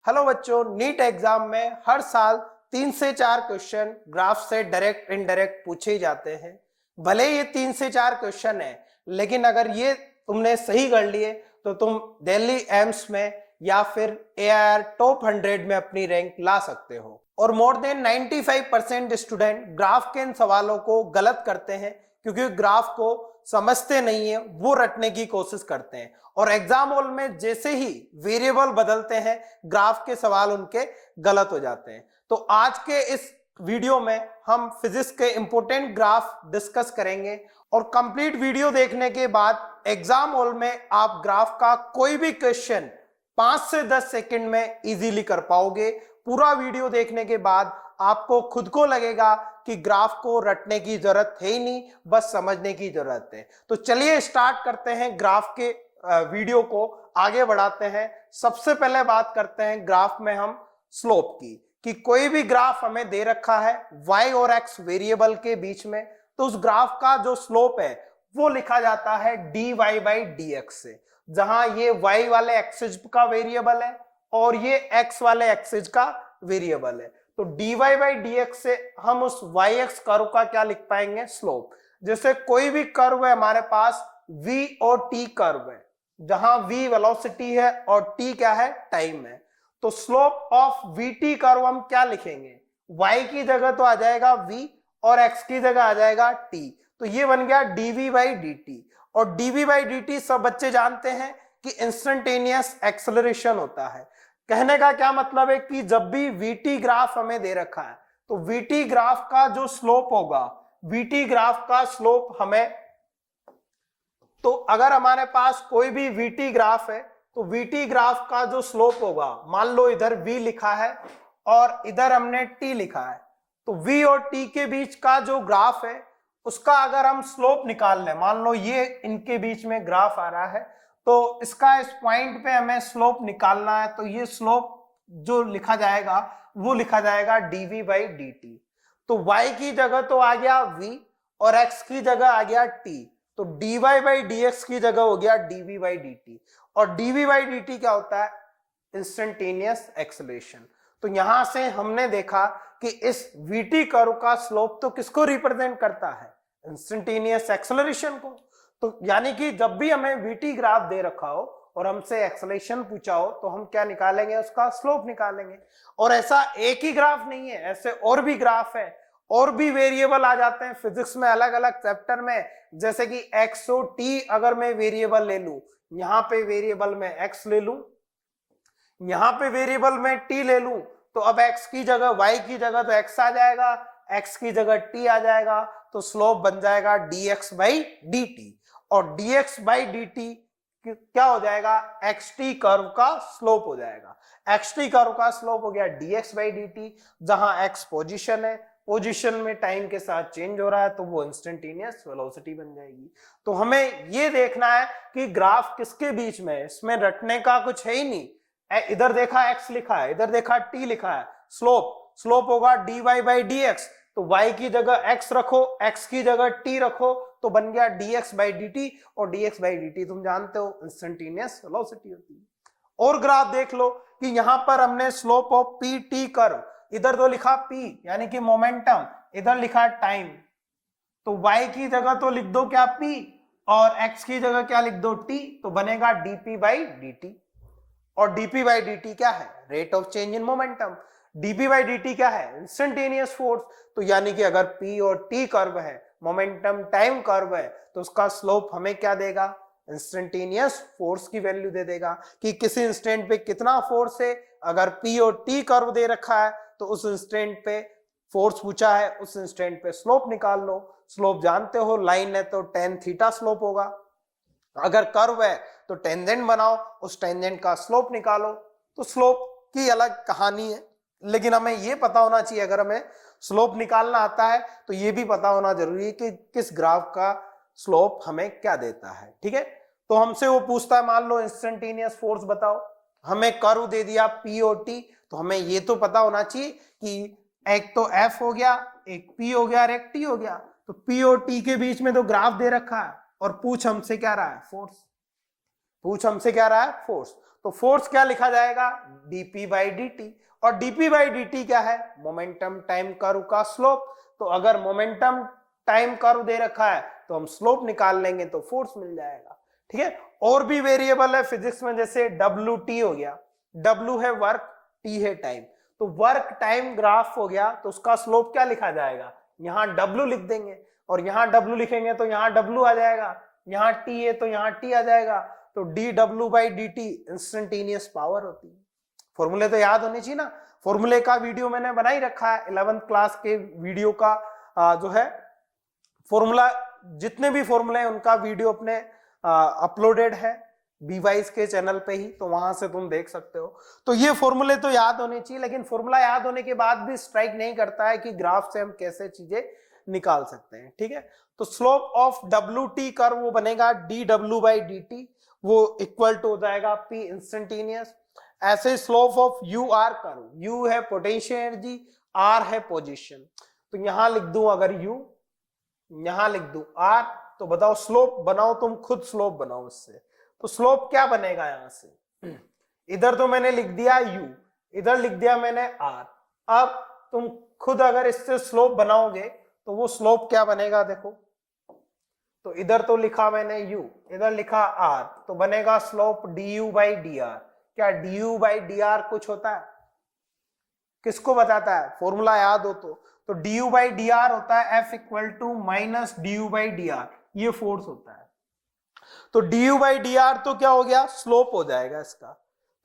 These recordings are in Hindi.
हेलो बच्चों, नीट एग्जाम में हर साल 3 से 4 क्वेश्चन ग्राफ से डायरेक्ट इनडायरेक्ट पूछे जाते हैं। भले ये 3 से 4 क्वेश्चन है, लेकिन अगर ये तुमने सही कर लिए तो तुम दिल्ली एम्स में या फिर AIR टॉप 100 में अपनी रैंक ला सकते हो। और मोर देन 95% स्टूडेंट ग्राफ के इन सवालों को गलत करते हैं, क्योंकि ग्राफ को समझते नहीं है, वो रटने की कोशिश करते हैं। और एग्जाम हॉल में जैसे ही वेरिएबल बदलते हैं, ग्राफ के सवाल उनके गलत हो जाते हैं। तो आज के इस वीडियो में हम फिजिक्स के इंपॉर्टेंट ग्राफ डिस्कस करेंगे, और कंप्लीट वीडियो देखने के बाद एग्जाम हॉल में आप ग्राफ का कोई भी क्वेश्चन 5 से 10 सेकंड में इजीली कर पाओगे। पूरा वीडियो देखने के बाद आपको खुद को लगेगा कि ग्राफ को रटने की जरूरत है ही नहीं, बस समझने की जरूरत है। तो चलिए स्टार्ट करते हैं, ग्राफ के वीडियो को आगे बढ़ाते हैं। सबसे पहले बात करते हैं ग्राफ में हम स्लोप की, कि कोई भी ग्राफ हमें दे रखा है y और x वेरिएबल के बीच में, तो उस ग्राफ का जो स्लोप है वो लिखा जाता है dy बाई dx से, जहां ये y वाले एक्सिस का वेरिएबल है और ये x वाले एक्सिस का वेरिएबल है। तो dy बाई dx से हम उस yx कर्व का क्या लिख पाएंगे, स्लोप। जैसे कोई भी कर्व है हमारे पास, v और t कर्व है, जहां v वेलोसिटी है और t क्या है, टाइम है। तो स्लोप ऑफ vt कर्व हम क्या लिखेंगे, y की जगह तो आ जाएगा v और x की जगह आ जाएगा t, तो ये बन गया dv बाई dt। और dv बाई dt सब बच्चे जानते हैं कि इंस्टेंटेनियस एक्सेलरेशन होता है। कहने का क्या मतलब है कि जब भी vt ग्राफ हमें दे रखा है, तो vt ग्राफ का जो स्लोप होगा, vt ग्राफ का स्लोप हमें, तो अगर हमारे पास कोई भी vt ग्राफ है, तो vt ग्राफ का जो स्लोप होगा, मान लो इधर v लिखा है और इधर हमने t लिखा है, तो v और t के बीच का जो ग्राफ है उसका अगर हम स्लोप निकाल लें, मान लो ये इनके बीच में ग्राफ आ रहा है, तो इसका इस पॉइंट पे हमें स्लोप निकालना है, तो ये स्लोप जो लिखा जाएगा वो लिखा जाएगा dv बाई dt। तो y की जगह तो आ गया v और x की जगह आ गया t, तो dy बाई dx की जगह हो गया dv बाई dt। और dv बाई dt क्या होता है, इंस्टेंटेनियस एक्सेलरेशन। तो यहां से हमने देखा कि इस vt कर्व का स्लोप तो किसको रिप्रेजेंट करता है, इंस्टेंटेनियस एक्सेलरेशन को। तो यानी कि जब भी हमें vt ग्राफ दे रखा हो और हमसे एक्सेलरेशन पूछा हो, तो हम क्या निकालेंगे, उसका स्लोप निकालेंगे। और ऐसा एक ही ग्राफ नहीं है, ऐसे और भी ग्राफ है, और भी वेरिएबल आ जाते हैं फिजिक्स में अलग अलग चैप्टर में। जैसे कि x और t अगर मैं वेरिएबल ले लूं, यहां पे वेरिएबल में x ले लूं, यहां पे वेरिएबल में t ले लूं, तो अब x की जगह y की जगह तो x आ जाएगा, x की जगह t आ जाएगा, तो स्लोप बन जाएगा dx बाई dt। और dx बाई dt क्या हो जाएगा, xt कर्व का स्लोप हो जाएगा। xt कर्व का स्लोप हो गया dx बाई dt, जहां x पोजीशन है, पोजीशन में टाइम के साथ चेंज हो रहा है, तो वो इंस्टेंटेनियस वेलोसिटी बन जाएगी। तो हमें ये देखना है कि ग्राफ किसके बीच में है, इसमें रटने का कुछ है ही नहीं। इधर देखा x लिखा है, इधर देखा t लिखा है, स्लोप होगा dy बाई dx, तो y की जगह x रखो, x की जगह t रखो, तो बन गया dx बाई dt। और dx बाई dt तुम जानते हो इंस्टेंटेनियस वेलोसिटी होती है। और ग्राफ देख लो कि यहां पर हमने स्लोप ऑफ pt कर्व, इधर तो लिखा p यानी कि मोमेंटम, इधर लिखा टाइम, तो y की जगह तो लिख दो क्या p, और x की जगह क्या लिख दो t, तो बनेगा dp बाई dt। और dp बाई dt क्या है, rate of change in momentum. dp by dt क्या है, इंस्टेंटेनियस फोर्स। तो यानी कि अगर p और t कर्व है, मोमेंटम टाइम कर्व है, तो उसका स्लोप हमें क्या देगा, इंस्टेंटेनियस फोर्स की वैल्यू दे देगा, कि किसी इंस्टेंट पे कितना फोर्स है। अगर p और t कर्व दे रखा है, तो उस इंस्टेंट पे फोर्स पूछा है, उस इंस्टेंट पे स्लोप निकाल लो। स्लोप जानते हो, लाइन है तो tan थीटा स्लोप होगा, अगर कर्व है तो टेंजेंट बनाओ, उस टेंजेंट का स्लोप निकालो। तो स्लोप की अलग कहानी है, लेकिन हमें ये पता होना चाहिए, अगर हमें स्लोप निकालना आता है तो ये भी पता होना जरूरी है कि किस ग्राफ का स्लोप हमें क्या देता है। ठीक है, तो हमसे वो पूछता है, मान लो इंस्टेंटेनियस फोर्स बताओ, हमें कर्व दे दिया P और T, तो हमें ये तो पता होना चाहिए कि एक तो F हो गया, एक P हो गया और एक T हो गया। तो P और T के बीच में तो ग्राफ दे रखा है, और पूछ हमसे क्या रहा है, फोर्स। पूछ हमसे क्या रहा है, फोर्स। तो फोर्स क्या लिखा जाएगा, dp बाई dt, और dp बाई dt क्या है, मोमेंटम टाइम कर्व का स्लोप। तो अगर मोमेंटम टाइम कर्व दे रखा है तो हम स्लोप निकाल लेंगे तो फोर्स मिल जाएगा। ठीक है, और भी वेरिएबल है फिजिक्स में, जैसे wt हो गया, w है वर्क, t है टाइम, तो वर्क टाइम ग्राफ हो गया तो उसका स्लोप क्या लिखा जाएगा, यहाँ w लिख देंगे, और यहाँ w लिखेंगे तो यहाँ w आ जाएगा, यहाँ t है तो यहाँ t आ जाएगा, तो dw by dt instantaneous power होती है। फॉर्मूले तो याद होने चाहिए ना, फॉर्मूले का वीडियो मैंने बना ही रखा है 11th क्लास के वीडियो का, जो है फॉर्मूला, जितने भी फॉर्मूले हैं उनका वीडियो अपने अपलोडेड है बीवाइस के चैनल पे ही, तो वहां से तुम देख सकते हो। तो ये फॉर्मूले तो याद होने चाहिए, लेकिन फॉर्मूला याद होने के बाद भी स्ट्राइक नहीं करता है कि ग्राफ से हम कैसे चीजें निकाल सकते हैं। ठीक है, तो स्लोप ऑफ WT कर्व वो बनेगा dw बाई dt, वो इक्वल टू हो जाएगा P इंस्टेंटेनियस। ऐसे slope of UR curve, U है पोटेंशियल एनर्जी, R है पोजीशन, तो यहां लिख दूं अगर U, यहां लिख दूं R, तो बताओ स्लोप बनाओ, तुम खुद स्लोप बनाओ इससे, तो स्लोप क्या बनेगा यहां से, इधर तो मैंने लिख दिया U, इधर लिख दिया मैंने R, अब तुम खुद अगर इससे स्लोप बनाओगे तो वो स्लोप क्या बनेगा, देखो तो इधर तो लिखा मैंने U, इधर लिखा R, तो बनेगा स्लोप du बाई dr। क्या du बाई dr कुछ होता है, किसको बताता है, फॉर्मूला याद हो तो du बाई dr होता है F equal to minus du by dr, ये फोर्स होता है। तो du बाई dr तो क्या हो गया, स्लोप हो जाएगा इसका,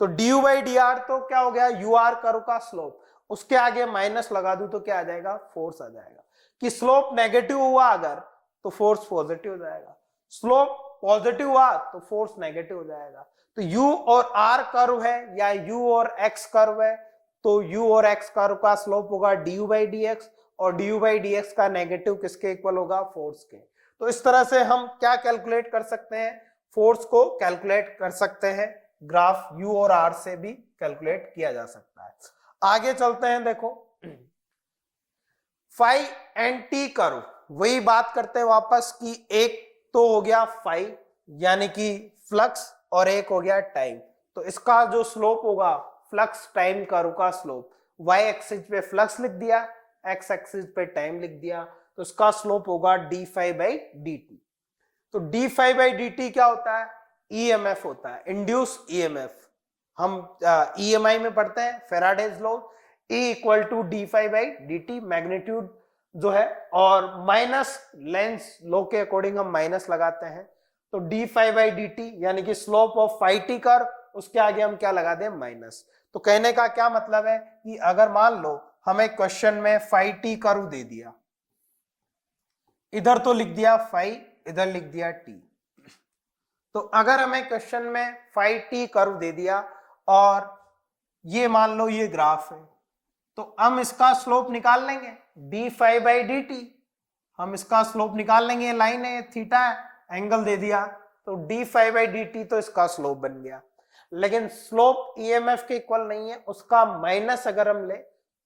तो du बाई dr तो क्या हो गया, ur कर्व का स्लोप, उसके आगे माइनस लगा दूं तो क्या आ जाएगा, फोर्स आ जाएगा। कि स्लोप नेगेटिव हुआ अगर तो फोर्स पॉजिटिव हो जाएगा, स्लोप पॉजिटिव हुआ तो फोर्स नेगेटिव हो जाएगा। तो u और r कर्व है या u और x कर्व है, तो u और x कर्व का स्लोप होगा du बाई dx, और du बाई dx का नेगेटिव किसके इक्वल होगा, फोर्स के। तो इस तरह से हम क्या कैलकुलेट कर सकते हैं, फोर्स को कैलकुलेट कर सकते हैं, ग्राफ u और r से भी कैलकुलेट किया जा सकता है। आगे चलते हैं, देखो फाई एंड टी कर्व, वही बात करते हैं वापस कि एक तो हो गया फाई यानी कि फ्लक्स, और एक हो गया टाइम, तो इसका जो स्लोप होगा फ्लक्स टाइम कर्व का स्लोप, y एक्सिस पे फ्लक्स लिख दिया, x एक्सिस पे टाइम लिख दिया, तो इसका स्लोप होगा d फाई बाई dt। तो d फाई बाई dt क्या होता है, EMF होता है, इंड्यूस EMF, हम EMI में पढ़ते हैं Faraday's law, E equal to D phi by D T, magnitude जो है, और माइनस लेंस लॉ के अकॉर्डिंग हम माइनस लगाते हैं, तो D phi by D T यानी कि slope of phi T curve, उसके आगे हम क्या लगा दें, माइनस। तो कहने का क्या मतलब है कि अगर मान लो हमें क्वेश्चन में फाई टी कर्व दे दिया, इधर तो लिख दिया फाई, इधर लिख दिया टी, तो अगर हमें क्वेश्चन में फाई टी कर्व दे दिया और ये मान लो ये ग्राफ है, तो हम इसका स्लोप निकाल लेंगे D phi by D T, हम इसका स्लोप निकाल लेंगे, लाइन है थीटा है, एंगल दे दिया, तो D phi by D T तो इसका स्लोप बन गया। लेकिन स्लोप ईएमएफ के इक्वल नहीं है, उसका माइनस अगर हम ले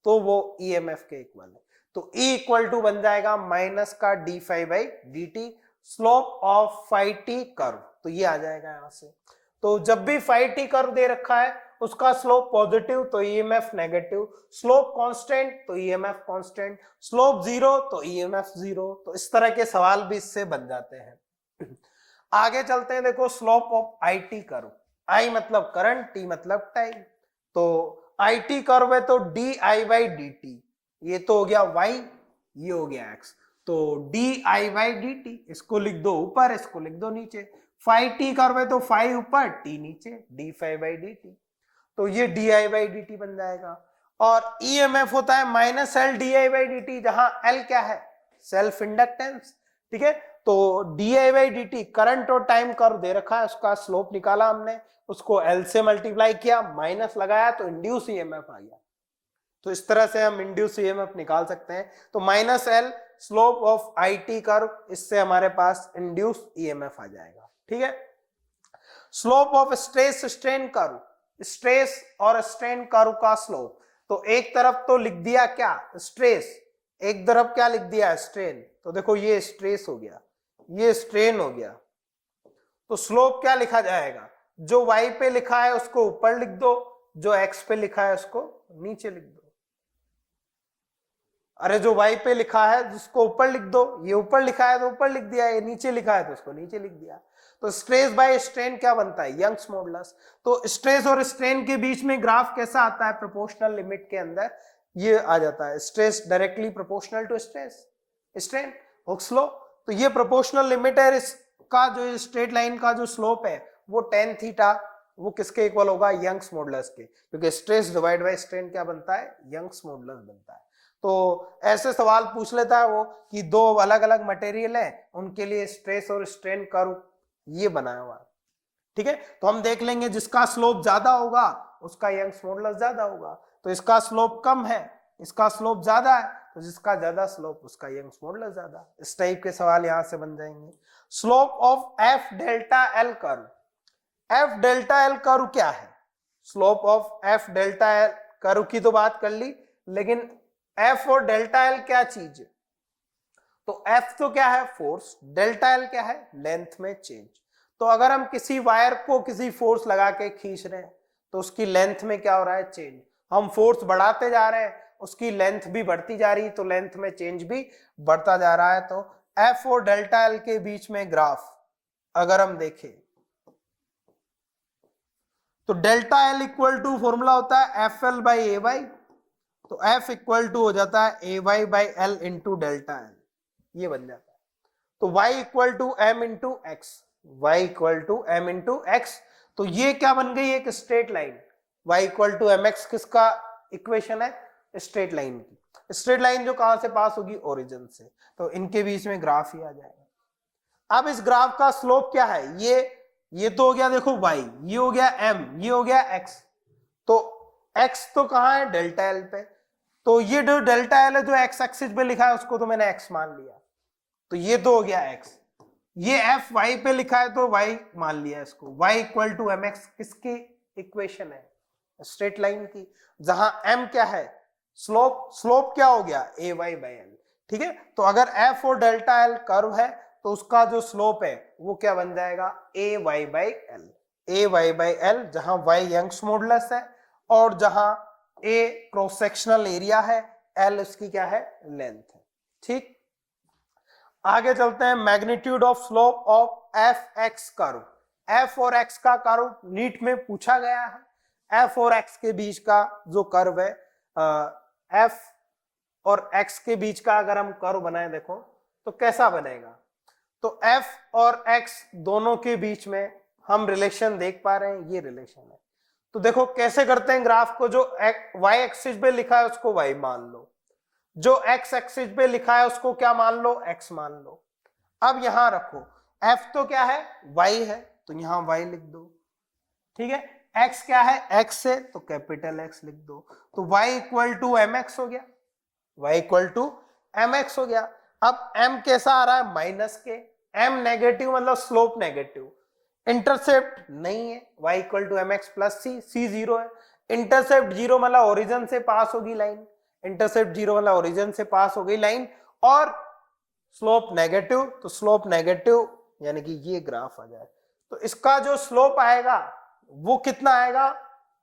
तो वो ईएमएफ के इक्वल है, तो ई इक्वल टू बन जाएगा माइनस का D phi by D T, slope of phi T curve, तो ये आ जाएगा यहां से। तो जब भी फाई टी कर्व दे रखा है उसका स्लोप पॉजिटिव तो ईएमएफ नेगेटिव, स्लोप कांस्टेंट तो ईएमएफ कांस्टेंट, स्लोप जीरो तो ईएमएफ जीरो, तो इस तरह के सवाल भी इससे बन जाते हैं। आगे चलते हैं, देखो स्लोप ऑफ आईटी कर्व, आई मतलब करंट, टी मतलब टाइम, तो आईटी कर्व है तो D I by D T, ये तो हो गया y, ये हो गया x, तो D I by D T, इसको लिख दो ऊपर, इसको लिख दो नीचे, फाई टी कर्व है तो फाई ऊपर टी नीचे, D phi by D T, तो ये D I by D T बन जाएगा। और ईएमएफ होता है minus L D I by D T, जहां एल क्या है, सेल्फ इंडक्टेंस, ठीक है, तो D I by D T current और टाइम कर्व दे रखा है, उसका स्लोप निकाला हमने, उसको एल से मल्टीप्लाई किया, माइनस लगाया तो इंड्यूस ईएमएफ आ गया। तो इस तरह से हम इंड्यूस ईएमएफ निकाल सकते हैं, तो minus L slope of I T curve, इससे हमारे पास इंड्यूस ईएमएफ आ जाएगा। ठीक है, slope of stress strain curve, stress और स्ट्रेन कर्व का स्लोप, तो एक तरफ तो लिख दिया क्या स्ट्रेस, एक तरफ क्या लिख दिया स्ट्रेन, तो देखो ये स्ट्रेस हो गया, ये स्ट्रेन हो गया, तो स्लोप क्या लिखा जाएगा, जो y पे लिखा है उसको ऊपर लिख दो, जो x पे लिखा है उसको नीचे लिख दो। अरे जो y पे लिखा है जिसको ऊपर लिख दो, ये ऊपर लिखा है तो ऊपर लिख दिया, ये नीचे लिखा है तो उसको नीचे लिख दिया। तो स्ट्रेस बाय स्ट्रेन क्या बनता है? Young's modulus. तो स्ट्रेस और स्ट्रेन के बीच में ग्राफ कैसा आता है? प्रोपोर्शनल लिमिट के अंदर ये आ जाता है, stress directly proportional to stress strain Hooke's law. तो ये प्रोपोर्शनल लिमिट है, इसका जो स्ट्रेट लाइन का जो स्लोप है वो tan थीटा, वो किसके इक्वल होगा? यंग्स मॉडुलस के, क्योंकि स्ट्रेस डिवाइड बाय स्ट्रेन क्या बनता है? यंग्स मॉडुलस बनता है। तो ऐसे सवाल पूछ लेता है वो कि दो अलग अलग मटेरियल है, उनके लिए स्ट्रेस और स्ट्रेन कर्व ये बनाया हुआ है, ठीक है। तो हम देख लेंगे जिसका स्लोप ज्यादा होगा उसका यंग्स मॉडुलस ज्यादा होगा, तो इसका स्लोप कम है, इसका स्लोप ज्यादा है, तो जिसका ज्यादा स्लोप उसका यंग्स मॉडुलस ज्यादा। इस टाइप के सवाल यहां से बन जाएंगे। Slope of F delta L curve, F delta L curve क्या है? Slope of F delta L curve की तो बात कर ली, लेकिन एफ और डेल्टा एल क्या चीज है? तो एफ तो क्या है? फोर्स। डेल्टा एल क्या है? लेंथ में चेंज। तो अगर हम किसी वायर को किसी फोर्स लगा के खींच रहे हैं तो उसकी लेंथ में क्या हो रहा है? चेंज। हम फोर्स बढ़ाते जा रहे हैं, उसकी लेंथ भी बढ़ती जा रही है, तो लेंथ में चेंज भी बढ़ता जा रहा है। तो एफ और डेल्टा एल के बीच में ग्राफ अगर हम देखें तो delta L equal to formula होता है F L by A Y, तो F इक्वल टू हो जाता है A Y by L into delta L, ये बन जाता है। तो Y equal to M into X, Y equal to M into X, तो ये क्या बन गई? एक straight line. Y equal to M X किसका इक्वेशन है? स्ट्रेट लाइन की। स्ट्रेट लाइन जो कहां से पास होगी? ओरिजिन से, तो इनके बीच में ग्राफ ही आ जाएगा। अब इस ग्राफ का स्लोप क्या है? ये तो हो गया देखो y, ये हो गया m, ये हो गया x, तो x तो कहां है? डेल्टा एल पे। तो ये जो डेल्टा एल है जो x एक्सिस पे लिखा है उसको तो मैंने x मान लिया, तो ये तो हो गया x। ये f y पे लिखा है तो y मान लिया इसको। y equal to M X किसकी इक्वेशन है? स्ट्रेट लाइन की, जहां m क्या है? स्लोप क्या हो गया? ए वाई बाई एल, ठीक है। तो अगर f और डेल्टा एल कर्व है तो उसका जो स्लोप है वो क्या बन जाएगा? A Y by L, A Y by L, जहां y यंग्स मॉडुलस है और जहां ए क्रॉस सेक्शनल एरिया है, एल उसकी क्या है? लेंथ है, ठीक। आगे चलते हैं। Magnitude of slope of F X curve, F और एक्स का कर्व नीट में पूछा गया है। एफ और एक्स के बीच का जो कर्व है, एफ और एक्स के बीच का अगर हम कर्व बनाए देखो तो कैसा बनेगा? तो एफ और एक्स दोनों के बीच में हम रिलेशन देख पा रहे हैं, ये रिलेशन है। तो देखो कैसे करते हैं ग्राफ को, जो y एक्सिस पे लिखा है उसको y मान लो, जो x एक्सिस पे लिखा है उसको क्या मान लो? x मान लो। अब यहां रखो, f तो क्या है? y है, तो यहां y लिख दो, ठीक है। x क्या है? x है, तो कैपिटल X लिख दो। तो y equal to M X हो गया, y equal to M X हो गया। अब m कैसा आ रहा है? माइनस के, m नेगेटिव मतलब स्लोप नेगेटिव, इंटरसेप्ट नहीं है, y equal to M X plus C, C zero है। इंटरसेप्ट जीरो मतलब ओरिजिन से पास होगी लाइन, इंटरसेप्ट जीरो मतलब ओरिजिन से पास हो गई लाइन, और स्लोप नेगेटिव, तो स्लोप नेगेटिव यानी कि ये ग्राफ आ जाए। तो इसका जो स्लोप आएगा वो कितना आएगा?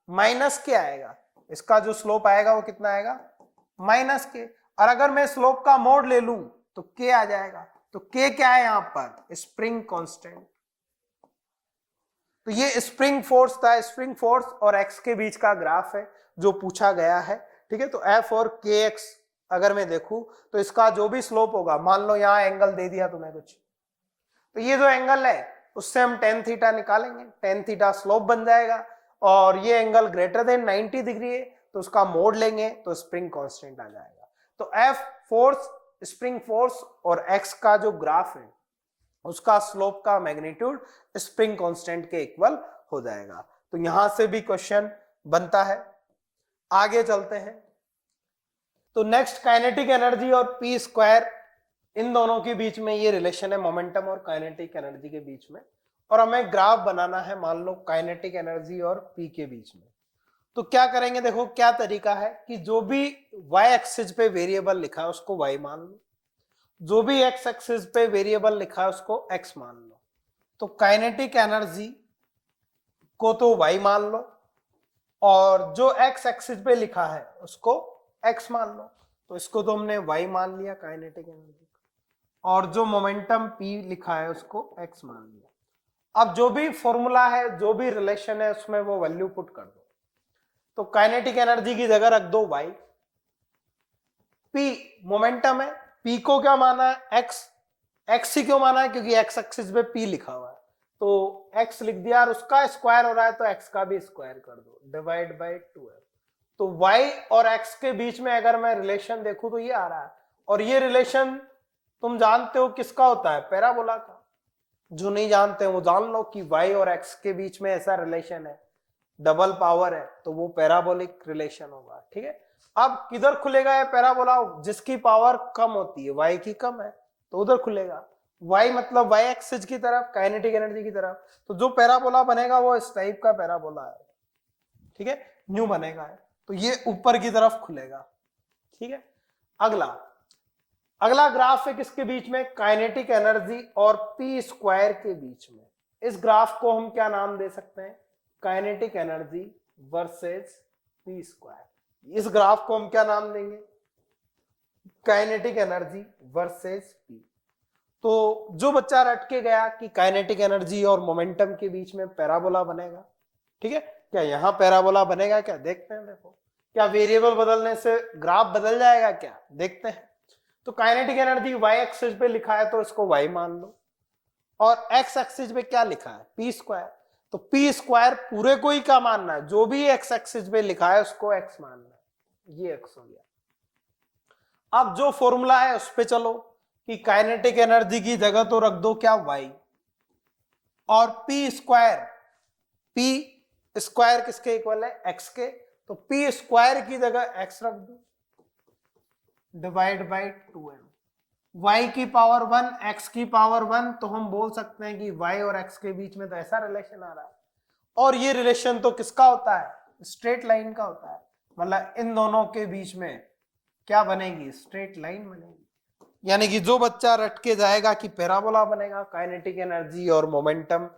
माइनस के आएगा। इसका जो स्लोप आएगा वो कितना आएगा? माइनस के। और अगर मैं स्लोप का मोड ले लूं तो के आ जाएगा। तो के क्या है यहां पर? Spring constant. तो ये स्प्रिंग फोर्स था, स्प्रिंग फोर्स और एक्स के बीच का ग्राफ है जो पूछा गया है, ठीक है। तो एफ और के एक्स अगर मैं देखूं तो इसका जो भी स्लोप होगा, मान लो यहां एंगल दे दिया तुम्हें कुछ, तो ये जो एंगल है उससे हम टेन थीटा निकालेंगे, टेन थीटा स्लोप बन जाएगा, और ये एंगल ग्रेटर देन 90 डिग्री है तो उसका मोड लेंगे तो स्प्रिंग कांस्टेंट आ जाएगा। तो एफ फोर्स, स्प्रिंग फोर्स और एक्स का जो ग्राफ है उसका स्लोप का मैग्नीट्यूड स्प्रिंग कांस्टेंट के इक्वल हो जाएगा। तो यहां से भी क्वेश्चन बनता है। आगे चलते हैं। तो नेक्स्ट काइनेटिक एनर्जी और पी स्क्वायर, इन दोनों के बीच में ये रिलेशन है, मोमेंटम और काइनेटिक एनर्जी के बीच में, और हमें ग्राफ बनाना है मान लो काइनेटिक एनर्जी और पी के बीच में। तो क्या करेंगे, देखो क्या तरीका है कि जो भी y एक्सिस पे वेरिएबल लिखा है उसको y मान लो, जो भी x एक्सिस पे वेरिएबल लिखा है उसको x मान लो। तो काइनेटिक एनर्जी को तो y मान लो, और जो x एक्सिस पे लिखा है उसको x मान लो। तो इसको तो हमने y मान लिया काइनेटिक एनर्जी, और जो मोमेंटम p लिखा है उसको x मान लिया। अब जो भी फॉर्मूला है, जो भी रिलेशन है, उसमें वो वैल्यू पुट कर दो। तो काइनेटिक एनर्जी की जगह रख दो y, p मोमेंटम है, p को क्या माना है x ही क्यों माना है, क्योंकि x एक्सिस पे p लिखा हुआ है, तो x लिख दिया, और उसका स्क्वायर हो रहा है तो x का भी स्क्वायर कर दो, डिवाइड बाय 2f। तो y और x के बीच में अगर मैं रिलेशन देखूं तो ये आ रहा है, और ये रिलेशन तुम जानते हो किसका होता है, पैराबोला का। जो नहीं जानते वो जान लो कि y और x के बीच में ऐसा रिलेशन है, डबल पावर है, तो वो पैराबोलिक रिलेशन होगा। ठीक है, अब किधर खुलेगा ये पैराबोला, जिसकी पावर कम होती है, y की कम है तो उधर खुलेगा। y मतलब y एक्सिस की तरफ, काइनेटिक एनर्जी की तरफ। तो जो पैराबोला बनेगा वो इस टाइप का पैराबोला है। ठीक है, न्यू बनेगा है, तो ये ऊपर की तरफ खुलेगा। ठीक है, अगला ग्राफ है किसके बीच में, काइनेटिक एनर्जी और पी स्क्वायर के बीच में। इस ग्राफ को हम क्या नाम दे सकते हैं, kinetic energy versus P square. इस ग्राफ को हम क्या नाम देंगे, काइनेटिक एनर्जी वर्सेस पी। तो जो बच्चा रट के गया कि काइनेटिक एनर्जी और मोमेंटम के बीच में पैराबोला बनेगा, ठीक है, क्या यहां पैराबोला बनेगा क्या, देखते हैं। देखो, क्या वेरिएबल बदलने से ग्राफ बदल जाएगा क्या, देखते हैं। तो काइनेटिक एनर्जी y एक्सिस पे लिखा है तो इसको y मान लो, और x एक्सिस पे क्या लिखा है, p स्क्वायर। तो p स्क्वायर पूरे को ही क्या मानना है, जो भी x एक्सिस पे लिखा है उसको x मानना है, ये x हो गया। अब जो फॉर्मूला है उस पे चलो, कि काइनेटिक एनर्जी की जगह तो रख दो क्या y, और p स्क्वायर किसके इक्वल है, x के, तो p स्क्वायर की जगह x रख दो, डिवाइड बाई 2m। y की पावर 1, x की पावर 1, तो हम बोल सकते हैं कि y और x के बीच में तो ऐसा रिलेशन आ रहा है। और ये रिलेशन तो किसका होता है, स्ट्रेट लाइन का होता है, मतलब इन दोनों के बीच में क्या बनेगी, स्ट्रेट लाइन बनेगी। यानी कि जो बच्चा रट के जाएगा कि पैराबोला बनेगा काइनेटिक एनर्जी और मोमेंटम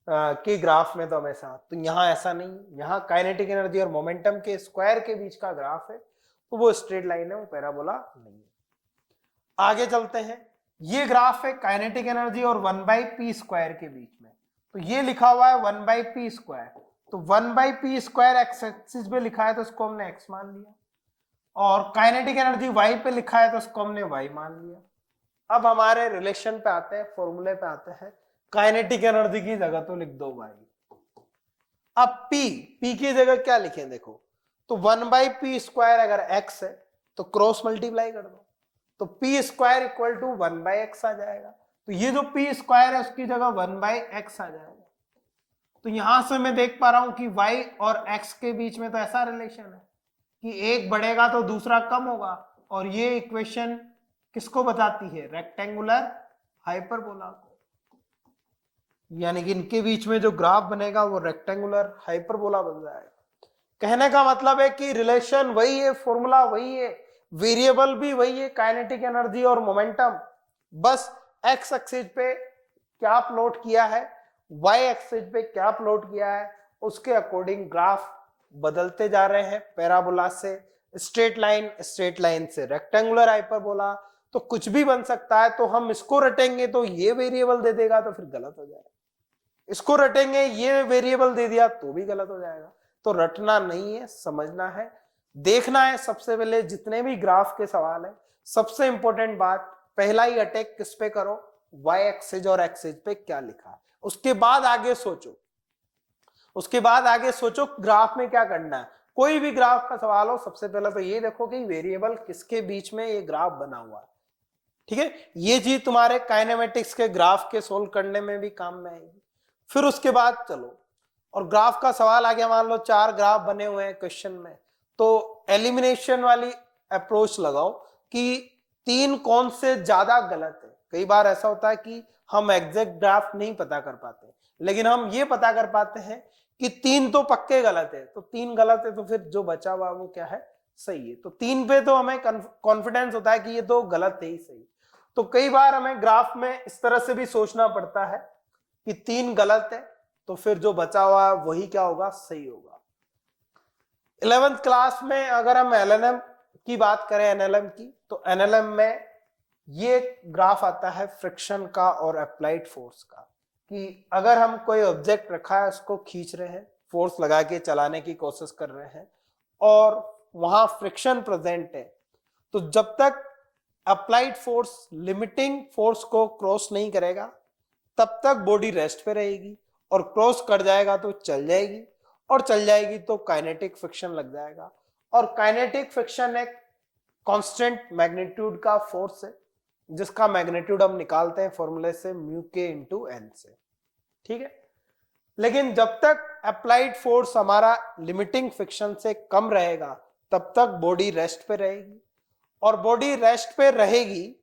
के ग्राफ में, तो हमेशा, तो यहाँ ऐसा नहीं, यहाँ काइनेटिक एनर्जी और मोमेंटम के स्क्वायर के बीच का ग्राफ है, तो वो स्ट्रेट लाइन है, वो पैराबोला नहीं है। आगे चलते हैं, ये ग्राफ है काइनेटिक एनर्जी और 1/p स्क्वायर के बीच में। तो ये लिखा हुआ है 1/p स्क्वायर, तो 1/p स्क्वायर एक्स एक्सिस पे लिखा है तो इसको हमने x मान लिया, और काइनेटिक एनर्जी y पे लिखा है तो इसको हमने y मान लिया। अब हमारे रिलेशन पे आते हैं, फॉर्मूले पे आते हैं। काइनेटिक एनर्जी की जगह तो लिख दो y। अब p की जगह क्या लिखें, देखो, तो 1/p स्क्वायर अगर x है तो क्रॉस मल्टीप्लाई कर दो, तो p square equal to 1/x आ जाएगा। तो ये जो p स्क्वायर है उसकी जगह 1/x आ जाएगा। तो यहां से मैं देख पा रहा हूं कि y और x के बीच में तो ऐसा रिलेशन है कि एक बढ़ेगा तो दूसरा कम होगा, और ये इक्वेशन किसको बताती है, रेक्टेंगुलर हाइपरबोला को। यानी कि इनके बीच में जो ग्राफ बनेगा वो रेक्टेंगुलर हाइपरबोला बन जाएगा। कहने का मतलब है कि रिलेशन वही है, फॉर्मूला वही है, वेरिएबल भी वही है, काइनेटिक एनर्जी और मोमेंटम, बस एक्स एक्सिस पे क्या प्लॉट किया है, वाई एक्सिस पे क्या प्लॉट किया है, उसके अकॉर्डिंग ग्राफ बदलते जा रहे हैं। पैराबोला से स्ट्रेट लाइन से रेक्टेंगुलर हाइपरबोला, तो कुछ भी बन सकता है। तो हम इसको रटेंगे तो ये वेरिएबल दे देगा तो फिर गलत हो जाएगा, इसको रटेंगे ये वेरिएबल दे दिया तो भी गलत हो जाएगा। तो रटना नहीं है, समझना है, देखना है। सबसे पहले जितने भी ग्राफ के सवाल है, सबसे इंपॉर्टेंट बात, पहला ही अटैक किस पे करो, y एक्सिस और एक्सिस पे क्या लिखा है, उसके बाद आगे सोचो, ग्राफ में क्या करना है। कोई भी ग्राफ का सवाल हो, सबसे पहले तो ये देखो कि वेरिएबल किसके बीच में ये ग्राफ बना हुआ है। ठीक है, ये चीज तुम्हारे काइनेमेटिक्स के ग्राफ के सोल्व करने में भी काम में आएगी। फिर उसके बाद चलो, और ग्राफ का सवाल आ गया, मान लो 4 ग्राफ बने हुए हैं क्वेश्चन में, तो एलिमिनेशन वाली अप्रोच लगाओ कि 3 कौन से ज्यादा गलत है। कई बार ऐसा होता है कि हम एग्जैक्ट ग्राफ नहीं पता कर पाते, लेकिन हम ये पता कर पाते हैं कि 3 तो पक्के गलत है, तो 3 गलत है तो फिर जो बचा हुआ वो क्या है, सही है। तो 3 पे तो हमें कॉन्फिडेंस होता है कि ये तो गलत है ही सही। तो कई बार हमें ग्राफ में इस तरह से भी सोचना पड़ता है कि 3 गलत है तो फिर जो बचा हुआ है वही क्या होगा, सही होगा। 11th क्लास में अगर हम एलएनएम की बात करें, एनएलएम की, तो एनएलएम में ये ग्राफ आता है फ्रिक्शन का और अप्लाइड फोर्स का, कि अगर हम कोई ऑब्जेक्ट रखा है उसको खींच रहे हैं, फोर्स लगा के चलाने की कोशिश कर रहे हैं और वहां फ्रिक्शन प्रेजेंट है, तो जब तक अप्लाइड फोर्स लिमिटिंग फोर्स को क्रॉस नहीं करेगा तब तक बॉडी रेस्ट पे रहेगी, और क्रॉस कर जाएगा तो चल जाएगी, और चल जाएगी तो काइनेटिक फ्रिक्शन लग जाएगा। और काइनेटिक फ्रिक्शन एक कांस्टेंट मैग्नीट्यूड का फोर्स है जिसका मैग्नीट्यूड हम निकालते हैं फॉर्मूले से म्यू के इंटू एन से, ठीक है। लेकिन जब तक अप्लाइड फोर्स हमारा लिमिटिंग फ्रिक्शन से कम रहेगा तब तक बॉडी रेस्ट पे रहेगी, और बॉडी रेस्ट पे रहेगी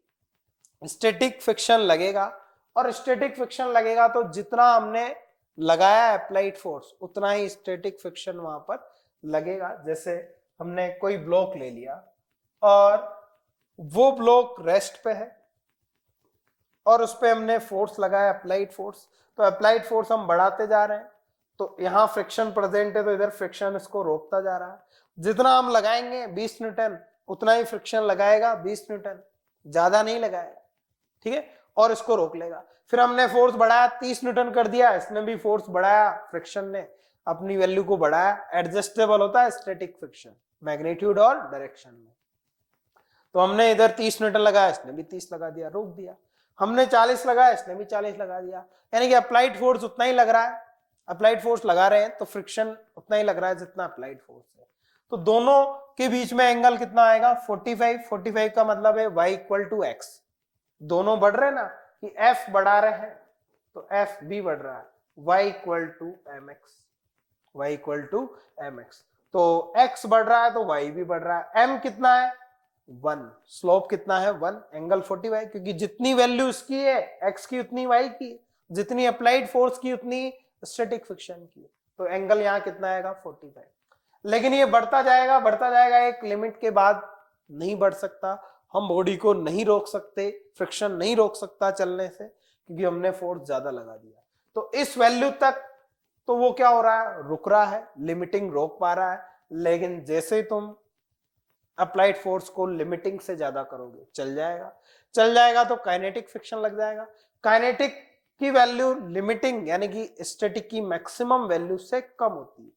स्टैटिक फ्रिक्शन लगेगा, और स्टैटिक फ्रिक्शन लगेगा तो जितना हमने लगाया अप्लाइड फोर्स उतना ही स्टैटिक फ्रिक्शन वहां पर लगेगा। जैसे हमने कोई ब्लॉक ले लिया और वो ब्लॉक रेस्ट पे है और उस पे हमने फोर्स लगाया अप्लाइड फोर्स, तो अप्लाइड फोर्स हम बढ़ाते जा रहे हैं, तो यहाँ फ्रिक्शन प्रेजेंट है तो इधर फ्रिक्शन इसको रोकता जा रहा है। जितना हम लगाएंगे 20 न्यूटन उतना ही फ्रिक्शन लगाएगा 20 न्यूटन, ज्यादा नहीं लगाएगा, ठीक है, और इसको रोक लेगा। फिर हमने फोर्स बढ़ाया 30 न्यूटन कर दिया, इसने भी फोर्स बढ़ाया, फ्रिक्शन ने अपनी वैल्यू को बढ़ाया। एडजस्टेबल होता है स्टैटिक फ्रिक्शन मैग्नीट्यूड और डायरेक्शन में, तो हमने इधर 30 न्यूटन लगाया, इसने भी 30 लगा दिया, रोक दिया। हमने 40 लगाया, इसने भी 40 लगा दिया, यानी कि अप्लाइड फोर्स उतना ही लग रहा है, अप्लाइड फोर्स लगा रहे हैं तो फ्रिक्शन उतना ही लग रहा है जितना अप्लाइड फोर्स है। तो दोनों के बीच में एंगल कितना आएगा 45, 45 का मतलब है y इक्वल टू एक्स, दोनों बढ़ रहे हैं ना, कि f बढ़ा रहे हैं तो f भी बढ़ रहा है, y equal to M X, y equal to M X, तो x बढ़ रहा है तो y भी बढ़ रहा है। m कितना है 1, स्लोप कितना है 1, एंगल 45, क्योंकि जितनी वैल्यू इसकी है x की उतनी y की, जितनी अप्लाइड फोर्स की उतनी स्टैटिक फ्रिक्शन की, तो एंगल यहाँ कितना आएगा 45। लेकिन ये बढ़ता जाएगा, एक लिमिट के बाद नहीं बढ़ सकता, हम बॉडी को नहीं रोक सकते, फ्रिक्शन नहीं रोक सकता चलने से क्योंकि हमने फोर्स ज्यादा लगा दिया। तो इस वैल्यू तक तो वो क्या हो रहा है, रुक रहा है, लिमिटिंग रोक पा रहा है। लेकिन जैसे तुम अप्लाइड फोर्स को लिमिटिंग से ज्यादा करोगे चल जाएगा तो काइनेटिक फ्रिक्शन लग जाएगा। काइनेटिक की वैल्यू लिमिटिंग यानी कि स्टैटिक की मैक्सिमम वैल्यू से कम होती है,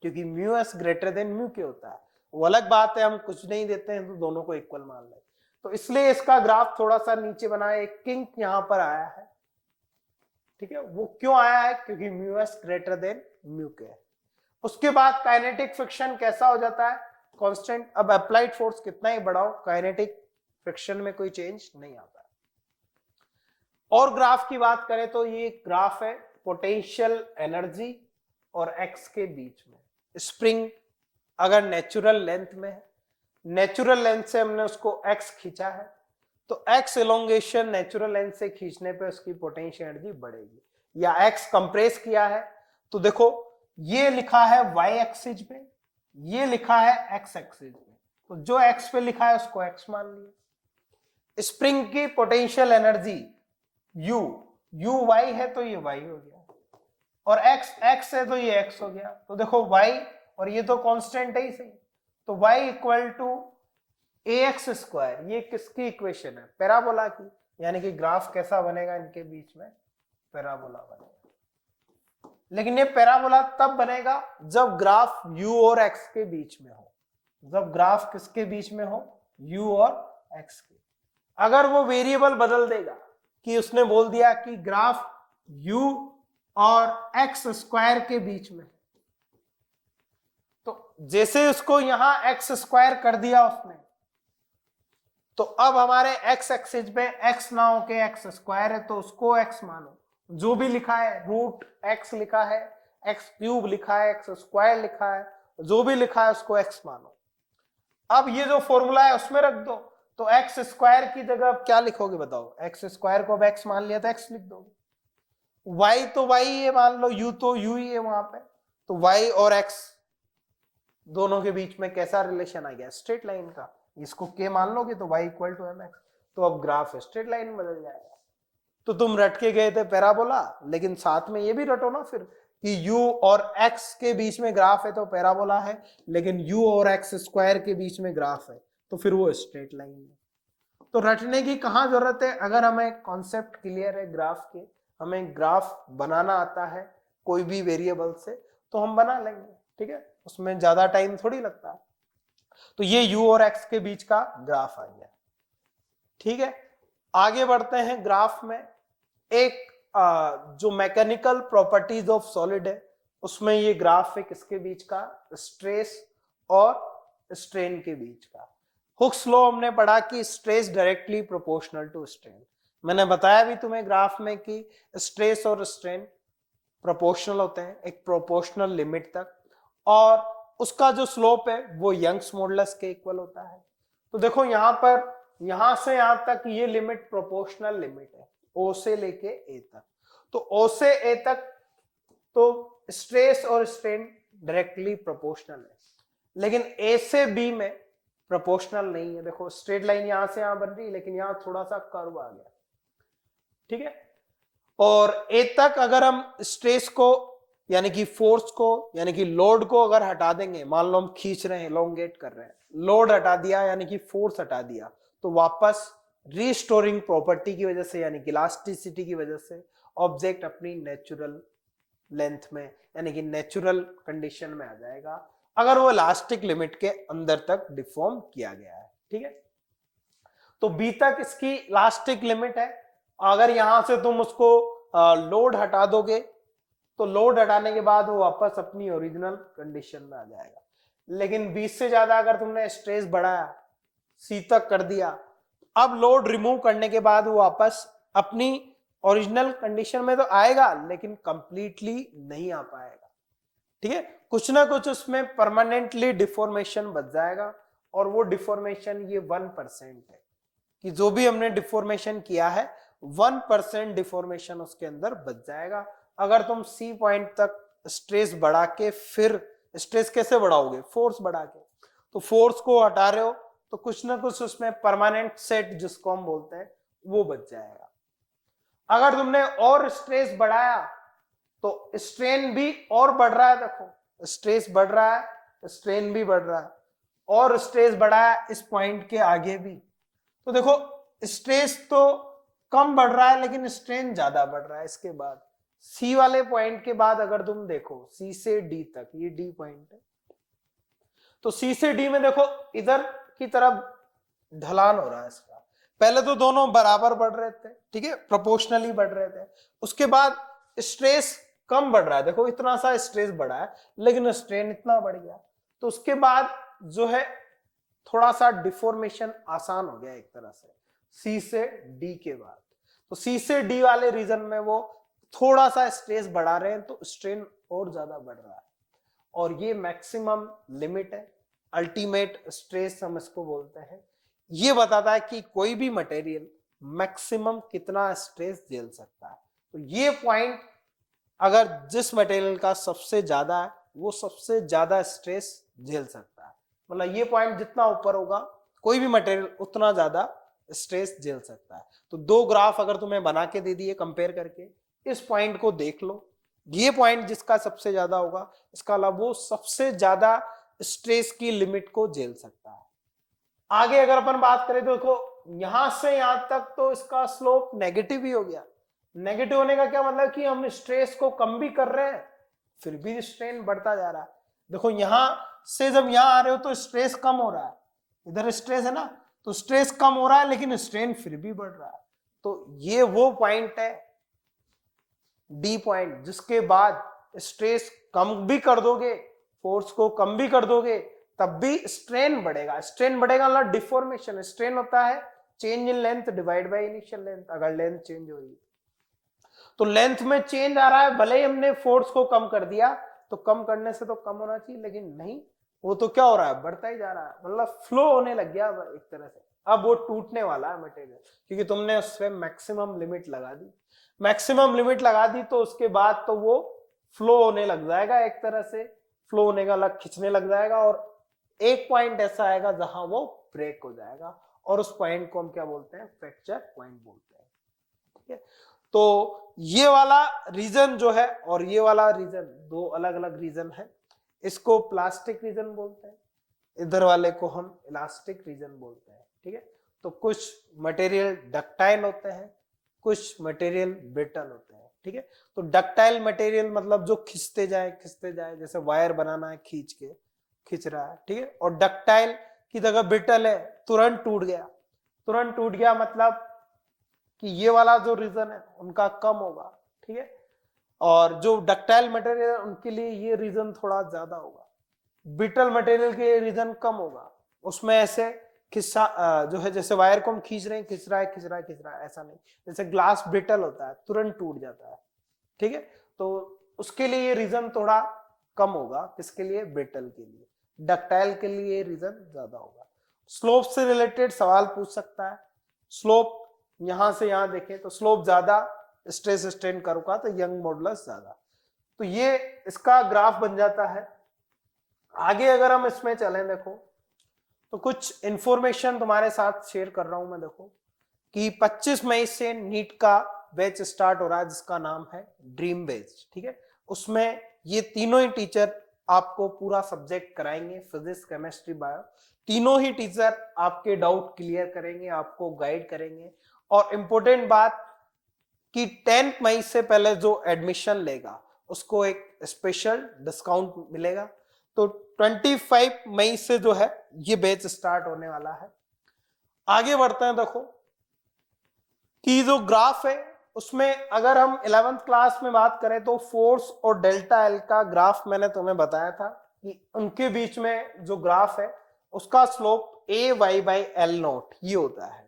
क्योंकि mu S greater than mu के होता है। वो अलग बात है हम कुछ नहीं देते हैं तो दोनों को इक्वल मान लें, तो इसलिए इसका ग्राफ थोड़ा सा नीचे बना है, एक किंक यहां पर आया है, ठीक है। वो क्यों आया है, क्योंकि mu S greater than mu के है। उसके बाद काइनेटिक फ्रिक्शन कैसा हो जाता है, कांस्टेंट। अब अप्लाइड फोर्स कितना ही बढ़ाओ काइनेटिक फ्रिक्शन में कोई चेंज नहीं आता है। और ग्राफ की बात करें तो ये ग्राफ है पोटेंशियल एनर्जी और एक्स के बीच में। स्प्रिंग अगर नेचुरल लेंथ में है, नेचुरल लेंथ से हमने उसको एक्स खींचा है, तो एक्स एलोंगेशन नेचुरल लेंथ से खींचने पे उसकी पोटेंशियल एनर्जी बढ़ेगी। या एक्स कंप्रेस किया है तो देखो ये लिखा है वाई एक्सिस पे, ये लिखा है एक्स एक्सिस पे, तो जो एक्स पे लिखा है उसको एक्स मान लिया। स्प्रिंग की पोटेंशियल एनर्जी यू वाई है तो ये वाई हो गया, और एक्स है तो ये एक्स हो गया। तो देखो वाई और ये तो कांस्टेंट है ही सही, तो Y equal to A X square, ये किसकी इक्वेशन है, पैराबोला की। यानी कि ग्राफ कैसा बनेगा इनके बीच में, पैराबोला बनेगा। लेकिन ये पैराबोला तब बनेगा जब ग्राफ u और x के बीच में हो, जब ग्राफ किसके बीच में हो, u और x के। अगर वो वेरिएबल बदल देगा कि उसने बोल दिया कि ग्राफ u और x स्क्वायर के बीच में, तो जैसे उसको यहां x स्क्वायर कर दिया उसने, तो अब हमारे x एक्सिस पे x ना हो के x स्क्वायर है तो उसको x मानो। जो भी लिखा है रूट x लिखा है, x क्यूब लिखा है, x स्क्वायर लिखा है, जो भी लिखा है उसको x मानो। अब ये जो फॉर्मूला है उसमें रख दो, तो x स्क्वायर की जगह अब क्या लिखोगे बताओ, x स्क्वायर को अब x मान लिया तो x लिख दोगे। y तो y है मान लो, u तो u ही है वहां पे, तो y और x दोनों के बीच में कैसा रिलेशन आ गया, स्ट्रेट लाइन का। इसको k मान लोगे तो y इक्वल टू mx, तो अब ग्राफ स्ट्रेट लाइन में बदल जाएगा। तो तुम रट के गए थे पैराबोला, लेकिन साथ में ये भी रटो ना फिर कि u और x के बीच में ग्राफ है तो पैराबोला है, लेकिन u और x स्क्वायर के बीच में ग्राफ है तो फिर वो स्ट्रेट लाइन है। तो रटने की कहाँ जरूरत है, अगर हमें कॉन्सेप्ट क्लियर है ग्राफ के, हमें ग्राफ बनाना आता है कोई भी वेरिएबल से, तो हम बना लेंगे, ठीक है, उसमें ज्यादा टाइम थोड़ी लगता है। तो ये u और x के बीच का ग्राफ आ गया, ठीक है। आगे बढ़ते हैं ग्राफ में। एक जो मैकेनिकल प्रॉपर्टीज ऑफ सॉलिड है उसमें ये ग्राफ है किसके बीच का, स्ट्रेस और स्ट्रेन के बीच का। हुक्स लॉ हमने पढ़ा कि stress directly proportional to strain. मैंने बताया भी तुम्हें ग्राफ में कि स्ट्रेस और स्ट्रेन प्रोपोर्शनल होते हैं एक प्रोपोर्शनल लिमिट तक, और उसका जो स्लोप है वो यंग्स मॉडुलस के इक्वल होता है। तो देखो यहां पर, यहां से यहां तक ये लिमिट प्रोपोर्शनल लिमिट है, ओ से लेके ए तक। तो ओ से ए तक तो स्ट्रेस और स्ट्रेन डायरेक्टली प्रोपोर्शनल है, लेकिन ए से बी में प्रोपोर्शनल नहीं है। देखो स्ट्रेट लाइन यहां से यहां बन रही है, लेकिन यहां थोड़ा सा कर्व आ गया, ठीक है। और ए तक अगर हम स्ट्रेस को यानी कि फोर्स को यानी कि लोड को अगर हटा देंगे, मान लो हम खींच रहे हैं, एलोंगेट कर रहे हैं, लोड हटा दिया यानी कि फोर्स हटा दिया, तो वापस रीस्टोरिंग प्रॉपर्टी की वजह से यानी कि इलास्टिसिटी की वजह से ऑब्जेक्ट अपनी नेचुरल लेंथ में यानी कि नेचुरल कंडीशन में आ जाएगा, अगर वो इलास्टिक लिमिट के अंदर तक डिफॉर्म किया गया है, ठीक है। तो बी तक इसकी इलास्टिक लिमिट है। अगर यहां से तुम उसको लोड हटा दोगे तो लोड हटाने के बाद वो वापस अपनी ओरिजिनल कंडीशन में आ जाएगा। लेकिन 20 से ज्यादा अगर तुमने स्ट्रेस बढ़ाया, सी तक कर दिया, अब लोड रिमूव करने के बाद वो वापस अपनी ओरिजिनल कंडीशन में तो आएगा, लेकिन कंप्लीटली नहीं आ पाएगा, ठीक है। कुछ ना कुछ उसमें परमानेंटली डिफॉर्मेशन बच जाएगा, और वो डिफॉर्मेशन ये 1% है कि जो भी हमने डिफॉर्मेशन किया है 1% डिफॉर्मेशन उसके अंदर बच जाएगा। अगर तुम सी पॉइंट तक स्ट्रेस बढ़ा के, फिर स्ट्रेस कैसे बढ़ाओगे, फोर्स बढ़ा के, तो फोर्स को हटा रहे हो तो कुछ ना कुछ उसमें परमानेंट सेट जिसको हम बोलते हैं वो बच जाएगा। अगर तुमने और स्ट्रेस बढ़ाया तो स्ट्रेन भी और बढ़ रहा है, देखो स्ट्रेस बढ़ रहा है, स्ट्रेन भी बढ़ रहा है, और स्ट्रेस बढ़ाया इस पॉइंट के आगे भी, तो देखो स्ट्रेस तो कम बढ़ रहा है लेकिन स्ट्रेन ज्यादा बढ़ रहा है। इसके बाद सी वाले पॉइंट के बाद अगर तुम देखो सी से डी तक, ये डी पॉइंट है, तो सी से डी में देखो इधर की तरफ ढलान हो रहा है इसका। पहले तो दोनों बराबर बढ़ रहे थे, ठीक है, प्रोपोर्शनली बढ़ रहे थे, उसके बाद स्ट्रेस कम बढ़ रहा है, देखो इतना सा स्ट्रेस बढ़ा है लेकिन स्ट्रेन इतना बढ़ गया, तो उसके बाद जो है थोड़ा सा डिफॉर्मेशन आसान हो गया एक तरह से सी से डी के बाद। तो सी से डी वाले रीजन में वो थोड़ा सा स्ट्रेस बढ़ा रहे हैं तो स्ट्रेन और ज्यादा बढ़ रहा है, और ये मैक्सिमम लिमिट है, अल्टीमेट स्ट्रेस हम इसको बोलते हैं। ये बताता है कि कोई भी मटेरियल मैक्सिमम कितना स्ट्रेस झेल सकता है। तो ये पॉइंट अगर जिस मटेरियल का सबसे ज्यादा है वो सबसे ज्यादा स्ट्रेस झेल सकता है, मतलब ये पॉइंट जितना ऊपर होगा कोई भी मटेरियल उतना ज्यादा स्ट्रेस झेल सकता है। तो दो ग्राफ अगर तुम्हें बना के दे दिए कंपेयर करके, इस पॉइंट को देख लो, ये पॉइंट जिसका सबसे ज्यादा होगा इसका अलावा वो सबसे ज्यादा स्ट्रेस की लिमिट को झेल सकता है। आगे अगर अपन बात करें तो देखो यहां से यहां तक तो इसका स्लोप नेगेटिव ही हो गया। नेगेटिव होने का क्या मतलब कि हम स्ट्रेस को कम भी कर रहे हैं फिर भी स्ट्रेन बढ़ता जा रहा है। देखो यहां से जब यहां आ रहे हो तो स्ट्रेस कम हो रहा है, इधर स्ट्रेस है ना, तो स्ट्रेस कम हो रहा है लेकिन स्ट्रेन फिर भी बढ़ रहा है। तो ये वो पॉइंट है डी पॉइंट जिसके बाद स्ट्रेस कम भी कर दोगे, फोर्स को कम भी कर दोगे, तब भी स्ट्रेन बढ़ेगा। स्ट्रेन बढ़ेगा मतलब डिफॉर्मेशन, स्ट्रेन होता है change in length divide by initial length. अगर लेंथ चेंज हो रही है तो लेंथ में चेंज आ रहा है, भले ही हमने फोर्स को कम कर दिया, तो कम करने से तो कम होना चाहिए, लेकिन नहीं, वो तो क्या हो रहा है, बढ़ता ही जा रहा है, मतलब फ्लो होने लग गया एक तरह से। अब वो टूटने वाला है मटेरियल, क्योंकि तुमने उससे मैक्सिमम लिमिट लगा दी। मैक्सिमम लिमिट लगा दी तो उसके बाद तो वो फ्लो होने लग जाएगा, एक तरह से फ्लो होने का लग खिंचने लग जाएगा, और एक पॉइंट ऐसा आएगा जहां वो ब्रेक हो जाएगा, और उस पॉइंट को हम क्या बोलते हैं, फ्रैक्चर पॉइंट बोलते हैं, ठीक है। तो ये वाला रीजन जो है और ये वाला रीजन दो अलग अलग रीजन है, इसको प्लास्टिक रीजन बोलते हैं, इधर वाले को हम इलास्टिक रीजन बोलते हैं। ठीक है, तो कुछ मटेरियल डक्टाइल होते हैं, कुछ मटेरियल ब्रिटल होते हैं। ठीक है, तो डक्टाइल मटेरियल मतलब जो खिंचते जाए, जैसे वायर बनाना है खींच रहा है। ठीक है, और डक्टाइल की जगह ब्रिटल है, तुरंत टूट गया मतलब कि ये वाला जो रीजन है उनका कम होगा। ठीक है, और जो डक्टाइल मटेरियल है उनके लिए ये रीजन थोड़ा ज्यादा होगा, ब्रिटल मटेरियल के रीजन कम होगा। उसमें ऐसे खिस्सा जो है, जैसे वायर को हम खींच रहा है, ऐसा नहीं। जैसे ग्लास ब्रिटल होता है, तुरंत टूट जाता है। ठीक है, तो उसके लिए ये रीजन थोड़ा कम होगा, किसके लिए? ब्रिटल के लिए। डक्टाइल के लिए ये रीजन ज्यादा होगा। स्लोप से रिलेटेड सवाल पूछ सकता है। स्लोप यहां से यहां देखें तो स्लोप ज्यादा, स्ट्रेस स्ट्रेन कर्व का तो यंग मॉडुलस ज्यादा, तो ये इसका ग्राफ बन जाता है। आगे अगर हम इसमें चलें, देखो तो कुछ इंफॉर्मेशन तुम्हारे साथ शेयर कर रहा हूं मैं। देखो कि 25 मई से नीट का बैच स्टार्ट हो रहा है जिसका नाम है ड्रीम बैच। ठीक है, उसमें ये तीनों ही टीचर आपको पूरा सब्जेक्ट कराएंगे, फिजिक्स केमिस्ट्री बायो। तीनों ही टीचर आपके डाउट क्लियर करेंगे, आपको गाइड करेंगे। और इंपॉर्टेंट बात कि 10 मई से पहले जो एडमिशन लेगा उसको एक स्पेशल डिस्काउंट मिलेगा। तो 25 मई से जो है ये बैच स्टार्ट होने वाला है। आगे बढ़ते हैं। देखो कि जो ग्राफ है उसमें अगर हम 11th क्लास में बात करें तो फोर्स और डेल्टा एल का ग्राफ मैंने तुम्हें बताया था कि उनके बीच में जो ग्राफ है उसका slope A Y by L nought ये होता है।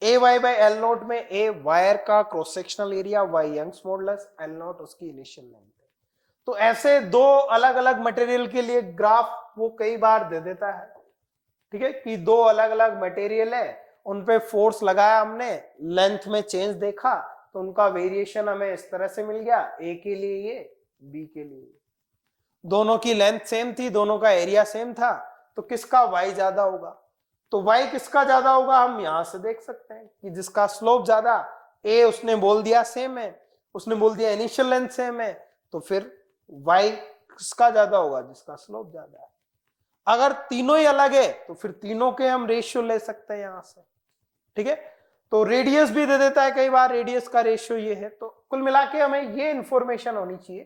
A Y by L nought में ए वायर का cross sectional area, Y Young's modulus, L nought उसकी इनिशियल लेंथ है। तो ऐसे दो अलग अलग मटेरियल के लिए ग्राफ वो कई बार दे देता है। ठीक है, कि दो अलग अलग मटेरियल है, उन पे फोर्स लगाया हमने, लेंथ में चेंज देखा तो उनका वेरिएशन हमें इस तरह से मिल गया, ए के लिए ये, बी के लिए। दोनों की लेंथ सेम थी, दोनों का एरिया सेम था, तो किसका वाई ज्यादा होगा? तो वाई किसका ज्यादा होगा हम यहां से देख सकते हैं कि जिसका स्लोप ज्यादा, ए उसने बोल दिया सेम है, उसने बोल दिया इनिशियल लेंथ सेम है, तो फिर वाई किसका ज्यादा होगा? जिसका स्लोप ज्यादा है। अगर तीनों ही अलग है तो फिर तीनों के हम रेशियो ले सकते हैं यहां से। ठीक है, तो रेडियस भी दे देता है कई बार, रेडियस का रेशियो ये है। तो कुल मिला के हमें ये इंफॉर्मेशन होनी चाहिए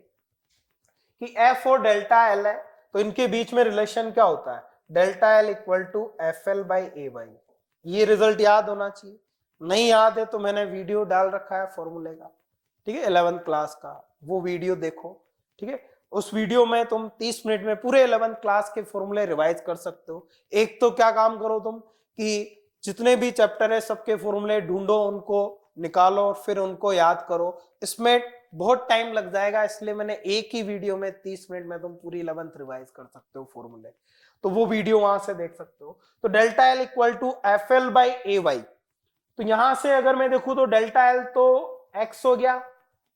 कि एफ और डेल्टा एल है तो इनके बीच में रिलेशन क्या होता है? Delta L equal to F L by A by. ये रिजल्ट याद होना चाहिए। नहीं याद है तो मैंने वीडियो डाल रखा है फॉर्मूले का, ठीक है, 11th क्लास का, वो वीडियो देखो। ठीक है, उस वीडियो में तुम 30 मिनट में पूरे 11th क्लास के फॉर्मूले रिवाइज कर सकते हो। एक तो क्या काम करो तुम कि जितने भी चैप्टर है सबके फॉर्मूले ढूंढो, उनको निकालो और फिर उनको याद करो। इसमें बहुत टाइम लग जाएगा, इसलिए मैंने एक ही वीडियो में 30 मिनट में तुम पूरी 11th रिवाइज कर सकते हो फॉर्मूले, तो वो वीडियो वहां से देख सकते हो। तो delta L equal to F L by A Y. तो यहां से अगर मैं देखूं तो डेल्टा एल तो एक्स हो गया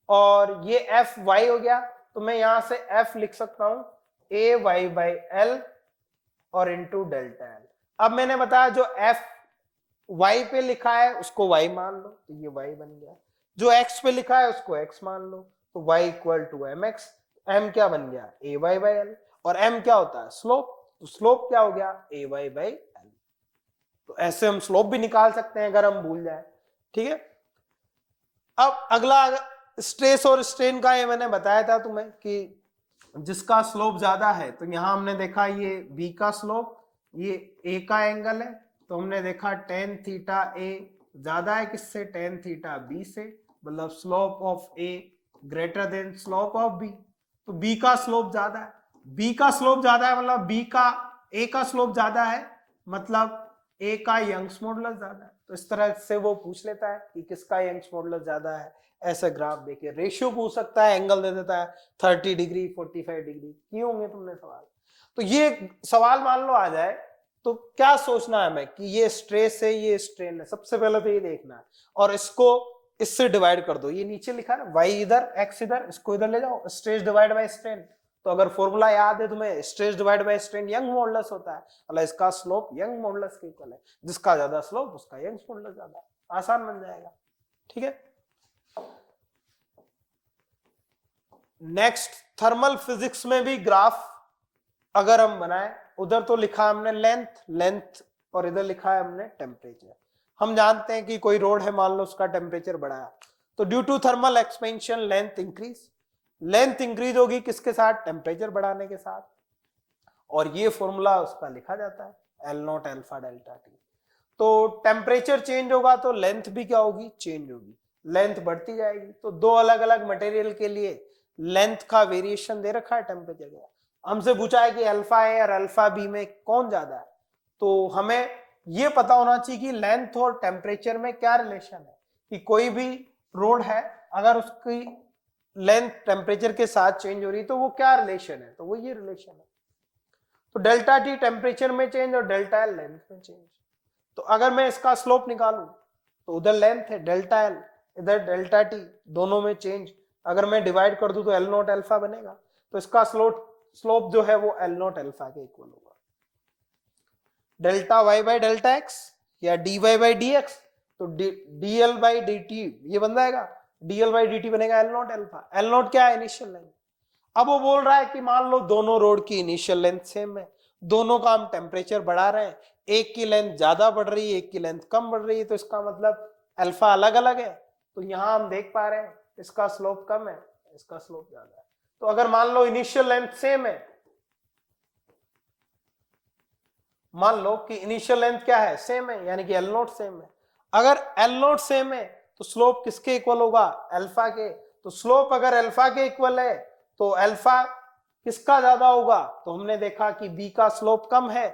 और ये एफ वाई हो गया, तो मैं यहां से एफ लिख सकता हूं ए वाई बाई एल और इंटू डेल्टा एल। अब मैंने बताया जो एफ वाई पे लिखा है उसको वाई मान लो, तो ये वाई बन गया। जो एक्स पे लिखा है उसको एक्स मान लो, तो Y equal to M X. M क्या बन गया? A Y by L. और एम क्या होता है? स्लोप। तो स्लोप क्या हो गया? A Y by L. तो ऐसे हम स्लोप भी निकाल सकते हैं अगर हम भूल जाए। ठीक है, अब अगला स्ट्रेस और स्ट्रेन का, ये मैंने बताया था तुम्हें कि जिसका स्लोप ज्यादा है, तो यहां हमने देखा ये बी का स्लोप, ये ए का एंगल है, तो हमने देखा टेन थीटा ए ज्यादा है किससे? टेन थीटा बी से, मतलब slope of A greater than slope of B. तो बी का स्लोप ज्यादा है, बी का स्लोप ज्यादा है मतलब बी का ए का स्लोप ज्यादा है, मतलब ए का यंग्स मॉडुलस ज्यादा है। तो इस तरह से वो पूछ लेता है कि किसका यंग्स मॉडुलस ज्यादा है। ऐसे ग्राफ देखिए, रेशियो पूछ सकता है, एंगल दे देता है 30 डिग्री 45 डिग्री। किए होंगे तुमने सवाल। तो ये सवाल मान लो आ जाए तो क्या सोचना है हमें कि ये स्ट्रेस है ये स्ट्रेन है, सबसे पहले तो ये देखना है। और इसको इससे डिवाइड कर दो, ये नीचे लिखा है वाई इधर एक्स इधर, इसको इधर ले जाओ, स्ट्रेस डिवाइड बाय स्ट्रेन। तो अगर फॉर्मूला याद है तुम्हें, stress divide by strain young modulus होता है, मतलब इसका स्लोप यंग मॉडुलस के इक्वल है, जिसका ज्यादा स्लोप उसका यंग मॉडुलस ज्यादा। आसान बन जाएगा। ठीक है, नेक्स्ट, थर्मल फिजिक्स में भी ग्राफ अगर हम बनाए, उधर तो लिखा हमने लेंथ और इधर लिखा है हमने टेम्परेचर। हम जानते हैं कि कोई रोड है, मान लो उसका टेम्परेचर बढ़ाया, तो due to thermal expansion length increase होगी किसके साथ? टेम्परेचर बढ़ाने के साथ। और ये फॉर्मूला उसका लिखा जाता है L not alpha delta T. तो टेम्परेचर चेंज होगा तो लेंथ भी क्या होगी? चेंज होगी, लेंथ बढ़ती जाएगी। तो दो अलग अलग मटेरियल के लिए लेंथ का वेरिएशन दे रखा है टेम्परेचर का। हमसे पूछा है कि अल्फा ए और अल्फा बी में कौन ज्यादा है, तो हमें ये पता होना चाहिए कि लेंथ और टेम्परेचर में क्या रिलेशन है। कि कोई भी रोड है, अगर उसकी लेंथ टेम्परेचर के साथ चेंज हो रही है तो वो क्या रिलेशन है? तो वो ये रिलेशन है। तो डेल्टा टी टेम्परेचर में चेंज और डेल्टा एल लेंथ में चेंज। तो अगर मैं इसका स्लोप निकालूं तो उधर लेंथ है डेल्टा एल, इधर डेल्टा टी, दोनों में चेंज। अगर मैं डिवाइड कर दूं तो एल नॉट अल्फा बनेगा। तो इसका स्लोप जो है वो एल नॉट अल्फा के इक्वल होगा। Delta Y by delta X या D Y by D X, तो D L by D T ये बन जाएगा, D L by D T बनेगा L not alpha. L not क्या है? Initial length. अब वो बोल रहा है कि मान लो दोनों रोड की इनिशियल लेंथ सेम है, दोनों का हम टेम्परेचर बढ़ा रहे हैं, एक की लेंथ ज्यादा बढ़ रही है, एक की लेंथ कम बढ़ रही है, तो इसका मतलब अल्फा अलग अलग है। तो यहां हम देख पा रहे हैं इसका स्लोप कम है, इसका स्लोप ज्यादा है। तो अगर मान लो इनिशियल लेंथ सेम है, मान लो कि इनिशियल लेंथ क्या है? सेम है, यानी कि एल नोट सेम है। अगर एल नोट सेम है तो स्लोप किसके इक्वल होगा? अल्फा के। तो स्लोप अगर अल्फा के इक्वल है तो अल्फा किसका ज्यादा होगा? तो हमने देखा कि बी का स्लोप कम है,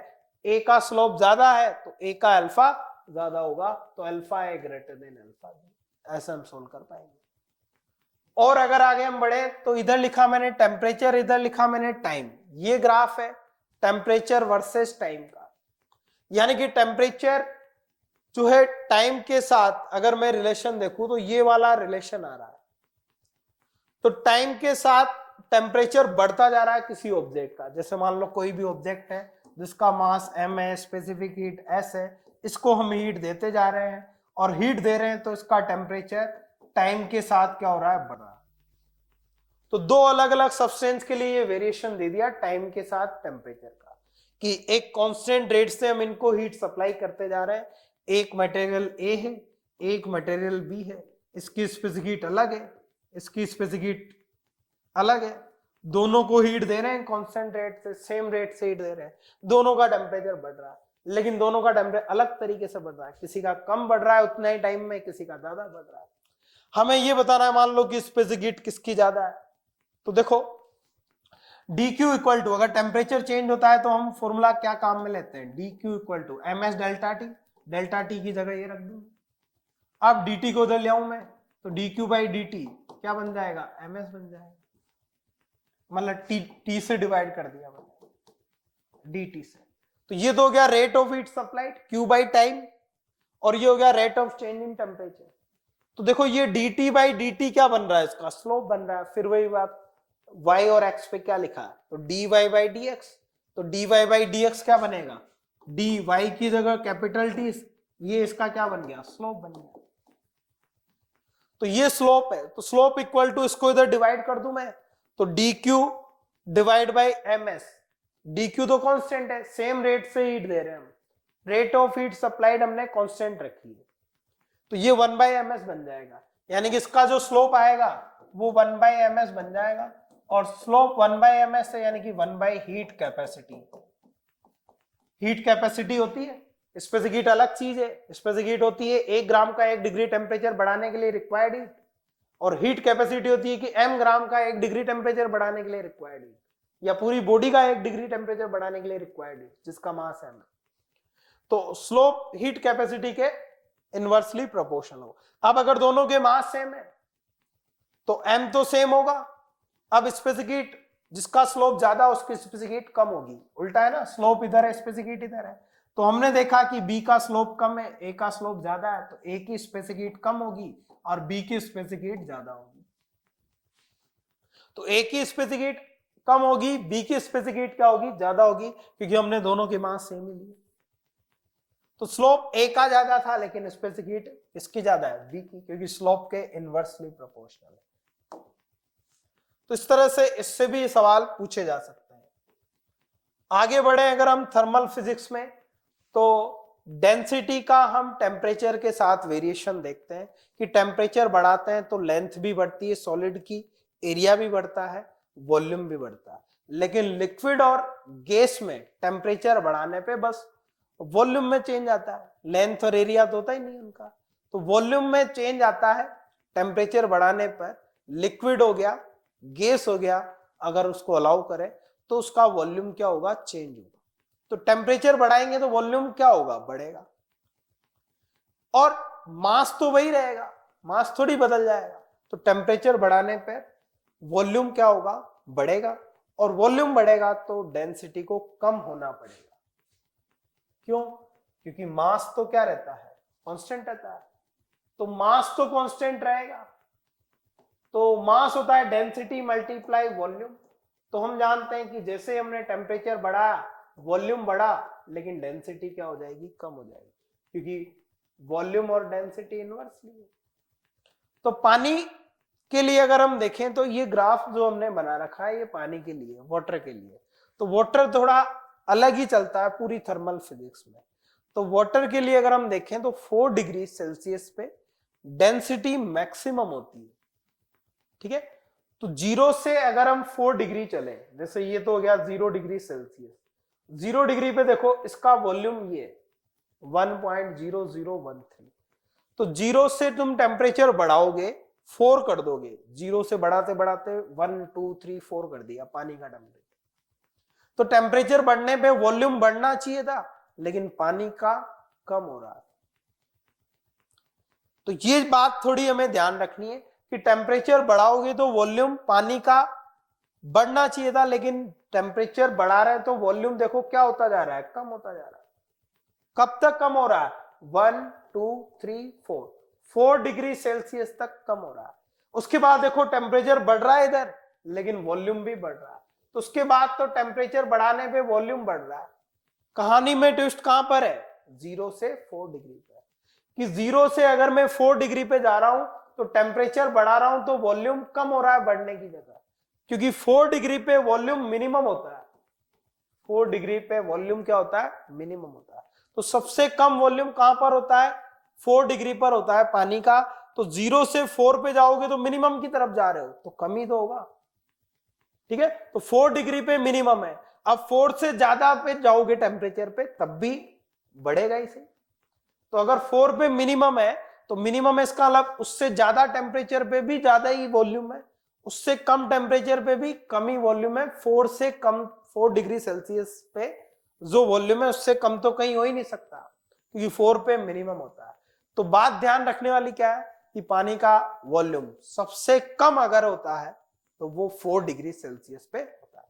ए का स्लोप ज्यादा है, तो ए का अल्फा ज्यादा होगा। तो अल्फा ए ग्रेटर देन अल्फा बी। ऐसा हम सोल्व कर पाएंगे। और अगर आगे हम बढ़े तो इधर लिखा मैंने टेम्परेचर, इधर लिखा मैंने टाइम। ये ग्राफ है टेम्परेचर वर्सेस टाइम का। यानी कि टेम्परेचर जो है टाइम के साथ अगर मैं रिलेशन देखूं तो ये वाला रिलेशन आ रहा है। तो टाइम के साथ टेम्परेचर बढ़ता जा रहा है किसी ऑब्जेक्ट का। जैसे मान लो कोई भी ऑब्जेक्ट है जिसका मास m है, स्पेसिफिक हीट s है, इसको हम हीट देते जा रहे हैं और हीट दे रहे हैं, तो इसका टेम्परेचर टाइम के साथ क्या हो रहा है? बढ़ रहा है। तो दो अलग अलग सब्सटेंस के लिए ये वेरिएशन दे दिया टाइम के साथ टेम्परेचर का, कि एक कांस्टेंट रेट से हम इनको हीट सप्लाई करते जा रहे हैं। एक मटेरियल ए है, एक मटेरियल बी है, इसकी स्पेसिफिक हीट अलग है, इसकी स्पेसिफिक हीट अलग है, दोनों को हीट दे रहे हैं कांस्टेंट रेट से, सेम रेट से हीट दे रहे हैं, दोनों का टेम्परेचर बढ़ रहा है, लेकिन दोनों का टेम्परेचर अलग तरीके से बढ़ रहा है। किसी का कम बढ़ रहा है उतना ही टाइम में, किसी का ज्यादा बढ़ रहा है। हमें ये बताना है मान लो कि स्पेसिफिक हीट किसकी ज्यादा है। तो देखो dq इक्वल टू, अगर टेम्परेचर चेंज होता है तो हम फॉर्मूला क्या काम में लेते हैं? dq equal to M S delta T, delta T की जगह ये रख दूं। अब dt को उधर ले आऊं मैं, तो dq बाई dt क्या बन जाएगा? ms बन जाएगा। मतलब t से डिवाइड कर दिया मैंने, dt से। तो ये तो हो गया rate of heat supplied, q by time, और ये हो गया rate of change in temperature. तो देखो ये dt बाई dt क्या बन रहा है? इसका स्लोप बन रहा है। फिर वही बात, y और x पे क्या लिखा है? तो dy बाई dx। तो dy बाई dx क्या बनेगा? dy की जगह कैपिटल T, ये इसका क्या बन गया? स्लोप बन गया। तो ये स्लोप है, तो स्लोप इक्वल टू, इसको इधर डिवाइड कर दूं मैं, तो dq divide by ms। dq तो कांस्टेंट है, सेम रेट से हीट दे रहे हैं हम, रेट ऑफ हीट सप्लाइड हमने कांस्टेंट रखी है, तो ये 1 बाई ms बन जाएगा। यानी कि इसका जो स्लोप आएगा वो 1 बाई ms बन जाएगा, और स्लोप 1 बाई ms है, यानी कि 1 by heat capacity. Heat capacity होती है, स्पेसिफिक हीट अलग चीज है। स्पेसिफिक हीट होती है 1 ग्राम का 1 डिग्री टेम्परेचर बढ़ाने के लिए रिक्वायर्ड हीट, और हीट कैपेसिटी होती है कि m ग्राम का 1 डिग्री टेम्परेचर बढ़ाने के लिए रिक्वायर्ड हीट, या पूरी बॉडी का 1 डिग्री टेम्परेचर बढ़ाने के लिए रिक्वायर्ड हीट जिसका मास m। तो स्लोप हीट कैपेसिटी के इनवर्सली प्रोपोर्शनल हो। अब अगर दोनों के मास सेम है तो m तो सेम होगा। अब स्पेसिफिक हीट जिसका स्लोप ज्यादा उसकी स्पेसिफिक हीट कम होगी, उल्टा है ना, स्लोप इधर है, स्पेसिफिक हीट इधर है। तो हमने देखा कि b का स्लोप कम है, a का स्लोप ज्यादा है, तो a की स्पेसिफिक हीट कम होगी और b की स्पेसिफिक हीट ज्यादा होगी। तो a की स्पेसिफिक हीट कम होगी, b की स्पेसिफिक हीट क्या होगी? ज्यादा होगी, क्योंकि हमने दोनों के मास सेम ही लिए। तो स्लोप ए का ज्यादा था लेकिन स्पेसिफिक हीट इसकी ज्यादा है, बी की, क्योंकि स्लोप के इनवर्सली प्रोपोर्शनल है। तो इस तरह से इससे भी सवाल पूछे जा सकते हैं। आगे बढ़े अगर हम थर्मल फिजिक्स में, तो डेंसिटी का हम टेम्परेचर के साथ वेरिएशन देखते हैं कि टेम्परेचर बढ़ाते हैं तो लेंथ भी बढ़ती है सॉलिड की, एरिया भी बढ़ता है, वॉल्यूम भी बढ़ता है। लेकिन लिक्विड और गैस में टेम्परेचर बढ़ाने पे बस वॉल्यूम में चेंज आता है, लेंथ और एरिया तो होता ही नहीं उनका। तो वॉल्यूम में चेंज आता है टेम्परेचर बढ़ाने पर। लिक्विड हो गया, गैस हो गया, अगर उसको अलाउ करें तो उसका वॉल्यूम क्या होगा, चेंज होगा। तो टेम्परेचर बढ़ाएंगे तो वॉल्यूम क्या होगा, बढ़ेगा। और मास तो वही रहेगा, मास थोड़ी बदल जाएगा। तो टेम्परेचर बढ़ाने पर वॉल्यूम क्या होगा, बढ़ेगा। और वॉल्यूम बढ़ेगा तो डेंसिटी को कम होना पड़ेगा। क्यों? क्योंकि मास तो क्या रहता है, कांस्टेंट रहता है। तो मास तो कांस्टेंट रहेगा, तो मास होता है डेंसिटी मल्टीप्लाई वॉल्यूम। तो हम जानते हैं कि जैसे हमने टेम्परेचर बढ़ाया वॉल्यूम बढ़ा, लेकिन डेंसिटी क्या हो जाएगी, कम हो जाएगी, क्योंकि वॉल्यूम और डेंसिटी इनवर्सली है। तो पानी के लिए अगर हम देखें तो ये ग्राफ जो हमने बना रखा है ये पानी के लिए, वाटर के लिए। तो वाटर थोड़ा अलग ही चलता है पूरी थर्मल फिजिक्स में। तो वाटर के लिए अगर हम देखें तो 4 डिग्री सेल्सियस पे डेंसिटी मैक्सिमम होती है, ठीक है। तो 0 से अगर हम 4 डिग्री चले, जैसे ये तो हो गया 0 डिग्री सेल्सियस, 0 डिग्री पे देखो इसका वॉल्यूम ये 1.0013। तो 0 से तुम टेम्परेचर बढ़ाओगे, 4 कर दोगे, 0 से बढ़ाते बढ़ाते 1 2 3 4 कर दिया पानी का टेम्परेचर। तो टेम्परेचर बढ़ने पे वॉल्यूम बढ़ना चाहिए था, लेकिन पानी का कम हो रहा है। तो ये बात थोड़ी हमें ध्यान रखनी है कि टेम्परेचर बढ़ाओगे तो वॉल्यूम पानी का बढ़ना चाहिए था, लेकिन टेम्परेचर बढ़ा रहे हैं तो वॉल्यूम देखो क्या होता जा रहा है, कम होता जा रहा है। कब तक कम हो रहा है, 1 2 3 4 4 डिग्री सेल्सियस तक कम हो रहा है। उसके बाद देखो टेम्परेचर बढ़ रहा है इधर, लेकिन वॉल्यूम भी बढ़ रहा है। तो उसके बाद तो टेम्परेचर बढ़ाने पे वॉल्यूम बढ़ रहा है। कहानी में ट्विस्ट कहां पर है, 0 से 4 डिग्री पे, कि 0 से अगर मैं 4 डिग्री पे जा रहा हूं तो टेम्परेचर बढ़ा रहा हूं तो वॉल्यूम कम हो रहा है बढ़ने की जगह, क्योंकि 4 डिग्री पे वॉल्यूम मिनिमम होता है। 4 डिग्री पे वॉल्यूम क्या होता है, मिनिमम होता है। तो सबसे कम वॉल्यूम कहां पर होता है, 4 डिग्री पर होता है पानी का। तो 0 से 4 पे जाओगे तो मिनिमम की तरफ जा रहे हो, तो कम ही तो होगा, ठीक है। तो 4 डिग्री पे मिनिमम है। अब 4 से ज्यादा पे जाओगे टेम्परेचर पे तब भी बढ़ेगा इसे। तो अगर 4 पे मिनिमम है तो मिनिमम है, इसका मतलब उससे ज्यादा टेम्परेचर पे भी ज्यादा ही वॉल्यूम है, उससे कम टेम्परेचर पे भी कम ही वॉल्यूम है। 4 से कम, 4 डिग्री सेल्सियस पे जो वॉल्यूम है उससे कम तो कहीं हो ही नहीं सकता, क्योंकि 4 पे मिनिमम होता है। तो बात ध्यान रखने वाली क्या है कि पानी का वॉल्यूम सबसे कम अगर होता है तो वो 4 डिग्री सेल्सियस पे होता है।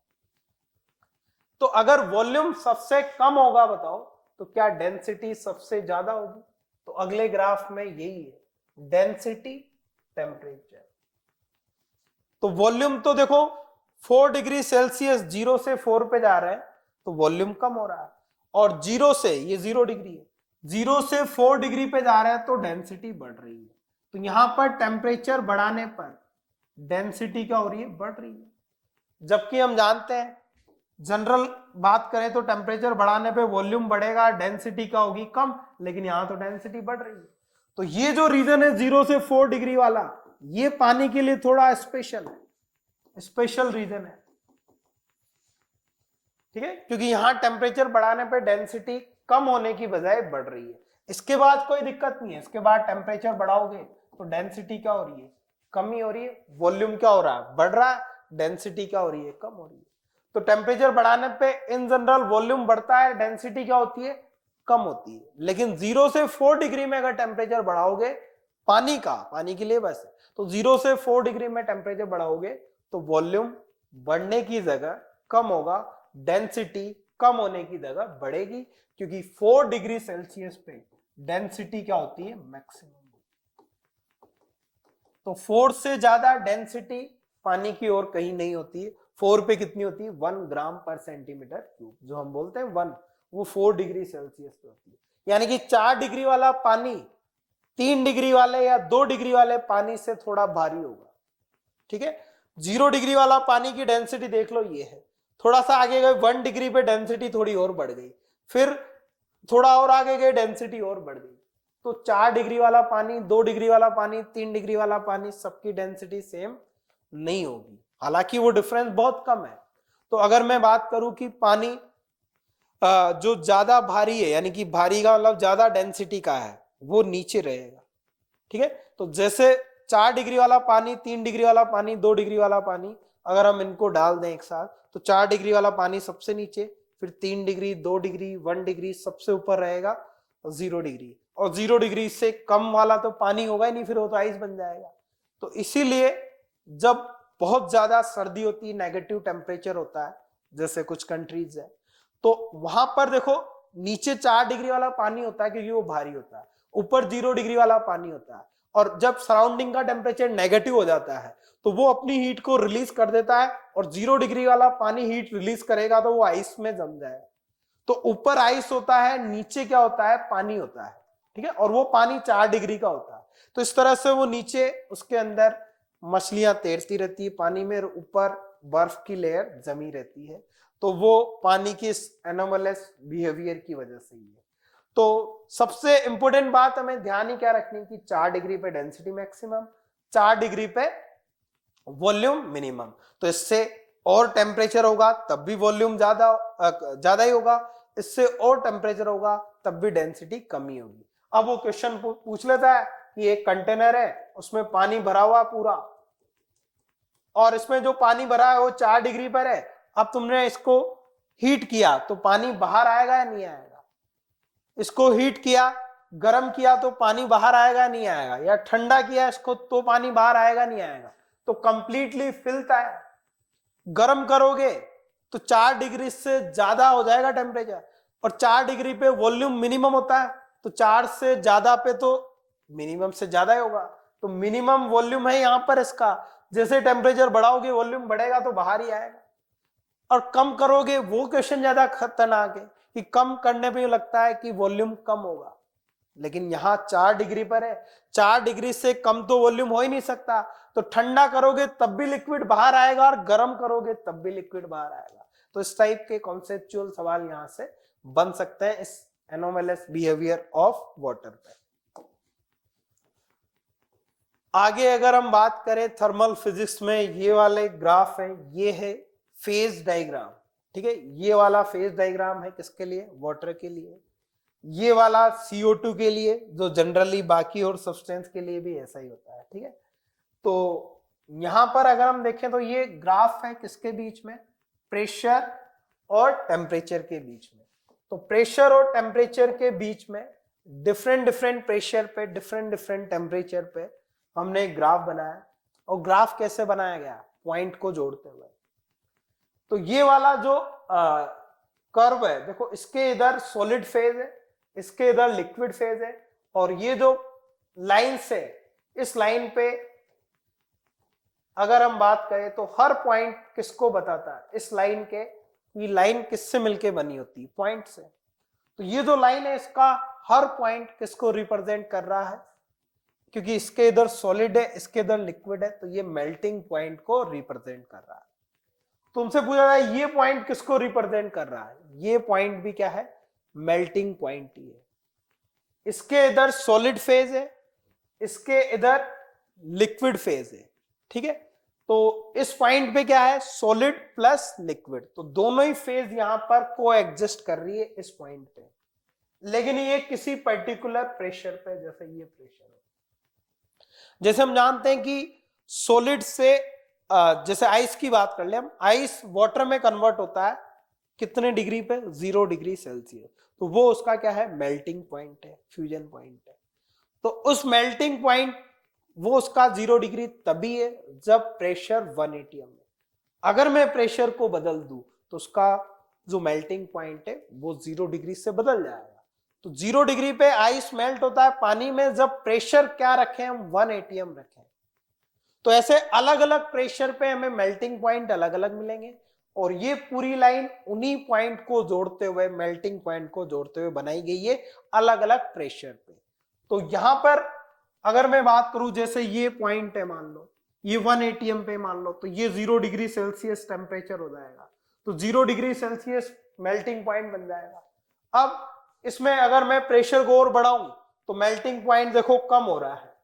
तो अगर वॉल्यूम सबसे कम होगा बताओ तो क्या डेंसिटी सबसे ज्यादा होगी? तो अगले ग्राफ में यही है, डेंसिटी टेम्परेचर। तो वॉल्यूम तो देखो 4 डिग्री सेल्सियस 0 से 4 पे जा रहे हैं तो वॉल्यूम कम हो रहा है, और 0 से, ये 0 डिग्री है, 0 से 4 डिग्री पे जा रहे हैं तो डेंसिटी बढ़ रही है। तो यहां पर टेम्परेचर बढ़ाने पर डेंसिटी क्या हो रही है, बढ़ रही है। जबकि हम जानते हैं जनरल बात करें तो टेम्परेचर बढ़ाने पे वॉल्यूम बढ़ेगा, डेंसिटी क्या होगी, कम, लेकिन यहां तो डेंसिटी बढ़ रही है। तो ये जो रीजन है 0 से 4 डिग्री वाला, ये पानी के लिए थोड़ा स्पेशल है, स्पेशल रीजन है, ठीक है, क्योंकि यहां टेम्परेचर बढ़ाने पे डेंसिटी कम होने की बजाय बढ़ रही है। इसके बाद कोई दिक्कत नहीं है, इसके बाद टेम्परेचर बढ़ाओगे तो डेंसिटी क्या हो रही है, कम ही हो रही है। वॉल्यूम क्या हो रहा है, बढ़ रहा है, डेंसिटी क्या हो रही है, कम हो रही है। तो टेम्परेचर बढ़ाने पे इन जनरल वॉल्यूम बढ़ता है, डेंसिटी क्या होती है, कम होती है। लेकिन 0 से 4 डिग्री में अगर टेम्परेचर बढ़ाओगे पानी का, पानी के लिए बस, तो 0 से 4 डिग्री में टेम्परेचर बढ़ाओगे तो वॉल्यूम बढ़ने की जगह कम होगा, डेंसिटी कम होने की जगह बढ़ेगी, क्योंकि 4 डिग्री सेल्सियस पे डेंसिटी क्या होती है, मैक्सिमम। तो 4 से ज्यादा डेंसिटी पानी की और कहीं नहीं होती है। 4 पे कितनी होती है, 1 ग्राम पर सेंटीमीटर क्यूब, जो हम बोलते हैं 1, वो 4 डिग्री सेल्सियस पे होती है। यानी कि 4 डिग्री वाला पानी 3 डिग्री वाले या 2 डिग्री वाले पानी से थोड़ा भारी होगा। ठीक है, 0 डिग्री वाला पानी की डेंसिटी देख लो ये है, थोड़ा सा आगे गए 1 डिग्री पे डेंसिटी थोड़ी और बढ़ गई, फिर थोड़ा और आगे गए डेंसिटी और बढ़ गई। तो 4 डिग्री वाला पानी, 2 डिग्री वाला पानी, 3 डिग्री वाला पानी, सबकी डेंसिटी सेम नहीं होगी, हालांकि वो डिफरेंस बहुत कम है। तो अगर मैं बात करूं कि पानी जो ज्यादा भारी है, यानी कि भारी का मतलब ज्यादा डेंसिटी का है, वो नीचे रहेगा। ठीक है, तो जैसे 4 डिग्री वाला पानी, 3 डिग्री वाला पानी, 2 डिग्री वाला पानी, अगर हम इनको डाल दें एक साथ, तो 4 डिग्री वाला पानी सबसे नीचे, फिर 3 डिग्री, 2 डिग्री, 1 डिग्री, सबसे ऊपर रहेगा 0 डिग्री। और 0 डिग्री से कम वाला तो पानी होगा ही नहीं, फिर वो तो आइस बन जाएगा। तो इसीलिए जब बहुत ज्यादा सर्दी होती है, नेगेटिव टेम्परेचर होता है, जैसे कुछ कंट्रीज है, तो वहां पर देखो नीचे 4 डिग्री वाला पानी होता है क्योंकि वो भारी होता है, ऊपर 0 डिग्री वाला पानी होता है। और जब सराउंडिंग का टेम्परेचर नेगेटिव हो जाता है तो वो अपनी हीट को रिलीज कर देता है, और 0 डिग्री वाला पानी हीट रिलीज करेगा तो वो आइस में जम जाएगा। तो ऊपर आइस होता है, नीचे क्या होता है, पानी होता है। ठीक है, और वो पानी 4 डिग्री का होता है। तो इस तरह से वो नीचे उसके अंदर मछलियां तैरती रहती है पानी में, ऊपर बर्फ की लेयर जमी रहती है। तो वो पानी की एनोमलस बिहेवियर की वजह से ही है। तो सबसे इंपॉर्टेंट बात हमें ध्यान ही क्या रखनी कि 4 डिग्री पे डेंसिटी मैक्सिमम, 4 डिग्री पे वॉल्यूम मिनिमम। तो इससे और टेम्परेचर होगा तब भी वॉल्यूम ज्यादा ही होगा, इससे और टेम्परेचर होगा तब भी डेंसिटी कम ही होगी। अब वो क्वेश्चन पूछ लेता है कि एक कंटेनर है, उसमें पानी भरा हुआ पूरा, और इसमें जो पानी भरा है वो 4 डिग्री पर है। अब तुमने इसको हीट किया तो पानी बाहर आएगा या नहीं आएगा? इसको हीट किया, गर्म किया तो पानी बाहर आएगा नहीं आएगा? या ठंडा किया इसको तो पानी बाहर आएगा नहीं आएगा? तो कंप्लीटली फिल्ड है। गर्म करोगे तो 4 डिग्री से ज्यादा हो जाएगा टेम्परेचर, और 4 डिग्री पे वॉल्यूम मिनिमम होता है, तो 4 से ज्यादा पे तो मिनिमम से ज्यादा ही होगा। तो मिनिमम वॉल्यूम है यहां पर इसका, जैसे टेम्परेचर बढ़ाओगे वॉल्यूम बढ़ेगा तो बाहर ही आएगा। और कम करोगे, वो क्वेश्चन ज्यादा खतरनाक है कि कम करने पे लगता है कि वॉल्यूम कम होगा, लेकिन यहां 4 डिग्री पर है, 4 डिग्री से कम तो वॉल्यूम हो ही नहीं सकता। तो ठंडा करोगे तब भी लिक्विड बाहर आएगा, और गर्म करोगे तब भी लिक्विड बाहर आएगा। तो इस टाइप के कॉन्सेप्चुअल सवाल यहां से बन सकते हैं इस एनोमलस बिहेवियर ऑफ वाटर पे। आगे अगर हम बात करें थर्मल फिजिक्स में, ये वाले ग्राफ है, ये है फेज डायग्राम। ठीक है, ये वाला फेज डायग्राम है किसके लिए? वाटर के लिए। ये वाला CO2 के लिए, जो जनरली बाकी और सब्सटेंस के लिए भी ऐसा ही होता है। ठीक है, तो यहां पर अगर हम देखें तो ये ग्राफ है किसके बीच में? प्रेशर और टेम्परेचर के बीच में। तो प्रेशर और टेम्परेचर के बीच में डिफरेंट प्रेशर पे, डिफरेंट टेम्परेचर पे हमने एक ग्राफ बनाया। और ग्राफ कैसे बनाया गया? पॉइंट को जोड़ते हुए। तो ये वाला जो कर्व है, देखो इसके इधर सॉलिड फेज है, इसके इधर लिक्विड फेज है, और ये जो लाइन से इस लाइन पे अगर हम बात करें तो हर पॉइंट किसको बताता है? इस लाइन के, ये लाइन किससे मिलके बनी होती है? पॉइंट से। तो ये जो लाइन है इसका हर पॉइंट किसको रिप्रेजेंट कर रहा है? क्योंकि इसके इधर सॉलिड है, इसके इधर लिक्विड है, तो ये मेल्टिंग पॉइंट को रिप्रेजेंट कर रहा है। तुमसे पूछा जाए ये पॉइंट किसको रिप्रेजेंट कर रहा है? ये पॉइंट भी क्या है? मेल्टिंग पॉइंट ही है। इसके इधर सॉलिड फेज है, इसके इधर लिक्विड फेज है। ठीक है, तो इस पॉइंट पे क्या है? सॉलिड प्लस लिक्विड, तो दोनों ही फेज यहां पर को एग्जिस्ट कर रही है इस पॉइंट पे, लेकिन ये किसी पर्टिकुलर प्रेशर पे, जैसे ये प्रेशर है। जैसे हम जानते हैं कि सॉलिड से जैसे आइस की बात कर ले हम, आइस वाटर में कन्वर्ट होता है कितने डिग्री पे? 0 डिग्री सेल्सियस। तो वो उसका क्या है? मेल्टिंग पॉइंट है, फ्यूजन पॉइंट है। तो उस मेल्टिंग पॉइंट वो उसका 0 डिग्री तभी है जब प्रेशर 180 है। अगर मैं प्रेशर को बदल दूं तो उसका जो मेल्टिंग पॉइंट है वो 0 डिग्री से बदल जाएगा। तो 0 डिग्री पे आइस मेल्ट होता है पानी में जब प्रेशर क्या रखें हम? 180 रखें। तो ऐसे अलग अलग प्रेशर पे हमें मेल्टिंग पॉइंट अलग अलग मिलेंगे, और ये पूरी लाइन उन्हीं पॉइंट को जोड़ते हुए, मेल्टिंग पॉइंट को जोड़ते हुए बनाई गई है अलग अलग प्रेशर पे। तो यहां पर अगर मैं बात करूं, जैसे ये पॉइंट है, मान लो ये 1 एटीएम पे मान लो, तो ये 0 डिग्री सेल्सियस टेम्परेचर हो जाएगा, तो 0 डिग्री सेल्सियस मेल्टिंग पॉइंट बन जाएगा। अब इसमें अगर मैं प्रेशर को और बढ़ाऊं तो मेल्टिंग पॉइंट देखो कम हो रहा है,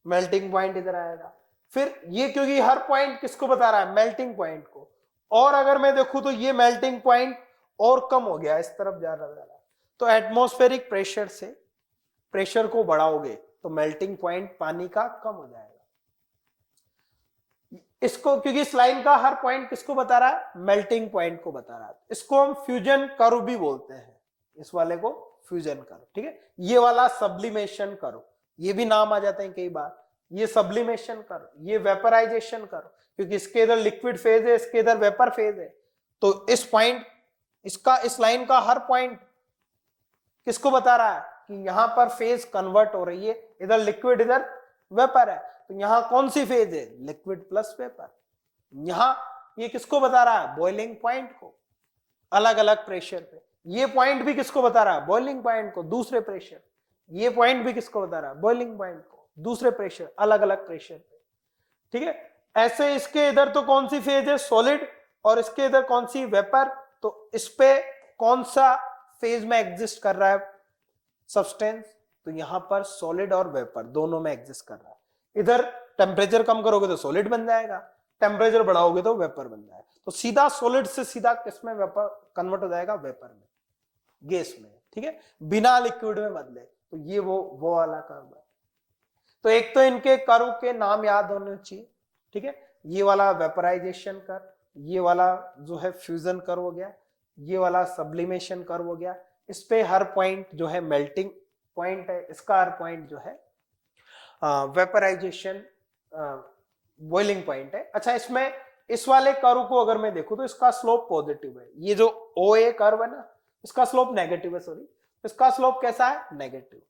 मेल्टिंग पॉइंट इधर आएगा। फिर ये क्योंकि हर पॉइंट किसको बता रहा है, मेल्टिंग पॉइंट को, और अगर मैं देखूं तो ये मेल्टिंग पॉइंट और कम हो गया, इस तरफ जा रहा है। तो एटमॉस्फेरिक प्रेशर से प्रेशर को बढ़ाओगे तो मेल्टिंग पॉइंट पानी का कम हो जाएगा। इसको क्योंकि इस लाइन का हर पॉइंट किसको बता रहा है, मेल्टिंग पॉइंट को बता रहा है, इसको हम फ्यूजन कर्व भी बोलते हैं, इस वाले को फ्यूजन कर्व, ठीक है। ये वाला सब्लिमेशन कर्व, ये भी नाम आ जाते हैं कई बार, ये सब्लिमेशन कर्व, ये वेपराइजेशन कर्व, क्योंकि इसके इधर लिक्विड फेज है, इसके इधर वेपर फेज है। तो इस पॉइंट, इसका, इस लाइन का हर पॉइंट किसको बता रहा है कि यहां पर फेज कन्वर्ट हो रही है, इधर लिक्विड इधर वेपर है, तो यहां कौन सी फेज है, लिक्विड प्लस वेपर। यहां ये किसको बता रहा है, बॉइलिंग पॉइंट को, अलग अलग प्रेशर पे। ये पॉइंट भी किसको बता रहा है, बॉइलिंग पॉइंट को, दूसरे प्रेशर। ये पॉइंट भी किसको बता रहा है, बॉइलिंग पॉइंट को, दूसरे प्रेशर, अलग अलग प्रेशर पे, ठीक है। ऐसे इसके इधर तो कौन सी फेज है, सॉलिड, और इसके इधर कौन सी, वेपर, तो इस पे कौन सा फेज में एग्जिस्ट कर रहा है सब्सटेंस, तो यहां पर सॉलिड और वेपर दोनों में एग्जिस्ट कर रहा है। इधर टेम्परेचर कम करोगे तो सॉलिड बन जाएगा, टेम्परेचर बढ़ाओगे तो वेपर बन जाएगा, तो सीधा सॉलिड से सीधा किसमें वेपर कन्वर्ट हो जाएगा, वेपर में, गैस में, ठीक है, बिना लिक्विड में बदले। तो ये वो वाला कर्व है। तो एक तो इनके कर्व के नाम याद होने चाहिए, ठीक है। ये वाला वेपराइजेशन कर्व, ये वाला जो है फ्यूजन कर्व हो गया, ये वाला सब्लिमेशन कर्व हो गया। इस पे हर पॉइंट जो है मेल्टिंग पॉइंट है, इसका हर पॉइंट जो है वेपराइजेशन बॉइलिंग पॉइंट है। अच्छा, इसमें इस वाले कर्व को अगर मैं देखूं तो इसका स्लोप पॉजिटिव है, ये जो OA कर्व है ना, इसका स्लोप नेगेटिव है, सॉरी, इसका स्लोप कैसा है, नेगेटिव।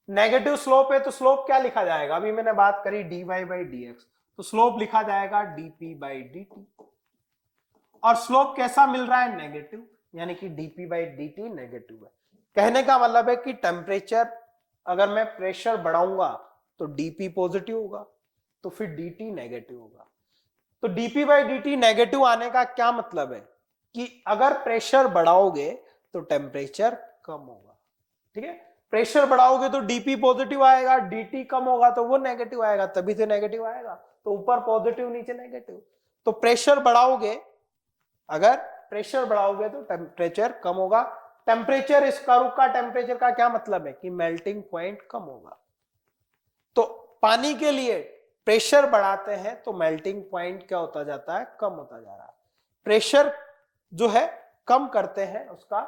नेगेटिव स्लोप है तो स्लोप क्या लिखा जाएगा, अभी मैंने बात करी dy बाई dx, तो स्लोप लिखा जाएगा dp बाई dt, और स्लोप कैसा मिल रहा है, नेगेटिव, यानी कि dp बाई dt नेगेटिव है। कहने का मतलब है कि टेम्परेचर, अगर मैं प्रेशर बढ़ाऊंगा तो dp पॉजिटिव होगा, तो फिर dt नेगेटिव होगा। तो dp बाई dt नेगेटिव आने का क्या मतलब है कि अगर प्रेशर बढ़ाओगे तो टेम्परेचर कम होगा, ठीक है। प्रेशर बढ़ाओगे तो dp पॉजिटिव आएगा, dt कम होगा तो वो नेगेटिव आएगा, तभी से नेगेटिव आएगा। तो ऊपर पॉजिटिव नीचे नेगेटिव, तो प्रेशर बढ़ाओगे, अगर प्रेशर बढ़ाओगे तो टेम्परेचर कम होगा। टेम्परेचर, इस कर्व का टेम्परेचर का क्या मतलब है कि मेल्टिंग पॉइंट कम होगा। तो पानी के लिए प्रेशर बढ़ाते हैं तो मेल्टिंग पॉइंट क्या होता जाता है, कम होता जा रहा है। प्रेशर जो है कम करते हैं उसका,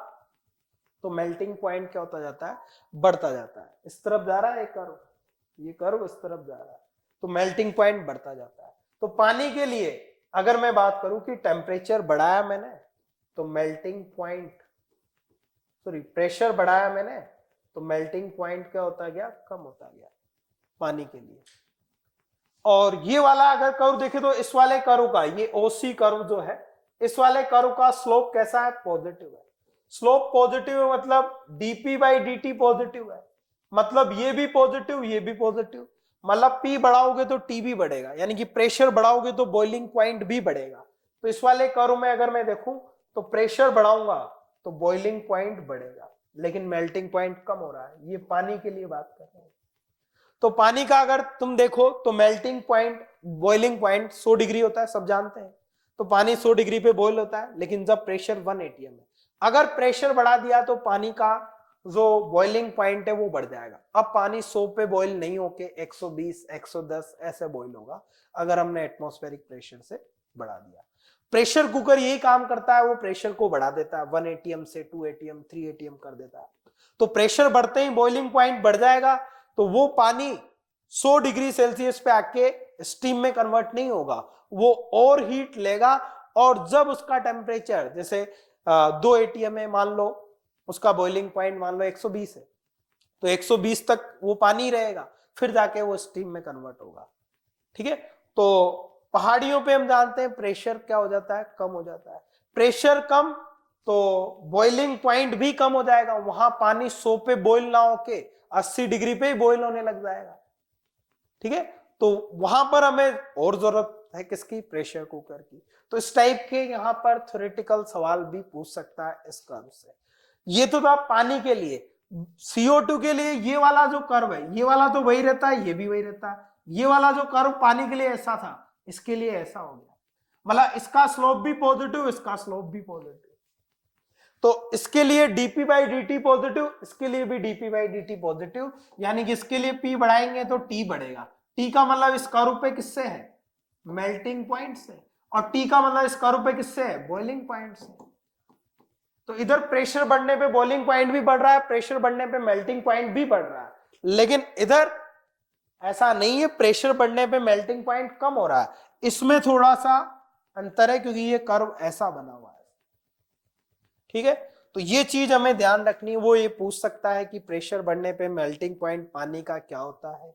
तो मेल्टिंग पॉइंट क्या होता जाता है, बढ़ता जाता है। इस तरफ जा रहा है ये कर्व इस तरफ जा रहा है, तो मेल्टिंग पॉइंट बढ़ता जाता है। तो पानी के लिए अगर मैं बात करूं कि टेम्परेचर बढ़ाया मैंने तो मेल्टिंग पॉइंट, सॉरी, प्रेशर बढ़ाया मैंने तो मेल्टिंग पॉइंट क्या होता गया, कम होता गया पानी के लिए। और ये वाला अगर कर्व देखे तो इस वाले कर्व का, ये OC कर्व जो है, इस वाले कर्व का स्लोप कैसा है, पॉजिटिव है। स्लोप पॉजिटिव है मतलब dp बाई dt पॉजिटिव है, मतलब ये भी पॉजिटिव, ये भी पॉजिटिव, मतलब P बढ़ाओगे तो T भी बढ़ेगा, यानी कि प्रेशर बढ़ाओगे तो बॉइलिंग पॉइंट भी बढ़ेगा। तो इस वाले कर्व में अगर मैं देखूं तो प्रेशर बढ़ाऊंगा तो बॉइलिंग पॉइंट बढ़ेगा, लेकिन मेल्टिंग पॉइंट कम हो रहा है। ये पानी के लिए बात कर रहे हैं। तो पानी का अगर तुम देखो तो melting point, boiling point 100 degree होता है, सब जानते हैं। तो पानी 100 डिग्री पे बॉइल होता है, लेकिन जब प्रेशर 1 atm है, अगर प्रेशर बढ़ा दिया तो पानी का जो बॉइलिंग पॉइंट है वो बढ़ जाएगा। अब पानी 100 पे बॉइल नहीं होके 120, 110 ऐसे बॉइल होगा अगर हमने एटमॉस्फेरिक प्रेशर से बढ़ा दिया। प्रेशर कुकर यही काम करता है, वो प्रेशर को बढ़ा देता है, 1 atm से 2 atm 3 atm कर देता है। तो प्रेशर बढ़ते ही बॉइलिंग पॉइंट बढ़ जाएगा, तो वो पानी 100 डिग्री सेल्सियस पे आके स्टीम में कन्वर्ट नहीं होगा, वो और हीट लेगा, और जब उसका टेम्परेचर जैसे 2 atm है, मान लो उसका बॉइलिंग पॉइंट मान लो 120 है, तो 120 तक वो पानी रहेगा, फिर जाके वो स्टीम में कन्वर्ट होगा, ठीक है। तो पहाड़ियों पे हम जानते हैं प्रेशर क्या हो जाता है, कम हो जाता है। प्रेशर कम तो बॉइलिंग पॉइंट भी कम हो जाएगा, वहां पानी 100 पे बॉइल ना होके 80 डिग्री पे ही बॉइल होने लग जाएगा। ठीक है, तो वहां पर हमें और जरूरत है किसकी, प्रेशर कुकर की। तो इस टाइप के यहाँ पर थ्योरेटिकल सवाल भी पूछ सकता है इस कर्व से। ये तो था पानी के लिए। CO2 के लिए ये वाला जो कर्व है, ये वाला तो वही रहता है, ये भी वही रहता है। ये वाला जो कर्व पानी के लिए ऐसा था, इसके लिए ऐसा हो गया, मतलब इसका स्लोप भी पॉजिटिव, इसका स्लोप भी पॉजिटिव। तो इसके लिए dp बाई dt पॉजिटिव, इसके लिए भी dp बाई dt पॉजिटिव, यानी कि इसके लिए p बढ़ाएंगे तो t बढ़ेगा। t का मतलब इस कर्व पे किससे है, मेल्टिंग पॉइंट से, और t का मतलब इस कर्व पे किससे है, बॉइलिंग पॉइंट से। तो इधर प्रेशर बढ़ने पे बॉइलिंग पॉइंट भी बढ़ रहा है, प्रेशर बढ़ने पे मेल्टिंग पॉइंट भी बढ़ रहा है, लेकिन इधर ऐसा नहीं है, प्रेशर बढ़ने पे मेल्टिंग पॉइंट कम हो रहा है। इसमें थोड़ा सा अंतर है क्योंकि ये कर्व ऐसा बना हुआ है। ठीक है, तो ये चीज हमें ध्यान रखनी है। वो ये पूछ सकता है कि प्रेशर बढ़ने पे मेल्टिंग पॉइंट पानी का क्या होता है,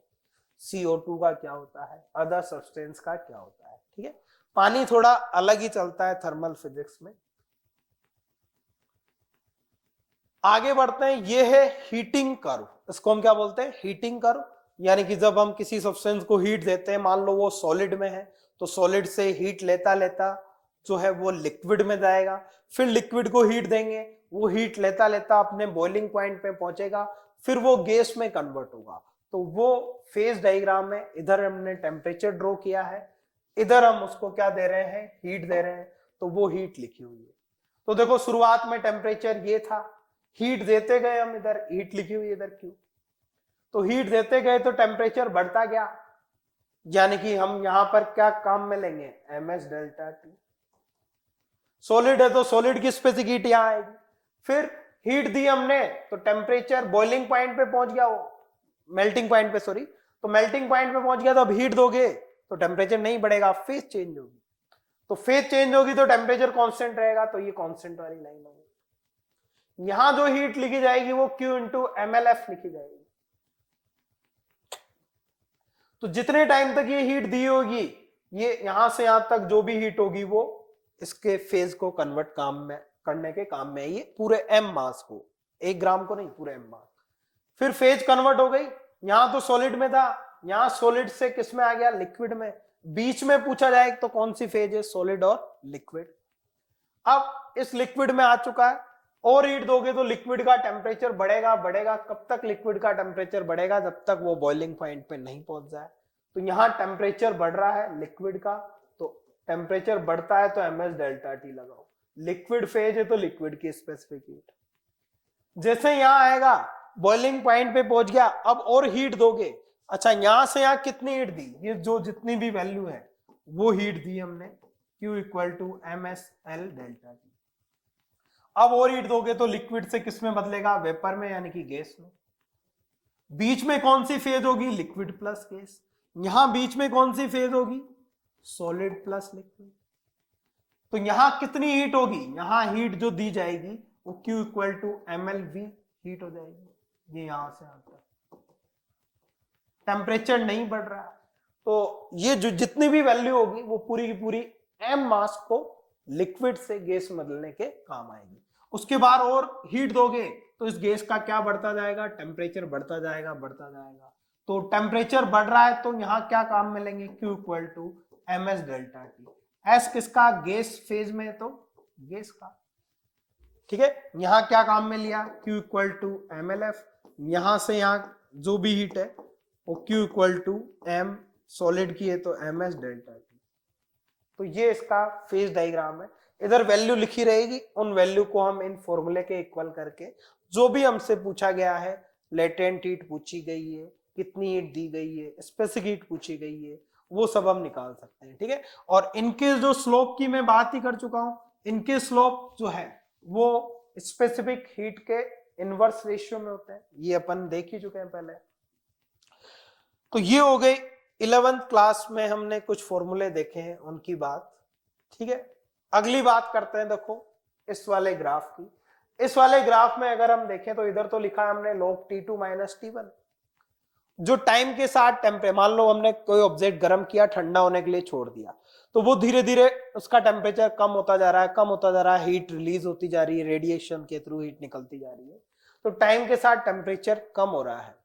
CO2 का क्या होता है, अदर सब्सटेंस का क्या होता है। ठीक है, पानी थोड़ा अलग ही चलता है थर्मल फिजिक्स में। आगे बढ़ते हैं, ये है हीटिंग कर्व। इसको हम क्या बोलते हैं, हीटिंग कर्व। यानी कि जब हम किसी सब्सटेंस को हीट देते हैं, मान लो वो सॉलिड में है, तो सॉलिड से हीट लेता लेता जो है वो लिक्विड में जाएगा, फिर लिक्विड को हीट देंगे, वो हीट लेता लेता अपने बॉइलिंग पॉइंट पे पहुंचेगा, फिर वो गैस में कन्वर्ट होगा। तो वो फेज डायग्राम में इधर हमने टेम्परेचर ड्रॉ किया है, इधर हम उसको क्या दे रहे हैं, हीट दे रहे हैं, तो वो हीट लिखी हुई है। तो देखो शुरुआत में टेम्परेचर ये था, हीट देते गए हम, इधर हीट लिखी हुई इधर क्यों, तो हीट देते गए तो टेम्परेचर बढ़ता गया, यानी कि हम यहां पर क्या काम में लेंगे, ms डेल्टा टी। सॉलिड है तो सॉलिड की स्पेसिफिक हीट यहां आएगी, फिर हीट दी हमने तो टेम्परेचर बॉइलिंग पॉइंट पे पहुंच गया, वो मेल्टिंग पॉइंट पे, सॉरी, तो मेल्टिंग पॉइंट पे पहुंच गया, तो अब हीट दोगे तो टेम्परेचर नहीं बढ़ेगा, फेज चेंज होगी। तो फेज चेंज होगी तो टेम्परेचर कांस्टेंट रहेगा, तो ये कांस्टेंट वाली लाइन होगी। यहां जो हीट लिखी जाएगी वो Q इंटू MLF लिखी जाएगी। तो जितने टाइम तक ये हीट दी होगी, ये यहां से यहां तक जो भी हीट होगी वो इसके फेज को कन्वर्ट काम में करने के काम में है, ये पूरे m मास को, 1 ग्राम को नहीं, पूरे m मास। फिर फेज कन्वर्ट हो गई, यहां तो सॉलिड में था, यहां सॉलिड से किस में आ गया, लिक्विड में। बीच में पूछा जाए तो कौन सी फेज है, सॉलिड और लिक्विड। अब इस लिक्विड में आ चुका है, और हीट दोगे तो लिक्विड का टेम्परेचर बढ़ेगा बढ़ेगा, कब तक लिक्विड का टेम्परेचर बढ़ेगा, जब तक वो बॉइलिंग पॉइंट पे नहीं पहुंच जाए। तो यहां टेम्परेचर बढ़ रहा है लिक्विड का, तो टेम्परेचर बढ़ता है तो ms डेल्टा टी लगाओ। लिक्विड फेज है तो लिक्विड की स्पेसिफिक हीट, जैसे यहां आएगा बॉइलिंग पॉइंट पे पहुंच गया, अब और हीट दोगे। अच्छा, यहां से यहां कितनी हीट दी, ये जो जितनी भी वैल्यू है वो हीट दी हमने, Q equal to MSL delta T. अब और हीट दोगे तो लिक्विड से किस में बदलेगा, वेपर में, यानी कि गैस में। बीच में कौन सी फेज होगी, लिक्विड प्लस गैस। यहां बीच में कौन सी फेज होगी, सॉलिड प्लस लिक्विड। तो यहां कितनी हीट होगी, यहां हीट जो दी जाएगी वो Q equal to MLV heat हो जाएगी। ये यहां से आता है, टेम्परेचर नहीं बढ़ रहा है, तो ये जो जितनी भी वैल्यू होगी वो पूरी की पूरी m मास को लिक्विड से गैस में बदलने के काम आएगी। उसके बाद और हीट दोगे तो इस गैस का क्या बढ़ता जाएगा, टेम्परेचर बढ़ता जाएगा बढ़ता जाएगा। तो टेम्परेचर बढ़ रहा है तो यहाँ क्या काम में लेंगे, Q equal to MS delta T. S किसका, गैस फेज में, तो गैस का। ठीक है, यहां क्या काम में लिया, Q इक्वल टू MLF, यहां से यहां जो भी हीट है वो Q equal to M, solid की है तो MS डेल्टा टी। तो ये इसका फेज डायग्राम है, इधर वैल्यू लिखी रहेगी, उन वैल्यू को हम इन फॉर्मूले के इक्वल करके जो भी हमसे पूछा गया है, लेटेंट हीट पूछी गई है, कितनी हीट दी गई है, स्पेसिफिक हीट पूछी गई है, वो सब हम निकाल सकते हैं। ठीक है, और इनके जो स्लोप की मैं बात ही कर चुका हूं, इनके स्लोप जो है वो स्पेसिफिक हीट के इनवर्स रेशियो में होते हैं, ये अपन देख ही चुके हैं पहले। तो ये हो गई 11th क्लास में हमने कुछ फॉर्मूले देखे हैं उनकी बात। ठीक है, अगली बात करते हैं, देखो इस वाले ग्राफ की। इस वाले ग्राफ में अगर हम देखें तो इधर तो लिखा है हमने log T2 माइनस T1, जो टाइम के साथ टेम्परेचर, मान लो हमने कोई ऑब्जेक्ट गर्म किया, ठंडा होने के लिए छोड़ दिया, तो वो धीरे धीरे उसका टेम्परेचर कम होता जा रहा है, कम होता जा रहा है, हीट रिलीज होती जा रही है, रेडिएशन के थ्रू हीट निकलती जा रही है, तो टाइम के साथ टेम्परेचर कम हो रहा है।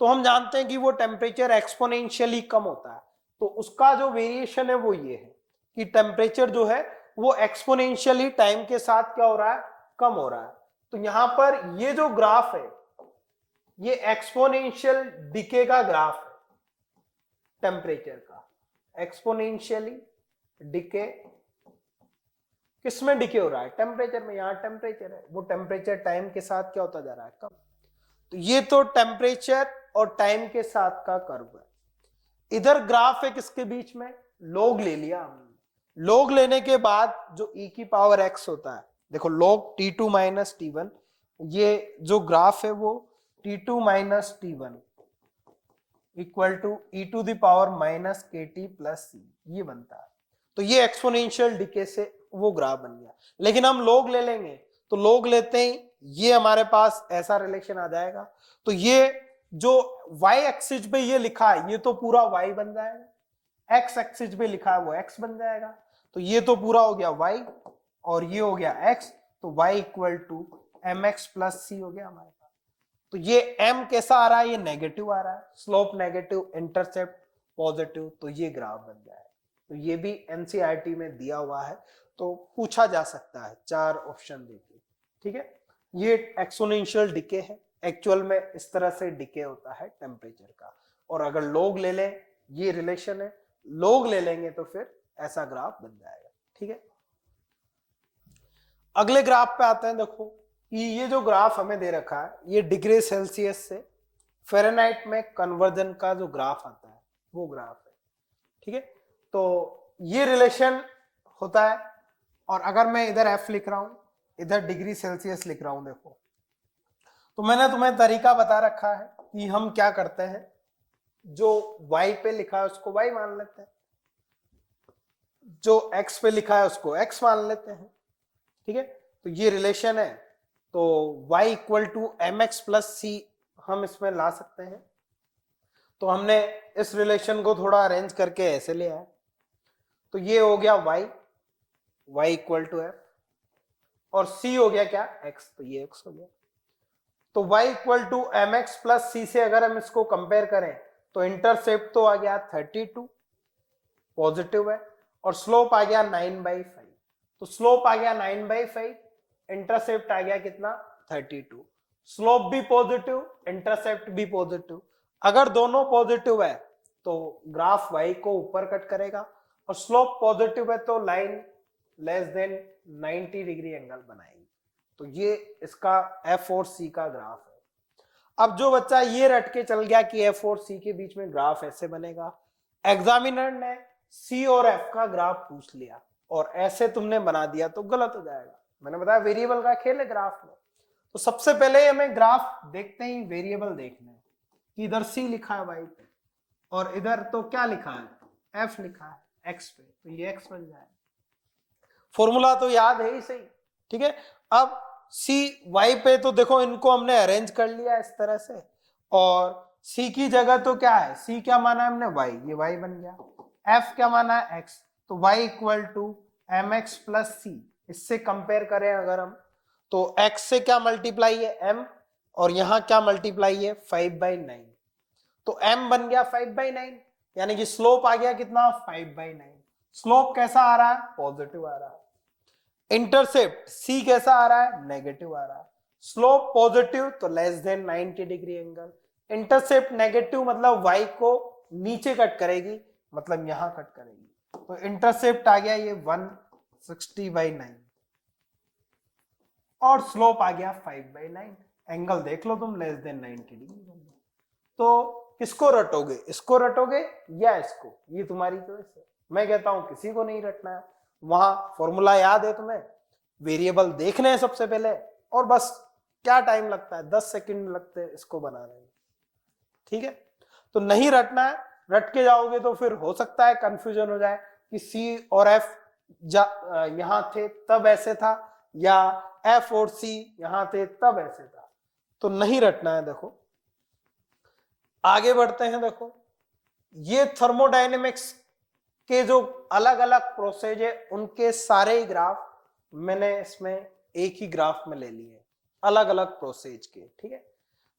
तो हम जानते हैं कि वो टेम्परेचर एक्सपोनेंशियली कम होता है, तो उसका जो वेरिएशन है वो ये है कि टेम्परेचर जो है वो एक्सपोनेंशियली टाइम के साथ क्या हो रहा है, कम हो रहा है। तो यहां पर ये जो ग्राफ है ये एक्सपोनेंशियल डिके का ग्राफ है, टेम्परेचर का एक्सपोनेंशियली डिके। किसमें डिके हो रहा है, टेम्परेचर में, यहां टेम्परेचर है, वो टेम्परेचर टाइम के साथ क्या होता जा रहा है, कम। तो ये तो टेम्परेचर और टाइम के साथ का कर्व है। इधर ग्राफ है किसके बीच में, लोग ले लिया हमने। लोग लेने के बाद जो e की पावर x होता है, देखो लॉग t2 माइनस t1, ये जो ग्राफ है वो t2 minus t1 equal to e to the power minus kt plus c, ये बनता है। तो ये एक्सपोनेंशियल डिके से वो ग्राफ बन गया। लेकिन हम लोग ले लेंगे, तो लोग लेते ही ये हमारे पास ऐसा रिलेशन आ जाएगा। तो ये जो y एक्सिस पे ये लिखा है ये तो पूरा y बन जाएगा, x एक्सिस पे लिखा है वो x बन जाएगा। तो ये तो पूरा हो गया y और ये हो गया x, तो y equal to mx plus c हो गया हमारे पास। तो ये m कैसा आ रहा है, ये नेगेटिव आ रहा है, स्लोप नेगेटिव, इंटरसेप्ट पॉजिटिव, तो ये ग्राफ बन जाएगा। तो ये भी एनसीईआरटी में दिया हुआ है, तो पूछा जा सकता है, 4 ऑप्शन देके। ठीक है, ये एक्सपोनेंशियल डिके है, एक्चुअल में इस तरह से डिके होता है टेम्परेचर का। और अगर लोग ले लें, ये रिलेशन है, लोग ले लेंगे तो फिर ऐसा ग्राफ बन जाएगा। ठीक है, अगले ग्राफ पे आते हैं। देखो कि ये जो ग्राफ हमें दे रखा है ये डिग्री सेल्सियस से फ़ारेनहाइट में कन्वर्जन का जो ग्राफ आता है वो ग्राफ है। ठीक है, तो ये रिलेशन होता है। और अगर मैं इधर f लिख रहा हूं, इधर डिग्री सेल्सियस लिख रहा हूं, देखो तो मैंने तुम्हें तरीका बता रखा है कि हम क्या करते हैं, जो y पे लिखा है उसको y मान लेते हैं, जो x पे लिखा है उसको x मान लेते हैं। ठीक है, तो ये रिलेशन है, तो y equal to M X plus C हम इसमें ला सकते हैं। तो हमने इस रिलेशन को थोड़ा अरेंज करके ऐसे लिया है, तो ये हो गया y इक्वल टू f और c हो गया क्या, x, तो ये x हो गया। तो y equal to M X plus C से अगर हम इसको कंपेयर करें तो इंटरसेप्ट तो आ गया 32 पॉजिटिव है और स्लोप आ गया 9/5। तो स्लोप आ गया 9/5, इंटरसेप्ट आ गया कितना, 32। स्लोप भी पॉजिटिव, इंटरसेप्ट भी पॉजिटिव। अगर दोनों पॉजिटिव है तो ग्राफ y को ऊपर कट करेगा, और स्लोप पॉजिटिव है तो line less than 90 degree angle बनाएगी। तो ये इसका f और c का ग्राफ है। अब जो बच्चा ये रट के चल गया कि f और c के बीच में ग्राफ ऐसे बनेगा, एग्जामिनर ने c और f का ग्राफ पूछ लिया और ऐसे तुमने बना दिया तो गलत हो जाएगा। मैंने बताया वेरिएबल का खेल है ग्राफ में। तो सबसे पहले हमें ग्राफ देखते ही वेरिएबल देखना है कि इधर c लिखा है y पे और इधर तो क्या लिखा है, f लिखा है x पे, तो ये x बन जाएगा। फॉर्मूला तो याद है ही सही। ठीक है, अब c y पे तो देखो इनको हमने अरेंज कर लिया इस तरह से, और c की जगह तो क्या है, c क्या माना है हमने y, ये y बन गया। f क्या माना है x, तो y equal to M X plus C. इससे कंपेयर करें अगर हम, तो x से क्या मल्टीप्लाई है m, और यहां क्या मल्टीप्लाई है 5/9, तो m बन गया 5/9, यानी कि स्लोप आ गया कितना 5/9। स्लोप कैसा आ रहा है, पॉजिटिव आ रहा है। इंटरसेप्ट c कैसा आ रहा है, नेगेटिव आ रहा है। स्लोप पॉजिटिव तो less than 90 degree angle, intercept negative मतलब y को नीचे कट करेगी, मतलब यहां कट करेगी। तो इंटरसेप्ट आ गया ये 160/9 और स्लोप आ गया 5/9। एंगल देख लो तुम, लेस देन 90 डिग्री। तो किसको रटोगे, इसको रटोगे या इसको, ये तुम्हारी चॉइस है। मैं कहता हूं किसी को नहीं रटना है। वहां फॉर्मूला याद है तुम्हें, वेरिएबल देखने हैं सबसे पहले, और बस क्या टाइम लगता है, 10 सेकंड लगते हैं इसको बनाने में। ठीक है, तो नहीं रटना है, रट के जाओगे तो फिर हो सकता है कंफ्यूजन हो जाए कि C और F यहां थे तब ऐसे था, या F और C यहां थे तब ऐसे था। तो नहीं रटना है। देखो आगे बढ़ते हैं। देखो ये थर्मोडायनेमिक्स के जो अलग अलग प्रोसेस है उनके सारे ही ग्राफ मैंने इसमें एक ही ग्राफ में ले लिए, अलग अलग प्रोसेस के। ठीक है,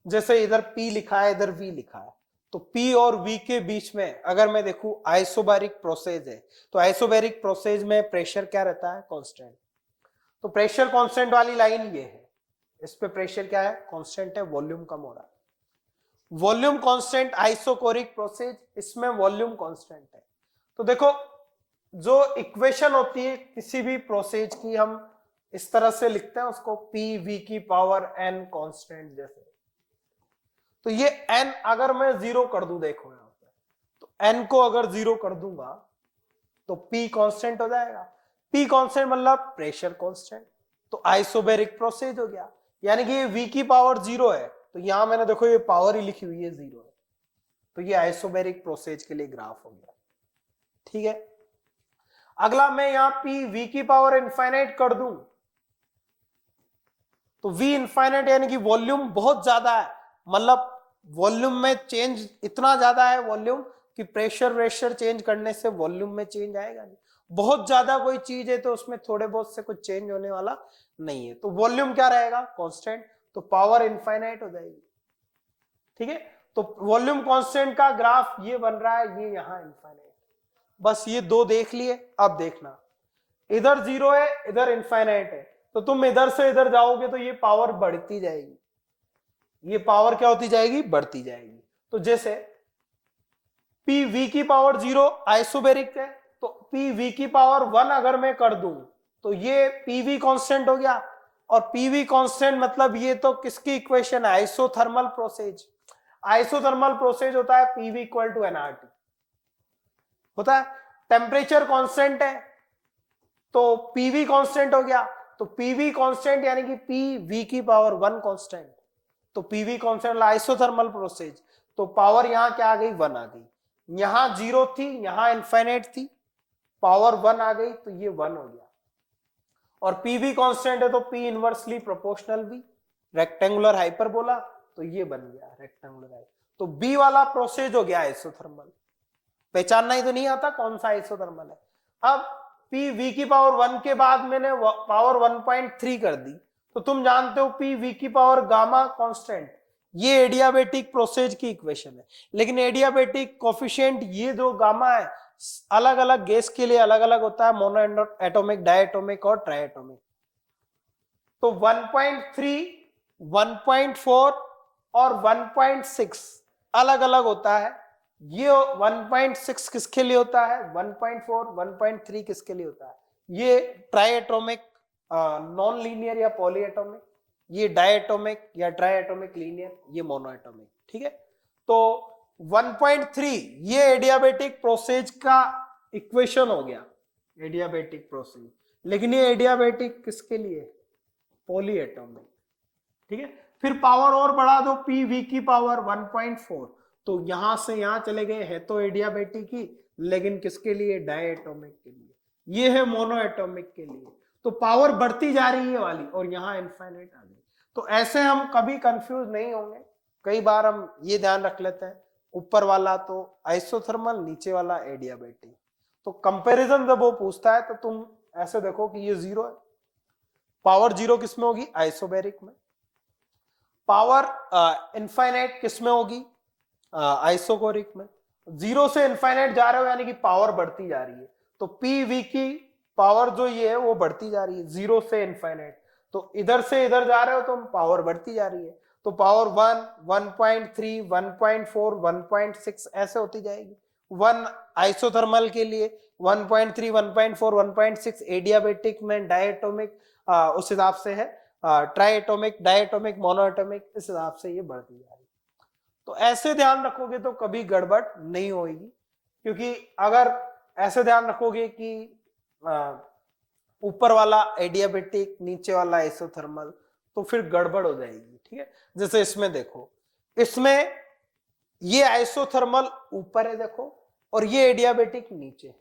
जैसे इधर P लिखा है, इधर V लिखा है, तो P और V के बीच में अगर मैं देखूं आइसोबैरिक प्रोसेस है, तो आइसोबैरिक प्रोसेस में प्रेशर क्या रहता है? कांस्टेंट। तो प्रेशर कांस्टेंट वाली लाइन ये है, इस पे प्रेशर क्या है? कांस्टेंट है, वॉल्यूम कम हो रहा है। वॉल्यूम कांस्टेंट आइसोकोरिक प्रोसेस, इसमें वॉल्यूम कांस्टेंट है। तो देखो जो इक्वेशन होती है किसी भी प्रोसेस की, हम इस तरह से लिखते हैं उसको, पी वी की पावर एन कांस्टेंट जैसे। तो ये n अगर मैं जीरो कर दूं, देखो यहां पे, तो n को अगर जीरो कर दूंगा तो p कांस्टेंट हो जाएगा। p कांस्टेंट मतलब प्रेशर कांस्टेंट, तो आइसोबैरिक प्रोसेस हो गया। यानी कि ये v की पावर जीरो है, तो यहां मैंने देखो ये पावर ही लिखी हुई है जीरो है, तो ये आइसोबैरिक प्रोसेस के लिए ग्राफ हो गया। ठीक है, अगला मैं यहां p v की पावर इनफाइनाइट कर दूं, तो v इनफाइनाइट यानी कि वॉल्यूम बहुत ज्यादा है, मतलब वॉल्यूम में चेंज इतना ज्यादा है वॉल्यूम कि प्रेशर चेंज करने से वॉल्यूम में चेंज आएगा नहीं। बहुत ज्यादा कोई चीज है तो उसमें थोड़े बहुत से कुछ चेंज होने वाला नहीं है, तो वॉल्यूम क्या रहेगा? कांस्टेंट, तो पावर इनफाइनाइट हो जाएगी। ठीक है, तो वॉल्यूम कांस्टेंट का ग्राफ ये बन रहा है, ये यहां इनफाइनाइट। बस ये दो देख लिए। अब देखना, इधर जीरो है, इधर इनफाइनाइट है, तो तुम इधर से इधर जाओगे तो ये पावर बढ़ती जाएगी, ये पावर क्या होती जाएगी? बढ़ती जाएगी। तो जैसे पी वी की पावर जीरो आइसोबैरिक है, तो पी वी की पावर वन अगर मैं कर दूं तो ये पी वी कॉन्स्टेंट हो गया। और पी वी कॉन्स्टेंट मतलब ये तो किसकी इक्वेशन है? Isothermal process. आइसोथर्मल प्रोसेस होता है P V equal to NRT होता है। टेम्परेचर कांस्टेंट है तो पीवी कांस्टेंट हो गया, तो पीवी कांस्टेंट यानी कि पी वी की पावर वन कांस्टेंट, तो पीवी कांस्टेंट आइसोथर्मल प्रोसेस, तो पावर यहां क्या आ गई? वन आ गई। यहां जीरो थी, यहां इनफाइनाइट थी, पावर वन आ गई, तो ये वन हो गया। और पीवी कांस्टेंट है तो पी इनवर्सली प्रोपोर्शनल भी, रेक्टेंगुलर हाइपरबोला, तो ये बन गया रेक्टेंगुलर हाइपर। तो बी वाला प्रोसेस हो गया आइसोथर्मल। पहचानना ही तो नहीं आता कौन सा आइसोथर्मल है। अब पी वी की पावर वन के बाद मैंने पावर 1.3 कर दी, तो तुम जानते हो पी वी की पावर गामा कांस्टेंट, ये एडियाबेटिक प्रोसेस की इक्वेशन है। लेकिन एडियाबेटिक कोफिशिएंट ये जो गामा है अलग अलग गैस के लिए अलग अलग होता है, मोनो एटॉमिक, डायटोमिक और ट्राइएटोमिक। तो 1.3, 1.4 और 1.6 अलग अलग होता है। ये 1.6 किसके लिए होता है? 1.4, 1.3 किसके लिए होता है? ये ट्राइएटोमिक नॉन लीनियर या पॉलीएटोमिक, ये डायटोमिक या ट्राइएटोमिक लीनियर, ये मोनोएटोमिक। ठीक है, तो 1.3 ये एडियाबेटिक प्रोसेस का इक्वेशन हो गया, एडियाबेटिक प्रोसेस। लेकिन ये एडियाबेटिक किसके लिए? पॉलीएटोमिक। ठीक है, फिर पावर और बढ़ा दो, पी वी की पावर 1.4, तो यहां से यहां चले गए, है तो एडियाबेटिक ही, लेकिन किसके लिए? डायटोमिक के लिए। ये है मोनोएटोमिक के लिए। तो पावर बढ़ती जा रही है वाली, और यहां इनफाइनाइट आ गई। तो ऐसे हम कभी कंफ्यूज नहीं होंगे। कई बार हम ये ध्यान रख लेते हैं, ऊपर वाला तो आइसोथर्मल, नीचे वाला एडियाबेटिक। तो कंपैरिजन जब वो पूछता है तो तुम ऐसे देखो कि ये जीरो है, पावर जीरो किसमें होगी? आइसोबैरिक में। पावर इनफाइनाइट किसमें होगी? आइसोकोरिक में। जीरो से इनफाइनाइट जा रहे हो यानी कि पावर बढ़ती जा रही है, तो पी वी की पावर जो ये है वो बढ़ती जा रही है जीरो से इनफाइनाइट। तो इधर से इधर जा रहे हो तो पावर बढ़ती जा रही है, तो पावर 1, 1.3, 1.4, 1.6 ऐसे होती जाएगी। वन आइसोथर्मल के लिए, 1.3, 1.4, 1.6 एडियाबेटिक में, डायटोमिक उस हिसाब से है, ट्राइएटोमिक, डायटोमिक, मोनोएटोमिक, इस हिसाब से ये बढ़ती जा रही है। तो ऐसे ध्यान रखोगे तो कभी गड़बड़ नहीं होगी, क्योंकि अगर ऐसे ध्यान रखोगे कि ऊपर वाला एडियाबेटिक, नीचे वाला आइसोथर्मल, तो फिर गड़बड़ हो जाएगी। ठीक है, जैसे इसमें देखो, इसमें ये आइसोथर्मल ऊपर है देखो, और ये एडियाबेटिक नीचे है।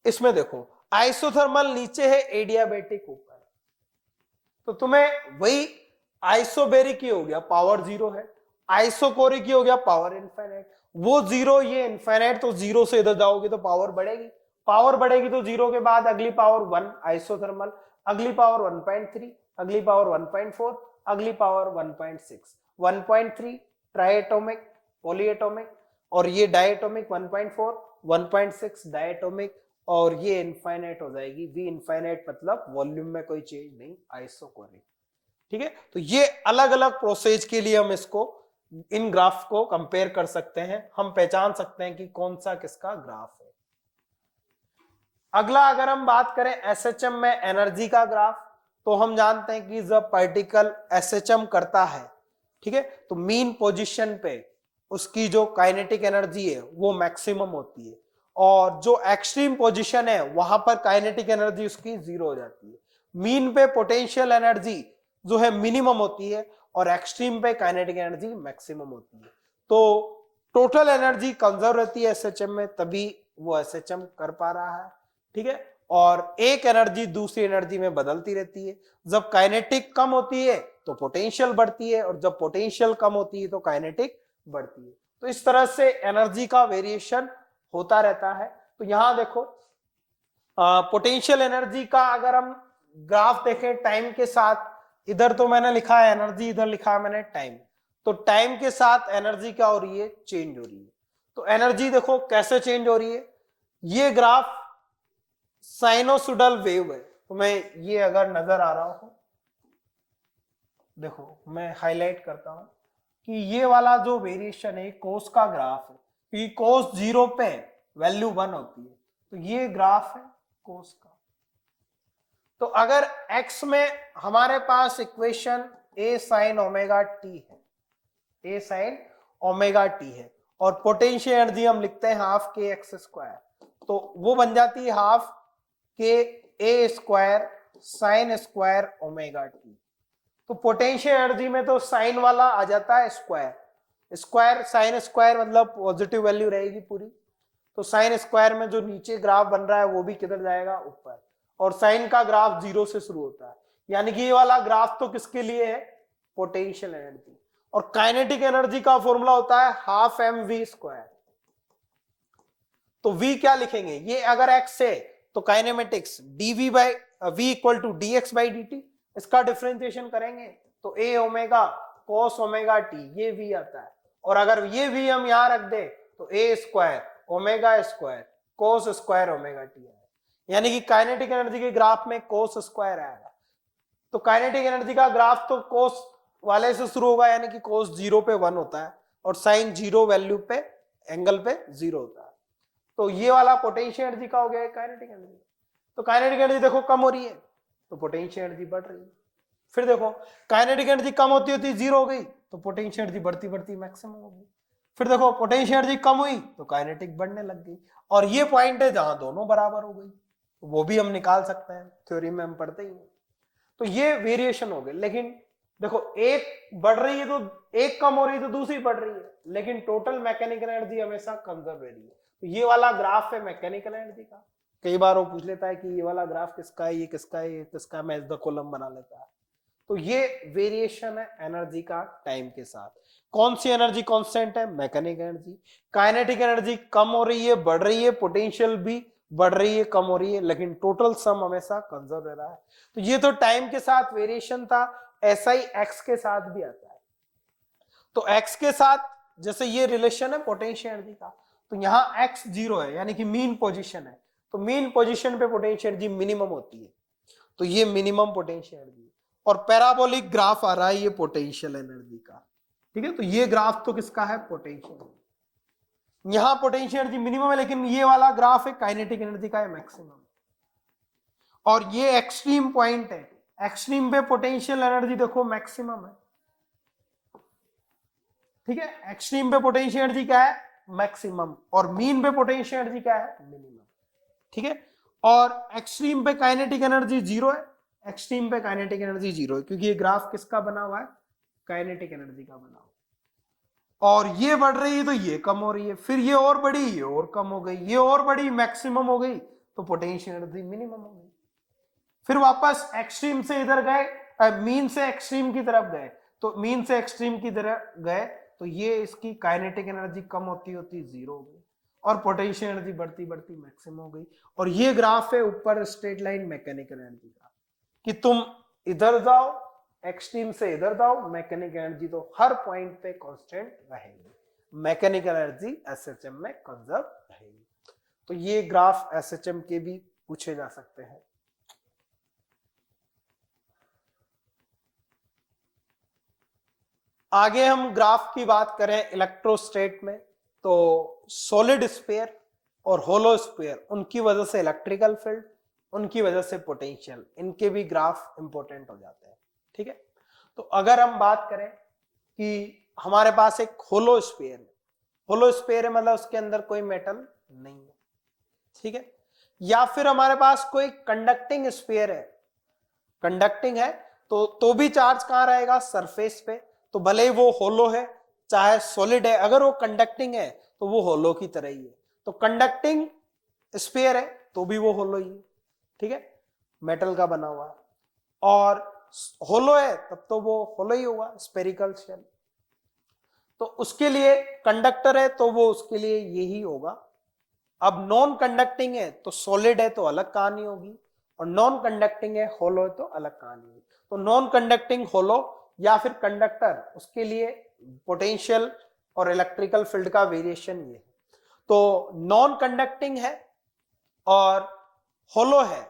इसमें देखो आइसोथर्मल नीचे है, एडियाबेटिक ऊपर है, तो तुम्हें वही आइसोबेरिक ही हो गया, पावर जीरो है। आइसोकोरिक ये हो गया पावर इनफाइनाइट, वो जीरो ये इनफाइनाइट, तो जीरो से इधर जाओगे तो पावर बढ़ेगी, पावर बढ़ेगी तो जीरो के बाद अगली पावर 1 आइसोथर्मल, अगली पावर 1.3, अगली पावर 1.4, अगली पावर 1.6, 1.3 ट्राइएटॉमिक पॉलीएटॉमिक, और ये डायटोमिक 1.4, 1.6 डायटोमिक, और ये इनफाइनाइट हो जाएगी, वी इनफाइनाइट मतलब वॉल्यूम में कोई चेंज नहीं, आइसोकोरिक। ठीक है, तो ये अलग अलग प्रोसेस के लिए हम इसको इन ग्राफ को कंपेयर कर सकते हैं, हम पहचान सकते हैं कि कौन सा किसका ग्राफ है। अगला अगर हम बात करें एसएचएम में एनर्जी का ग्राफ, तो हम जानते हैं कि जब पार्टिकल एसएचएम करता है, ठीक है, तो मीन पोजीशन पे उसकी जो काइनेटिक एनर्जी है वो मैक्सिमम होती है, और जो एक्सट्रीम पोजीशन है वहां पर काइनेटिक एनर्जी उसकी जीरो हो जाती है। मीन पे पोटेंशियल एनर्जी जो है मिनिमम होती है, और एक्सट्रीम पे काइनेटिक एनर्जी मैक्सिमम होती है। तो टोटल एनर्जी कंजर्व रहती है एसएचएम में, तभी वो एसएचएम कर पा रहा है। ठीक है, और एक एनर्जी दूसरी एनर्जी में बदलती रहती है, जब काइनेटिक कम होती है तो पोटेंशियल बढ़ती है, और जब पोटेंशियल कम होती है तो काइनेटिक बढ़ती है। तो इस तरह से एनर्जी का वेरिएशन होता रहता है। तो यहां देखो पोटेंशियल एनर्जी का अगर हम ग्राफ देखें टाइम के साथ, इधर तो मैंने लिखा है एनर्जी, इधर लिखा है मैंने टाइम, तो टाइम के साथ एनर्जी क्या हो रही है, चेंज हो रही है। तो एनर्जी देखो कैसे चेंज हो रही है, ये ग्राफ साइनोसुडल वेव है, तो मैं ये अगर नजर आ रहा हो, देखो मैं हाईलाइट करता हूं कि ये वाला जो वेरिएशन है कोस का ग्राफ है, कि कोस 0 पे वैल्यू 1 होती है, तो ये ग्राफ है कोस का। तो अगर x में हमारे पास equation a sin omega T है, a sin ओमेगा टी है, और पोटेंशियल एनर्जी हम लिखते हैं हाफ के एक्स स्क्वायर, तो वो बन जाती है हाफ के a square sine square omega T. तो पोटेंशियल एनर्जी में तो साइन वाला आ जाता है स्क्वायर, स्क्वायर साइन स्क्वायर मतलब पॉजिटिव वैल्यू रहेगी पूरी, तो साइन स्क्वायर में जो नीचे ग्राफ बन रहा है वो भी किधर जाएगा, ऊपर, और साइन का ग्राफ 0 से शुरू होता है, यानी कि ये वाला ग्राफ तो किसके लिए है, पोटेंशियल एनर्जी। और काइनेटिक एनर्जी का फॉर्मूला होता है हाफ एम वी स्क्वायर, तो v क्या लिखेंगे, ये अगर x है तो kinematics dv by v equal to dx by dt, इसका डिफरेंशिएशन करेंगे तो a omega cos omega t, ये v आता है, और अगर ये v हम यहां रख दे तो a square omega square cos square omega t आएगा, यानी कि काइनेटिक एनर्जी के ग्राफ में cos स्क्वायर आएगा। तो काइनेटिक एनर्जी का ग्राफ तो cos वाले से शुरू होगा, यानी कि cos 0 पे 1 होता है, और साइन 0 वैल्यू पे एंगल पे 0 होता है। तो ये वाला पोटेंशियल एनर्जी का हो गया काइनेटिक एनर्जी। तो काइनेटिक एनर्जी देखो कम हो रही है तो पोटेंशियल एनर्जी बढ़ रही है। फिर देखो काइनेटिक एनर्जी कम होती होती 0 हो गई तो पोटेंशियल एनर्जी बढ़ती बढ़ती मैक्सिमम हो गई। फिर देखो पोटेंशियल एनर्जी कम हुई तो काइनेटिक बढ़ने लग गई, और ये पॉइंट है जहां दोनों बराबर हो गई, तो वो भी हम निकाल सकते हैं, थ्योरी में हम पढ़ते ही हैं। तो ये वेरिएशन हो गए, लेकिन देखो एक बढ़ रही है तो एक कम हो रही है तो दूसरी बढ़ रही है, लेकिन टोटल मैकेनिकल एनर्जी हमेशा कंजर्व रह रही है। तो ये वाला ग्राफ है मैकेनिकल एनर्जी का। कई बार वो पूछ लेता है कि ये वाला ग्राफ किसका है, ये किसका है, ये किसका है, मैं द कॉलम बना लेता है। तो ये वेरिएशन है एनर्जी का टाइम के साथ। कौन सी एनर्जी कांस्टेंट है, मैकेनिकल एनर्जी। काइनेटिक एनर्जी कम हो रही है बढ़ रही है, पोटेंशियल भी बढ़ रही है कम हो रही है, लेकिन टोटल सम हमेशा कंजर्व रह रहा है। तो ये तो टाइम के साथ वेरिएशन था, ऐसा ही एक्स के साथ भी आता है। तो एक्स के साथ जैसे ये रिलेशन है पोटेंशियल एनर्जी का, तो यहाँ एक्स 0 है यानी कि मीन पोजीशन है, तो मीन पोजीशन पे पोटेंशियल एनर्जी मिनिमम होती है, तो ये मिनिमम पोटेंशियल एनर्जी। और पैराबोलिक ग्राफ आ रहा है ये पोटेंशियल एनर्जी का, ठीक है। तो ये ग्राफ तो किसका है, पोटेंशियल। यहां पोटेंशियल एनर्जी मिनिमम है, लेकिन ये वाला ग्राफ है काइनेटिक एनर्जी का है मैक्सिमम, और ये एक्सट्रीम पॉइंट है, एक्सट्रीम पे पोटेंशियल एनर्जी देखो मैक्सिमम है, ठीक है। एक्सट्रीम पे पोटेंशियल एनर्जी क्या है, मैक्सिमम, और मीन पे पोटेंशियल एनर्जी क्या है, मिनिमम, ठीक है। और एक्सट्रीम पे काइनेटिक एनर्जी 0 है, एक्सट्रीम पे काइनेटिक एनर्जी 0 है, क्योंकि ये ग्राफ किसका बना हुआ है, काइनेटिक एनर्जी का बना हुआ। और ये बढ़ रही है तो ये कम हो रही है, फिर ये और बढ़ी, ये और कम हो गई, ये और बढ़ी मैक्सिमम हो गई, तो पोटेंशियल एनर्जी मिनिमम हो गई। फिर वापस एक्सट्रीम से इधर गए, मीन से एक्सट्रीम की तरफ गए, तो मीन से एक्सट्रीम की तरफ गए तो ये इसकी काइनेटिक एनर्जी कम होती होती जीरो हो गई और पोटेंशियल एनर्जी बढ़ती बढ़ती मैक्सिमम हो गई। और ये ग्राफ है ऊपर स्ट्रेट लाइन मैकेनिकल एनर्जी का, कि तुम इधर जाओ एक्सट्रीम से इधर जाओ, मैकेनिकल एनर्जी तो हर पॉइंट पे कांस्टेंट रहेगी, मैकेनिकल एनर्जी एसएचएम में कंजर्व रहेगी। तो ये ग्राफ एसएचएम के भी पूछे जा सकते हैं। आगे हम ग्राफ की बात करें इलेक्ट्रोस्टेट में, तो सॉलिड स्फीयर और होलो स्फीयर, उनकी वजह से इलेक्ट्रिकल फील्ड, उनकी वजह से पोटेंशियल, इनके भी ग्राफ इंपॉर्टेंट हो जाते हैं। ठीक है, तो अगर हम बात करें कि हमारे पास एक होलो स्फीयर है, होलो स्फीयर है मतलब उसके अंदर कोई मेटल नहीं है, ठीक है, या फिर हमारे पास कोई कंडक्टिंग स्फीयर है, कंडक्टिंग है तो भी चार्ज कहां रहेगा, सरफेस पे, तो भले ही वो होलो है चाहे सॉलिड है, अगर वो कंडक्टिंग है तो वो होलो की तरह ही है। तो कंडक्टिंग स्फीयर है तो भी वो होलो ही है, ठीक है, मेटल का बना हुआ है, और होलो है तब तो वो होलो ही होगा, स्फेरिकल शेल। तो उसके लिए कंडक्टर है तो वो उसके लिए यही होगा। अब नॉन कंडक्टिंग है तो सॉलिड है तो अलग कहानी होगी, और नॉन कंडक्टिंग है होलो है तो अलग कहानी होगी। तो नॉन कंडक्टिंग होलो या फिर कंडक्टर, उसके लिए पोटेंशियल और इलेक्ट्रिकल फील्ड का वेरिएशन ये है। तो नॉन कंडक्टिंग है और होलो है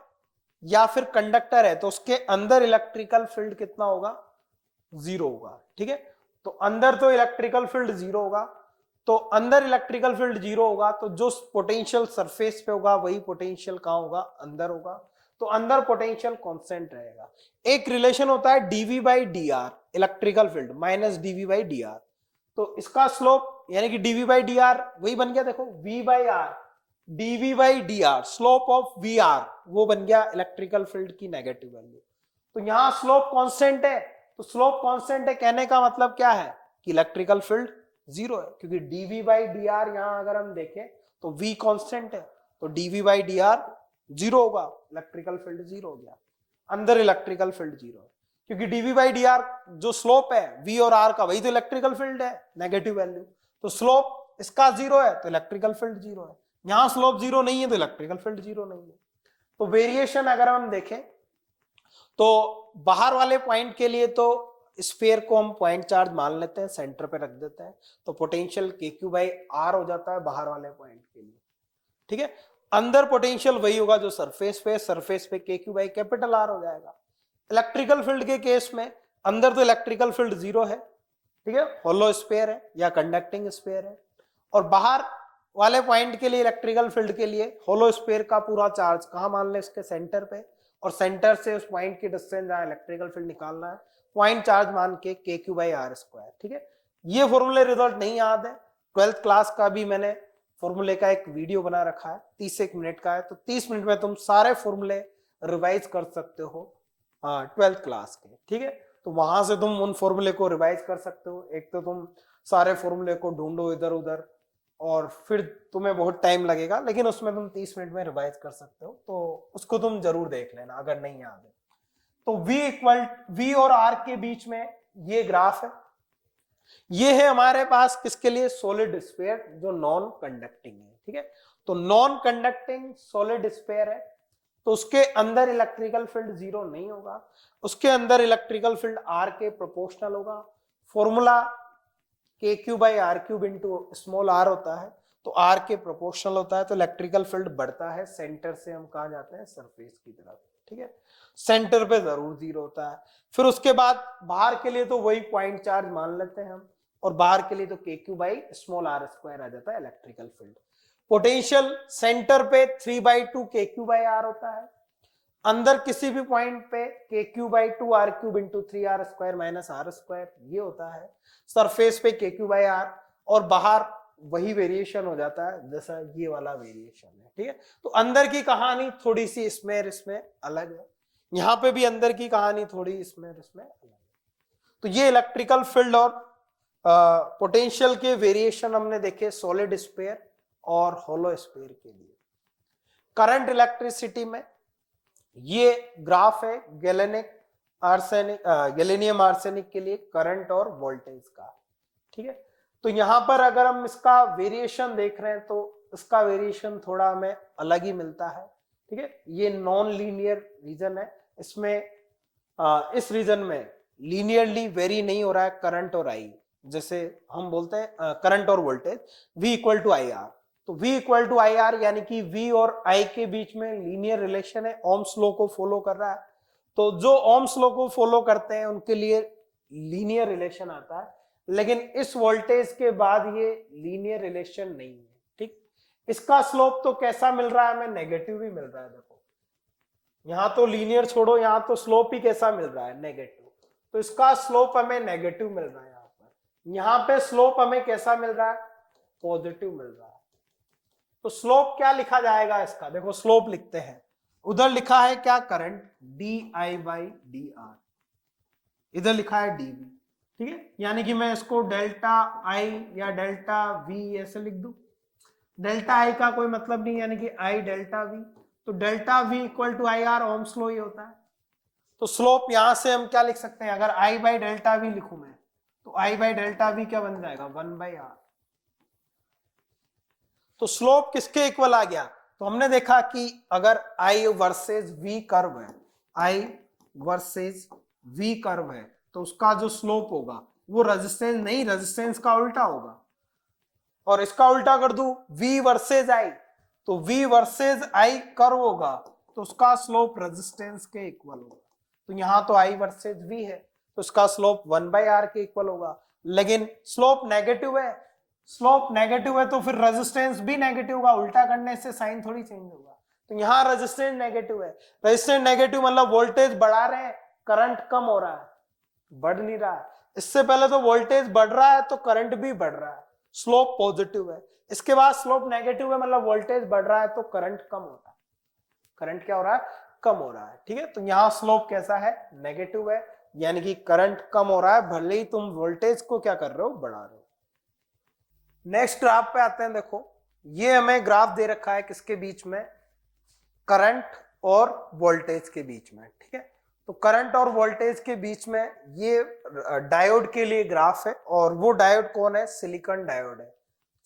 या फिर कंडक्टर है तो उसके अंदर इलेक्ट्रिकल फील्ड कितना होगा, जीरो होगा, ठीक है। तो अंदर तो इलेक्ट्रिकल फील्ड जीरो होगा, तो अंदर इलेक्ट्रिकल फील्ड जीरो होगा तो जो पोटेंशियल सरफेस पे होगा वही पोटेंशियल कहां होगा, अंदर होगा, तो अंदर पोटेंशियल कांस्टेंट रहेगा। एक रिलेशन होता है dV by d r, electrical field minus dV by d r, तो इसका स्लोप यानी कि डीवी बाई डी आर वही बन गया, देखो V by r, dV by d r, slope of V r, वो बन गया इलेक्ट्रिकल फील्ड की नेगेटिव वैल्यू। तो यहां स्लोप कांस्टेंट है, तो स्लोप कांस्टेंट है कहने का मतलब क्या है कि इलेक्ट्रिकल फील्ड जीरो है, क्योंकि डीवी बाई डी आर यहां अगर हम देखें तो वी कांस्टेंट है, तो dV by d r zero होगा, इलेक्ट्रिकल फील्ड जीरो हो गया, अंदर इलेक्ट्रिकल फील्ड जीरो है, क्योंकि डीवी बाई डी आर जो स्लोप है वी और आर का वही तो इलेक्ट्रिकल फील्ड है, नेगेटिव वैल्यू, तो स्लोप इसका जीरो है तो इलेक्ट्रिकल फील्ड जीरो है, यहां स्लोप जीरो नहीं है तो इलेक्ट्रिकल फील्ड जीरो नहीं है। तो वेरिएशन अगर हम देखें तो बाहर वाले पॉइंट के लिए तो स्फीयर को हम पॉइंट चार्ज मान लेते हैं, सेंटर पे रख देते हैं, तो पोटेंशियल के क्यू बाई आर हो जाता है बाहर वाले पॉइंट के लिए, ठीक है। अंदर पोटेंशियल वही होगा जो सरफेस पे, सरफेस पे K Q by capital R हो जाएगा। इलेक्ट्रिकल फील्ड के केस में अंदर तो इलेक्ट्रिकल फील्ड जीरो है, ठीक है, होलो स्फीयर है या कंडक्टिंग स्फीयर है, और बाहर वाले पॉइंट के लिए इलेक्ट्रिकल फील्ड के लिए होलो स्फीयर का पूरा चार्ज कहां मान ले, इसके सेंटर पे, और सेंटर से उस पॉइंट की डिस्टेंस जहां इलेक्ट्रिकल फील्ड निकालना है पॉइंट चार्ज मान के के क्यू बाई आर स्क्वायर, ठीक है। ये फॉर्मूले रिजल्ट नहीं याद है, 12th क्लास का भी मैंने फॉर्मूले का एक वीडियो बना रखा है, 30 मिनट का है, तो 30 मिनट में तुम सारे फॉर्मूले रिवाइज कर सकते हो 12th क्लास के, ठीक है। तो वहां से तुम उन फॉर्मूले को रिवाइज कर सकते हो। एक तो तुम सारे फॉर्मूले को ढूंढो इधर उधर और फिर तुम्हें बहुत टाइम लगेगा, लेकिन उसमें तुम 30 मिनट में रिवाइज कर सकते हो, तो उसको तुम जरूर देख लेना अगर नहीं याद है। तो V और R के बीच में ये ग्राफ है, ये है हमारे पास किसके लिए, सॉलिड स्फीयर जो नॉन कंडक्टिंग है, ठीक है। तो नॉन कंडक्टिंग सॉलिड स्फीयर है तो उसके अंदर इलेक्ट्रिकल फील्ड जीरो नहीं होगा, उसके अंदर इलेक्ट्रिकल फील्ड R के प्रोपोर्शनल होगा। Formula K Q by r cube into small r होता है, तो आर के प्रोपोर्शनल होता है, तो इलेक्ट्रिकल फील्ड बढ़ता है, सेंटर से हम कहा जाते हैं सरफेस की तरफ, ठीक है, सेंटर पे जरूर जीरो होता है। फिर उसके बाद बाहर के लिए तो वही पॉइंट चार्ज मान लेते हैं हम, और बाहर के लिए तो K Q by small R square आ जाता है इलेक्ट्रिकल फील्ड। पोटेंशियल सेंटर पे 3/2 के क्यू बाई आर होता है, अंदर किसी भी पॉइंट पे K Q by two r cube into 3r square minus r square ये होता है, सरफेस पे के क्यू बाई आर, और बाहर वही वेरिएशन हो जाता है जैसा ये वाला वेरिएशन है, ठीक है। तो अंदर की कहानी थोड़ी सी इसमें अलग है, यहाँ पे भी अंदर की कहानी थोड़ी इसमें अलग है। तो ये इलेक्ट्रिकल फील्ड और पोटेंशियल के वेरिएशन हमने देखे सॉलिड स्फीयर और होलो स्फीयर के लिए। करंट इलेक्ट्रिसिटी में ये ग्राफ है गैलेनियम आर्सेनिक के लिए करंट और वोल्टेज का, ठीक है। तो यहाँ पर अगर हम इसका वेरिएशन देख रहे हैं तो इसका वेरिएशन थोड़ा हमें अलग ही मिलता है, ठीक है। ये नॉन लीनियर रीजन है, इसमें इस रीजन में लीनियरली वेरी नहीं हो रहा है करंट और आई, जैसे हम बोलते हैं करंट और voltage V equal to I R. तो V equal to I R यानी कि V और I के बीच में लीनियर रिलेशन है, ओम्स लॉ को फॉलो कर रहा है। तो जो ओम्स लॉ को फॉलो करते हैं उनके लिए लीनियर रिलेशन आता है, लेकिन इस वोल्टेज के बाद ये लीनियर रिलेशन नहीं है, ठीक। इसका स्लोप तो कैसा मिल रहा है हमें, नेगेटिव ही मिल रहा है। देखो यहां तो लीनियर छोड़ो, यहां तो स्लोप ही कैसा मिल रहा है, नेगेटिव। तो इसका स्लोप हमें नेगेटिव मिल रहा है। यहाँ पर यहाँ पे स्लोप हमें कैसा मिल रहा है, पॉजिटिव मिल रहा है। तो स्लोप क्या लिखा जाएगा इसका, देखो स्लोप लिखते हैं, उधर लिखा है क्या, current D I by d are, इधर लिखा है डीवी, ठीक है। यानी कि मैं इसको डेल्टा आई या डेल्टा वी ऐसे लिख दूं। डेल्टा आई का कोई मतलब नहीं, यानी कि आई डेल्टा वी, तो delta V equal to I R, Ohm's law ही होता है। तो स्लोप यहां से हम क्या लिख सकते हैं, अगर आई बाई डेल्टा वी लिखूं मैं, तो आई बाई डेल्टा वी क्या बन जाएगा, 1/r। तो स्लोप किसके इक्वल आ गया, तो हमने देखा कि अगर आई वर्सेस वी कर्व है, आई वर्सेस वी कर्व है, तो उसका जो स्लोप होगा वो रेजिस्टेंस नहीं, रेजिस्टेंस का उल्टा होगा। और इसका उल्टा कर दूं V वर्सेज I, तो V वर्सेज I कर्व होगा, तो उसका स्लोप रेजिस्टेंस के इक्वल होगा। तो यहां तो I वर्सेज V है, तो उसका स्लोप 1/r के इक्वल होगा। लेकिन स्लोप नेगेटिव है, स्लोप नेगेटिव है तो फिर रेजिस्टेंस भी नेगेटिव होगा, उल्टा करने से साइन थोड़ी चेंज होगा। तो यहाँ रेजिस्टेंस नेगेटिव है, रेजिस्टेंस नेगेटिव मतलब वोल्टेज बढ़ा रहे हैं, करंट कम हो रहा है, बढ़ नहीं रहा है। इससे पहले तो वोल्टेज बढ़ रहा है तो करंट भी बढ़ रहा है, स्लोप पॉजिटिव है। इसके बाद स्लोप नेगेटिव है, मतलब वोल्टेज बढ़ रहा है तो करंट कम हो रहा है, करंट क्या हो रहा है, कम हो रहा है, ठीक है। तो यहाँ स्लोप कैसा है, नेगेटिव है, यानी कि करंट कम हो रहा है, भले ही तुम वोल्टेज को क्या कर रहे हो, बढ़ा रहे हो। नेक्स्ट ग्राफ पे आते हैं। देखो ये हमें ग्राफ दे रखा है किसके बीच में, करंट और वोल्टेज के बीच में, ठीक है। तो करंट और वोल्टेज के बीच में ये डायोड के लिए ग्राफ है, और वो डायोड कौन है, सिलिकॉन डायोड है।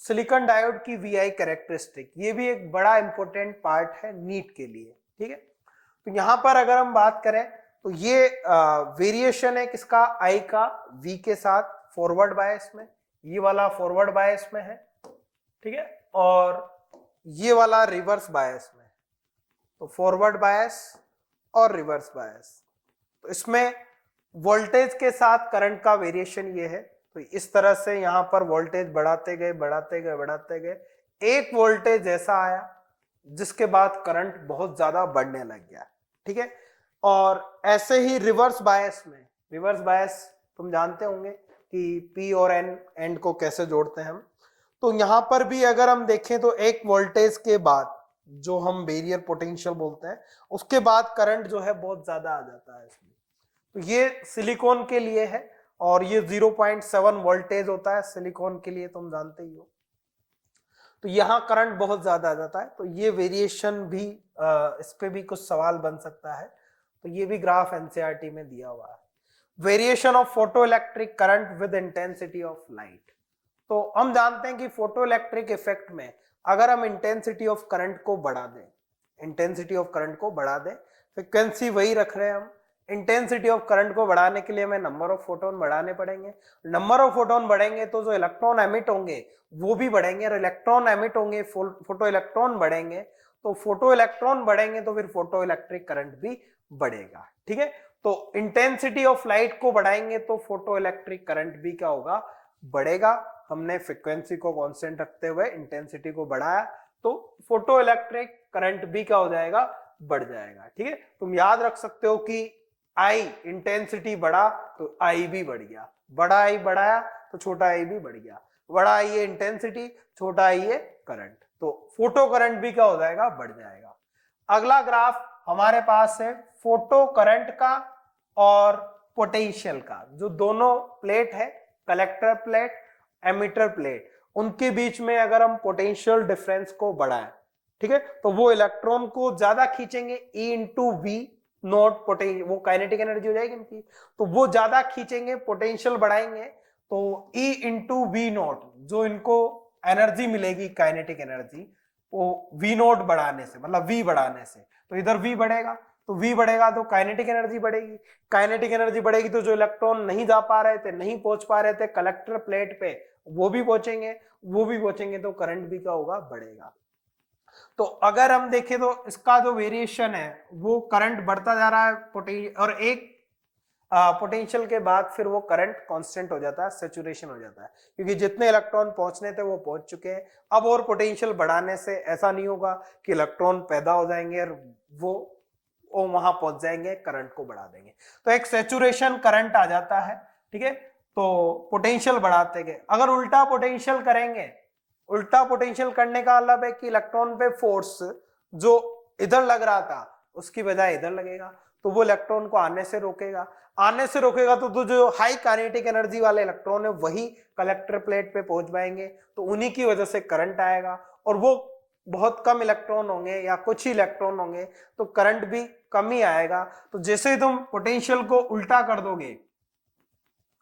सिलिकॉन डायोड की VI कैरेक्टरिस्टिक, ये भी एक बड़ा इंपॉर्टेंट पार्ट है नीट के लिए, ठीक है। तो यहां पर अगर हम बात करें तो ये वेरिएशन है किसका, I का V के साथ फॉरवर्ड बायस में, ये वाला फॉरवर्ड बायस में है, ठीक है, और ये वाला रिवर्स बायस में। तो फॉरवर्ड बायस और रिवर्स बायस, तो इसमें वोल्टेज के साथ करंट का वेरिएशन ये है। तो इस तरह से यहां पर वोल्टेज बढ़ाते गए बढ़ाते गए बढ़ाते गए, एक वोल्टेज ऐसा आया जिसके बाद करंट बहुत ज्यादा बढ़ने लग गया, ठीक है। और ऐसे ही रिवर्स बायस में, रिवर्स बायस तुम जानते होंगे कि P और N एंड को कैसे जोड़ते हैं हम। तो यहां पर भी अगर हम देखें तो एक वोल्टेज के बाद, जो हम बैरियर पोटेंशियल बोलते हैं, उसके बाद करंट जो है बहुत ज्यादा आ जाता है इसमें। तो ये सिलिकॉन के लिए है, और ये 0.7 वोल्टेज होता है सिलिकॉन के लिए, तुम जानते ही हो। तो यहाँ करंट बहुत ज्यादा आ जाता है, तो ये वेरिएशन भी इस पे भी कुछ सवाल बन सकता है। तो ये भी ग्राफ एनसीईआरटी में दिया हुआ है, variation of photo electric current with intensity of light. तो हम जानते हैं कि फोटो इलेक्ट्रिक इफेक्ट में अगर हम इंटेंसिटी ऑफ करंट को बढ़ा दें, इंटेंसिटी ऑफ करंट को बढ़ा दें, फ्रीक्वेंसी वही रख रहे हैं हम, इंटेंसिटी ऑफ करंट को बढ़ाने के लिए हमें नंबर ऑफ फोटोन बढ़ाने पड़ेंगे। नंबर ऑफ फोटोन बढ़ेंगे तो जो इलेक्ट्रॉन एमिट होंगे वो भी बढ़ेंगे, और इलेक्ट्रॉन एमिट होंगे, फोटो इलेक्ट्रॉन बढ़ेंगे, तो फोटो इलेक्ट्रॉन बढ़ेंगे तो फिर फोटो इलेक्ट्रिक करंट भी बढ़ेगा, ठीक है। तो इंटेंसिटी ऑफ लाइट को बढ़ाएंगे तो फोटो इलेक्ट्रिक करंट भी क्या होगा, बढ़ेगा। हमने फ्रीक्वेंसी को कांस्टेंट रखते हुए इंटेंसिटी को बढ़ाया, तो फोटो इलेक्ट्रिक करंट भी क्या हो जाएगा, बढ़ जाएगा, ठीक है। तुम याद रख सकते हो कि I इंटेंसिटी बढ़ा तो I भी बढ़ गया, बड़ा I बढ़ाया तो छोटा I भी बढ़ गया, बड़ा I है इंटेंसिटी, छोटा I है करंट, तो फोटो करंट भी क्या हो जाएगा, बढ़ जाएगा। अगला ग्राफ हमारे पास है फोटो करंट का और पोटेंशियल का, जो दोनों प्लेट है, कलेक्टर प्लेट, एमिटर प्लेट, उनके बीच में अगर हम पोटेंशियल डिफरेंस को बढ़ाएं, ठीक है, तो वो इलेक्ट्रॉन को ज्यादा खींचेंगे, E into V not potential, वो काइनेटिक एनर्जी हो जाएगी इनकी, तो वो ज्यादा खींचेंगे, पोटेंशियल बढ़ाएंगे तो E इंटू वी नोट, जो इनको एनर्जी मिलेगी काइनेटिक एनर्जी, वो वी नोट बढ़ाने से, मतलब V बढ़ाने से, तो इधर V बढ़ेगा, तो V बढ़ेगा तो काइनेटिक एनर्जी बढ़ेगी। काइनेटिक एनर्जी बढ़ेगी तो जो इलेक्ट्रॉन नहीं जा पा रहे थे, नहीं पहुंच पा रहे थे कलेक्टर प्लेट पे, वो भी पहुंचेंगे, वो भी पहुंचेंगे, तो करंट भी क्या होगा, बढ़ेगा। तो अगर हम देखें तो इसका जो वेरिएशन है वो करंट बढ़ता जा रहा है पोटेंशियल, और एक पोटेंशियल के बाद फिर वो करंट कांस्टेंट हो जाता है, सेचुरेशन हो जाता है, क्योंकि जितने इलेक्ट्रॉन पहुंचने थे वो पहुंच चुके हैं। अब और पोटेंशियल बढ़ाने से ऐसा नहीं होगा कि इलेक्ट्रॉन पैदा हो जाएंगे और वो वहां पहुंच जाएंगे, करंट को बढ़ा देंगे, तो एक सेचुरेशन करंट आ जाता है, ठीक है। तो पोटेंशियल बढ़ाते गए। अगर उल्टा पोटेंशियल करेंगे, उल्टा पोटेंशियल करने का मतलब है कि इलेक्ट्रॉन पे फोर्स जो इधर लग रहा था उसकी बजाय इधर लगेगा, तो वो इलेक्ट्रॉन को आने से रोकेगा, आने से रोकेगा तो जो हाई काइनेटिक एनर्जी वाले इलेक्ट्रॉन है वही कलेक्टर प्लेट पे पहुंच पाएंगे, तो उन्हीं की वजह से करंट आएगा, और वो बहुत कम इलेक्ट्रॉन होंगे या कुछ ही इलेक्ट्रॉन होंगे तो करंट भी कम ही आएगा। तो जैसे ही तुम पोटेंशियल को उल्टा कर दोगे,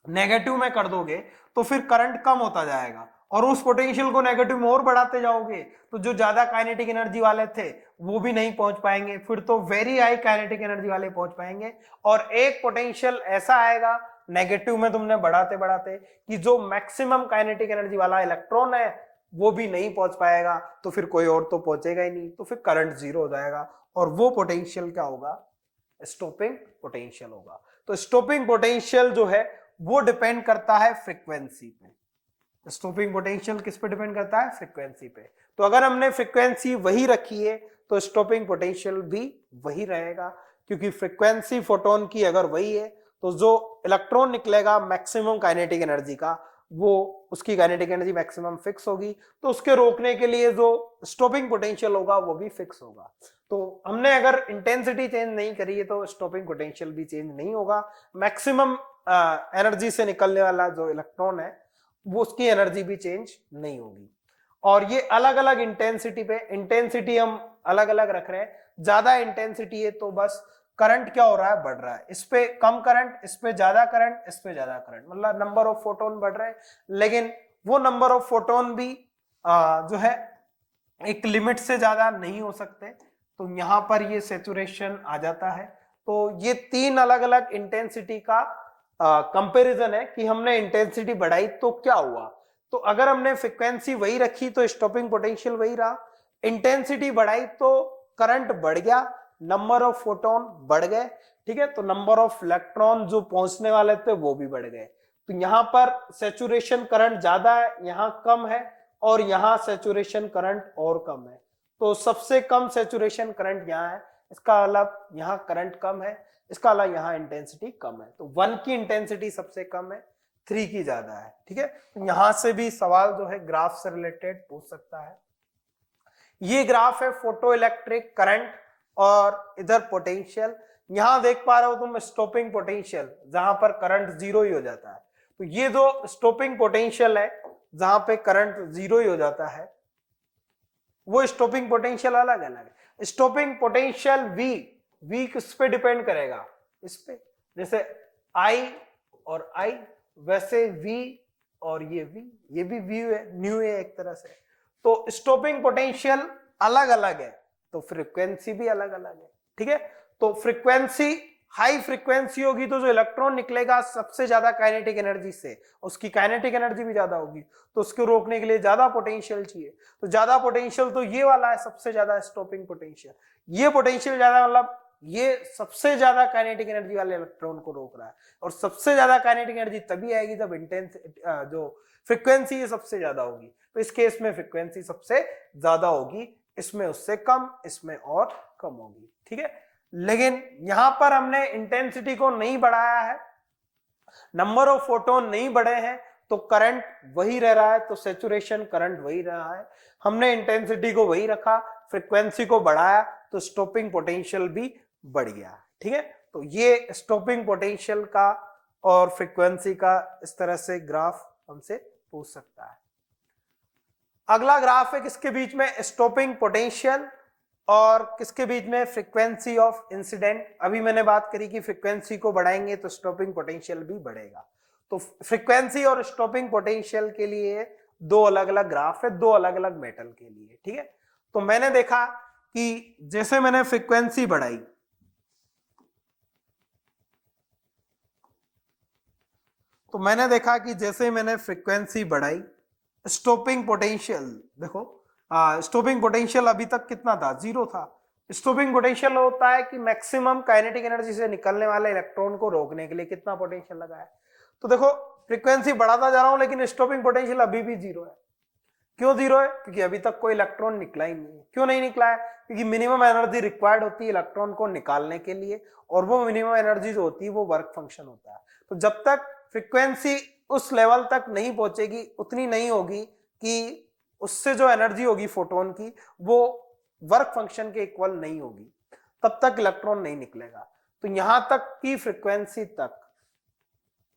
नेगेटिव में कर दोगे, तो फिर करंट कम होता जाएगा, और उस पोटेंशियल को नेगेटिव में और बढ़ाते जाओगे तो जो ज्यादा काइनेटिक एनर्जी वाले थे वो भी नहीं पहुंच पाएंगे, फिर तो वेरी हाई काइनेटिक एनर्जी वाले पहुंच पाएंगे, और एक पोटेंशियल ऐसा आएगा नेगेटिव में तुमने बढ़ाते बढ़ाते कि जो मैक्सिमम काइनेटिक एनर्जी वाला इलेक्ट्रॉन है वो भी नहीं पहुंच पाएगा, तो फिर कोई और तो पहुंचेगा ही नहीं, तो फिर करंट जीरो हो जाएगा, और वो पोटेंशियल क्या होगा, स्टॉपिंग पोटेंशियल होगा। तो स्टॉपिंग पोटेंशियल जो है वो डिपेंड करता है फ्रीक्वेंसी पे। स्टॉपिंग पोटेंशियल किस पे डिपेंड करता है, फ्रीक्वेंसी पे। तो अगर हमने फ्रीक्वेंसी वही रखी है तो स्टॉपिंग पोटेंशियल भी वही रहेगा, क्योंकि फ्रीक्वेंसी फोटोन की अगर वही है तो जो इलेक्ट्रॉन निकलेगा मैक्सिमम काइनेटिक एनर्जी का, वो उसकी काइनेटिक एनर्जी मैक्सिमम फिक्स होगी, तो उसके रोकने के लिए जो स्टॉपिंग पोटेंशियल होगा वो भी फिक्स होगा। तो हमने अगर इंटेंसिटी चेंज नहीं करी है तो स्टॉपिंग पोटेंशियल भी चेंज नहीं होगा। मैक्सिमम एनर्जी से निकलने वाला जो इलेक्ट्रॉन है वो उसकी एनर्जी भी चेंज नहीं होगी। और ये अलग अलग इंटेंसिटी पे, इंटेंसिटी हम अलग अलग रख रहे हैं, ज्यादा इंटेंसिटी है तो बस करंट क्या हो रहा है, बढ़ रहा है, इस पे कम करंट, इस पे ज्यादा करंट, इस पे ज्यादा करंट, मतलब नंबर ऑफ फोटोन बढ़ रहे हैं, लेकिन वो नंबर ऑफ फोटोन भी जो है एक लिमिट से ज्यादा नहीं हो सकते, तो यहां पर ये सेचुरेशन आ जाता है। तो ये तीन अलग अलग इंटेंसिटी का कंपैरिजन है कि हमने इंटेंसिटी बढ़ाई तो क्या हुआ। तो अगर हमने फ्रीक्वेंसी वही रखी तो स्टॉपिंग पोटेंशियल वही रहा, इंटेंसिटी बढ़ाई तो करंट बढ़ गया, नंबर ऑफ फोटोन बढ़ गए, ठीक है, तो नंबर ऑफ इलेक्ट्रॉन जो पहुंचने वाले थे वो भी बढ़ गए। तो यहां पर सेचुरेशन करंट ज्यादा है, यहां कम है, और यहां सेचुरेशन करंट और कम है। तो सबसे कम सेचुरेशन करंट यहाँ है, इसका मतलब यहाँ करंट कम है, इसका मतलब यहाँ इंटेंसिटी कम है। तो 1 की इंटेंसिटी सबसे कम है, 3 की ज्यादा है, ठीक है। तो यहां से भी सवाल जो है ग्राफ से रिलेटेड पूछ सकता है। ये ग्राफ है फोटो इलेक्ट्रिक करंट और इधर पोटेंशियल। यहां देख पा रहे हो तुम स्टॉपिंग पोटेंशियल जहां पर करंट जीरो ही हो जाता है। तो ये जो स्टॉपिंग पोटेंशियल है जहां पे करंट जीरो ही हो जाता है वो स्टॉपिंग पोटेंशियल अलग अलग है। स्टॉपिंग पोटेंशियल V किस पे डिपेंड करेगा, इस पे, जैसे I और I, वैसे V और ये V, ये भी V है, न्यू है एक तरह से। तो स्टॉपिंग पोटेंशियल अलग अलग है तो फ्रीक्वेंसी भी अलग अलग है, ठीक है। तो फ्रीक्वेंसी हाई फ्रीक्वेंसी होगी तो जो इलेक्ट्रॉन निकलेगा सबसे ज्यादा काइनेटिक एनर्जी से, उसकी काइनेटिक एनर्जी भी ज्यादा होगी, तो उसको रोकने के लिए ज्यादा पोटेंशियल चाहिए। तो ज्यादा पोटेंशियल तो ये वाला है सबसे ज्यादा स्टॉपिंग पोटेंशियल। ये पोटेंशियल ज्यादा मतलब ये सबसे ज्यादा काइनेटिक एनर्जी वाले इलेक्ट्रॉन को रोक रहा है, और सबसे ज्यादा काइनेटिक एनर्जी तभी आएगी जब जो फ्रीक्वेंसी सबसे ज्यादा होगी। तो इस केस में फ्रीक्वेंसी सबसे ज्यादा होगी, इसमें उससे कम, इसमें और कम होगी, ठीक है। लेकिन यहां पर हमने इंटेंसिटी को नहीं बढ़ाया है, नंबर ऑफ फोटोन नहीं बढ़े हैं, तो करंट वही रह रहा है, तो सेचुरेशन करंट वही रहा है। हमने इंटेंसिटी को वही रखा, फ्रीक्वेंसी को बढ़ाया तो स्टॉपिंग पोटेंशियल भी बढ़ गया, ठीक है। तो ये स्टॉपिंग पोटेंशियल का और फ्रीक्वेंसी का इस तरह से ग्राफ हमसे पूछ सकता है। अगला ग्राफ है किसके बीच में, स्टॉपिंग पोटेंशियल और किसके बीच में, फ्रीक्वेंसी ऑफ इंसिडेंट। अभी मैंने बात करी कि फ्रीक्वेंसी को बढ़ाएंगे तो स्टॉपिंग पोटेंशियल भी बढ़ेगा। तो फ्रीक्वेंसी और स्टॉपिंग पोटेंशियल के लिए दो अलग अलग ग्राफ है, दो अलग अलग मेटल के लिए, ठीक है। तो मैंने देखा कि जैसे मैंने फ्रीक्वेंसी बढ़ाई, तो मैंने देखा कि जैसे मैंने फ्रीक्वेंसी बढ़ाई, स्टॉपिंग पोटेंशियल देखो, स्टॉपिंग पोटेंशियल अभी तक कितना था, 0 था। स्टॉपिंग पोटेंशियल होता है कि मैक्सिमम काइनेटिक एनर्जी से निकलने वाले इलेक्ट्रॉन को रोकने के लिए कितना पोटेंशियल लगा है। तो देखो फ्रीक्वेंसी बढ़ाता जा रहा हूं लेकिन स्टॉपिंग पोटेंशियल अभी भी 0 है। क्यों 0 है? क्योंकि अभी तक कोई इलेक्ट्रॉन निकला ही नहीं है। क्यों नहीं निकला है? क्योंकि मिनिमम एनर्जी रिक्वायर्ड होती है इलेक्ट्रॉन को निकालने के लिए, और वो मिनिमम एनर्जी जो होती है वो वर्क फंक्शन होता है। तो जब तक फ्रीक्वेंसी उस लेवल तक नहीं पहुंचेगी, उतनी नहीं होगी कि उससे जो एनर्जी होगी फोटोन की वो वर्क फंक्शन के इक्वल नहीं होगी, तब तक इलेक्ट्रॉन नहीं निकलेगा। तो यहां तक की फ्रीक्वेंसी तक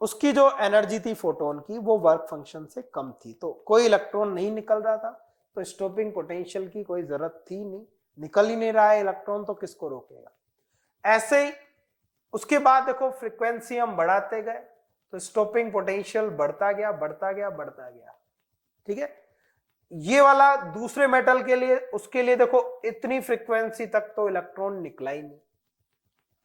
उसकी जो एनर्जी थी फोटोन की वो वर्क फंक्शन से कम थी, तो कोई इलेक्ट्रॉन नहीं निकल रहा था, तो स्टॉपिंग पोटेंशियल की कोई जरूरत थी नहीं। निकल ही नहीं रहा है इलेक्ट्रॉन तो किसको रोकेगा। ऐसे ही उसके बाद देखो फ्रीक्वेंसी हम बढ़ाते गए तो स्टॉपिंग पोटेंशियल बढ़ता गया बढ़ता गया बढ़ता गया, ठीक है। ये वाला दूसरे मेटल के लिए, उसके लिए देखो इतनी फ्रीक्वेंसी तक तो इलेक्ट्रॉन निकला ही नहीं।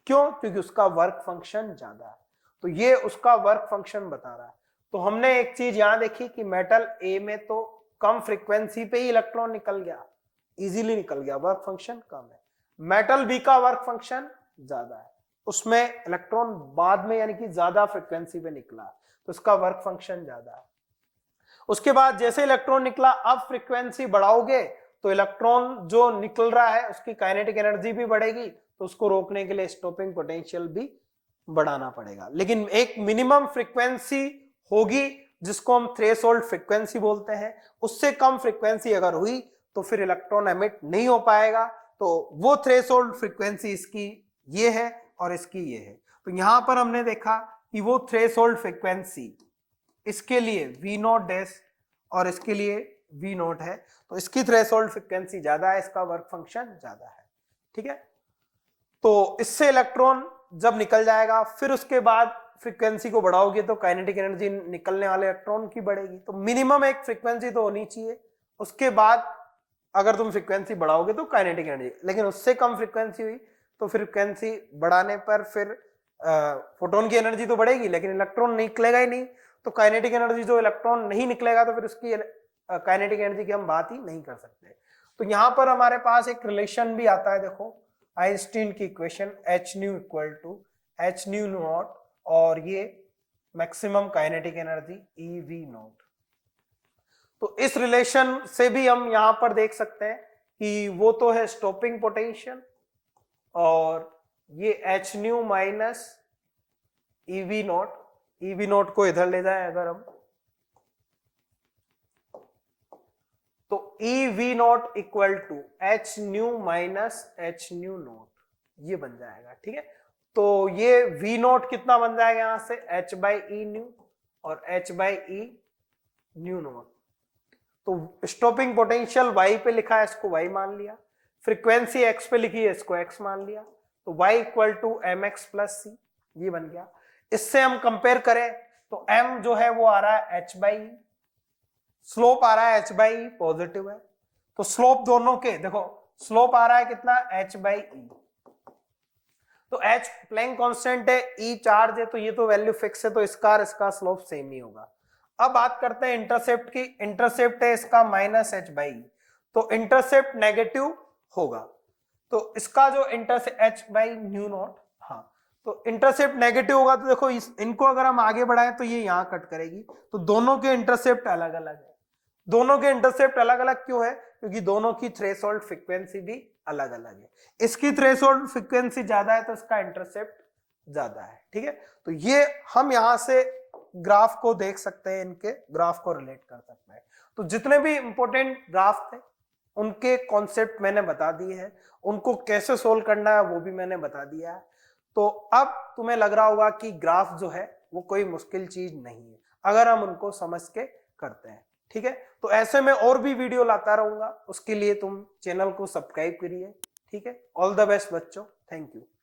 क्यों? क्योंकि उसका वर्क फंक्शन ज्यादा है। तो ये उसका वर्क फंक्शन बता रहा है। तो हमने एक चीज यहां देखी कि मेटल ए में तो कम फ्रीक्वेंसी पे ही इलेक्ट्रॉन निकल गया, इजीली निकल गया, वर्क फंक्शन कम है। मेटल बी का वर्क फंक्शन ज्यादा है, उसमें इलेक्ट्रॉन बाद में यानी कि ज्यादा फ्रीक्वेंसी पे निकला, तो उसका वर्क फंक्शन ज्यादा है। उसके बाद जैसे इलेक्ट्रॉन निकला, अब फ्रीक्वेंसी बढ़ाओगे तो इलेक्ट्रॉन जो निकल रहा है उसकी काइनेटिक एनर्जी भी बढ़ेगी, तो उसको रोकने के लिए स्टॉपिंग पोटेंशियल भी बढ़ाना पड़ेगा। लेकिन एक मिनिमम फ्रीक्वेंसी होगी जिसको हम थ्रेशोल्ड फ्रीक्वेंसी बोलते हैं, उससे कम फ्रीक्वेंसी अगर हुई तो फिर इलेक्ट्रॉन एमिट नहीं हो पाएगा। तो वो थ्रेशोल्ड फ्रीक्वेंसी इसकी ये है और इसकी ये है। तो यहां पर हमने देखा कि वो थ्रेशोल्ड फ्रीक्वेंसी इसके लिए V0 डैश और इसके लिए V0 है, तो इसकी थ्रेशोल्ड फ्रीक्वेंसी ज्यादा है, इसका वर्क फंक्शन ज्यादा है, ठीक है। तो इससे इलेक्ट्रॉन जब निकल जाएगा, फिर उसके बाद फ्रीक्वेंसी को बढ़ाओगे तो काइनेटिक एनर्जी निकलने वाले इलेक्ट्रॉन की बढ़ेगी। तो मिनिमम एक फ्रीक्वेंसी तो होनी चाहिए, उसके बाद अगर तुम फ्रीक्वेंसी बढ़ाओगे तो काइनेटिक एनर्जी, लेकिन उससे कम फ्रीक्वेंसी हुई तो फ्रीक्वेंसी बढ़ाने पर फिर फोटोन की एनर्जी तो बढ़ेगी लेकिन इलेक्ट्रॉन निकलेगा ही नहीं। तो काइनेटिक एनर्जी जो इलेक्ट्रॉन नहीं निकलेगा तो फिर उसकी काइनेटिक एनर्जी की हम बात ही नहीं कर सकते। तो यहां पर हमारे पास एक रिलेशन भी आता है, देखो आइंस्टीन की equation h nu equal to h nu not और ये maximum kinetic energy E V not. तो इस रिलेशन से भी हम यहां पर देख सकते हैं कि वो तो है स्टॉपिंग पोटेंशियल, और ये h nu minus E V not, E V not को इधर ले जाए अगर हम, तो E V not equal to H nu minus H nu not, ये बन जाएगा, ठीक है। तो ये वी नॉट कितना बन जाएगा यहां से h बाई ई न्यू और h by E new not. तो स्टॉपिंग पोटेंशियल y पे लिखा है, इसको y मान लिया, फ्रीक्वेंसी x पे लिखी है, इसको x मान लिया, तो y equal to M X plus C, ये बन गया। इससे हम कंपेयर करें तो m जो है वो आ रहा है h बाई, स्लोप आ रहा है h बाई पॉजिटिव है, तो स्लोप दोनों के देखो, स्लोप आ रहा है कितना h बाई ई, तो h प्लैंक कांस्टेंट है, e चार्ज है, तो ये तो वैल्यू फिक्स है, तो इसका स्लोप सेम ही होगा। अब बात करते हैं इंटरसेप्ट की, इंटरसेप्ट है इसका माइनस h बाई, तो इंटरसेप्ट नेगेटिव होगा, तो इसका जो intercept h by new not, हाँ, तो इंटरसेप्ट नेगेटिव होगा, तो देखो इनको अगर हम आगे बढ़ाएं तो ये यहां कट करेगी, तो दोनों के इंटरसेप्ट अलग अलग है। दोनों के इंटरसेप्ट अलग अलग क्यों है? क्योंकि दोनों की थ्रेशोल्ड फ्रीक्वेंसी भी अलग अलग है। इसकी थ्रेशोल्ड फ्रीक्वेंसी ज्यादा है तो इसका इंटरसेप्ट ज्यादा है, ठीक है। तो ये हम यहां से ग्राफ को देख सकते हैं, इनके ग्राफ को रिलेट कर सकते हैं। तो जितने भी इंपॉर्टेंट ग्राफ थे उनके कॉन्सेप्ट मैंने बता दिए हैं, उनको कैसे सोल्व करना है वो भी मैंने बता दिया है। तो अब तुम्हें लग रहा होगा कि ग्राफ जो है वो कोई मुश्किल चीज नहीं है अगर हम उनको समझ के करते हैं, ठीक है। तो ऐसे में और भी वीडियो लाता रहूंगा, उसके लिए तुम चैनल को सब्सक्राइब करिए, ठीक है। ऑल द बेस्ट बच्चों, थैंक यू।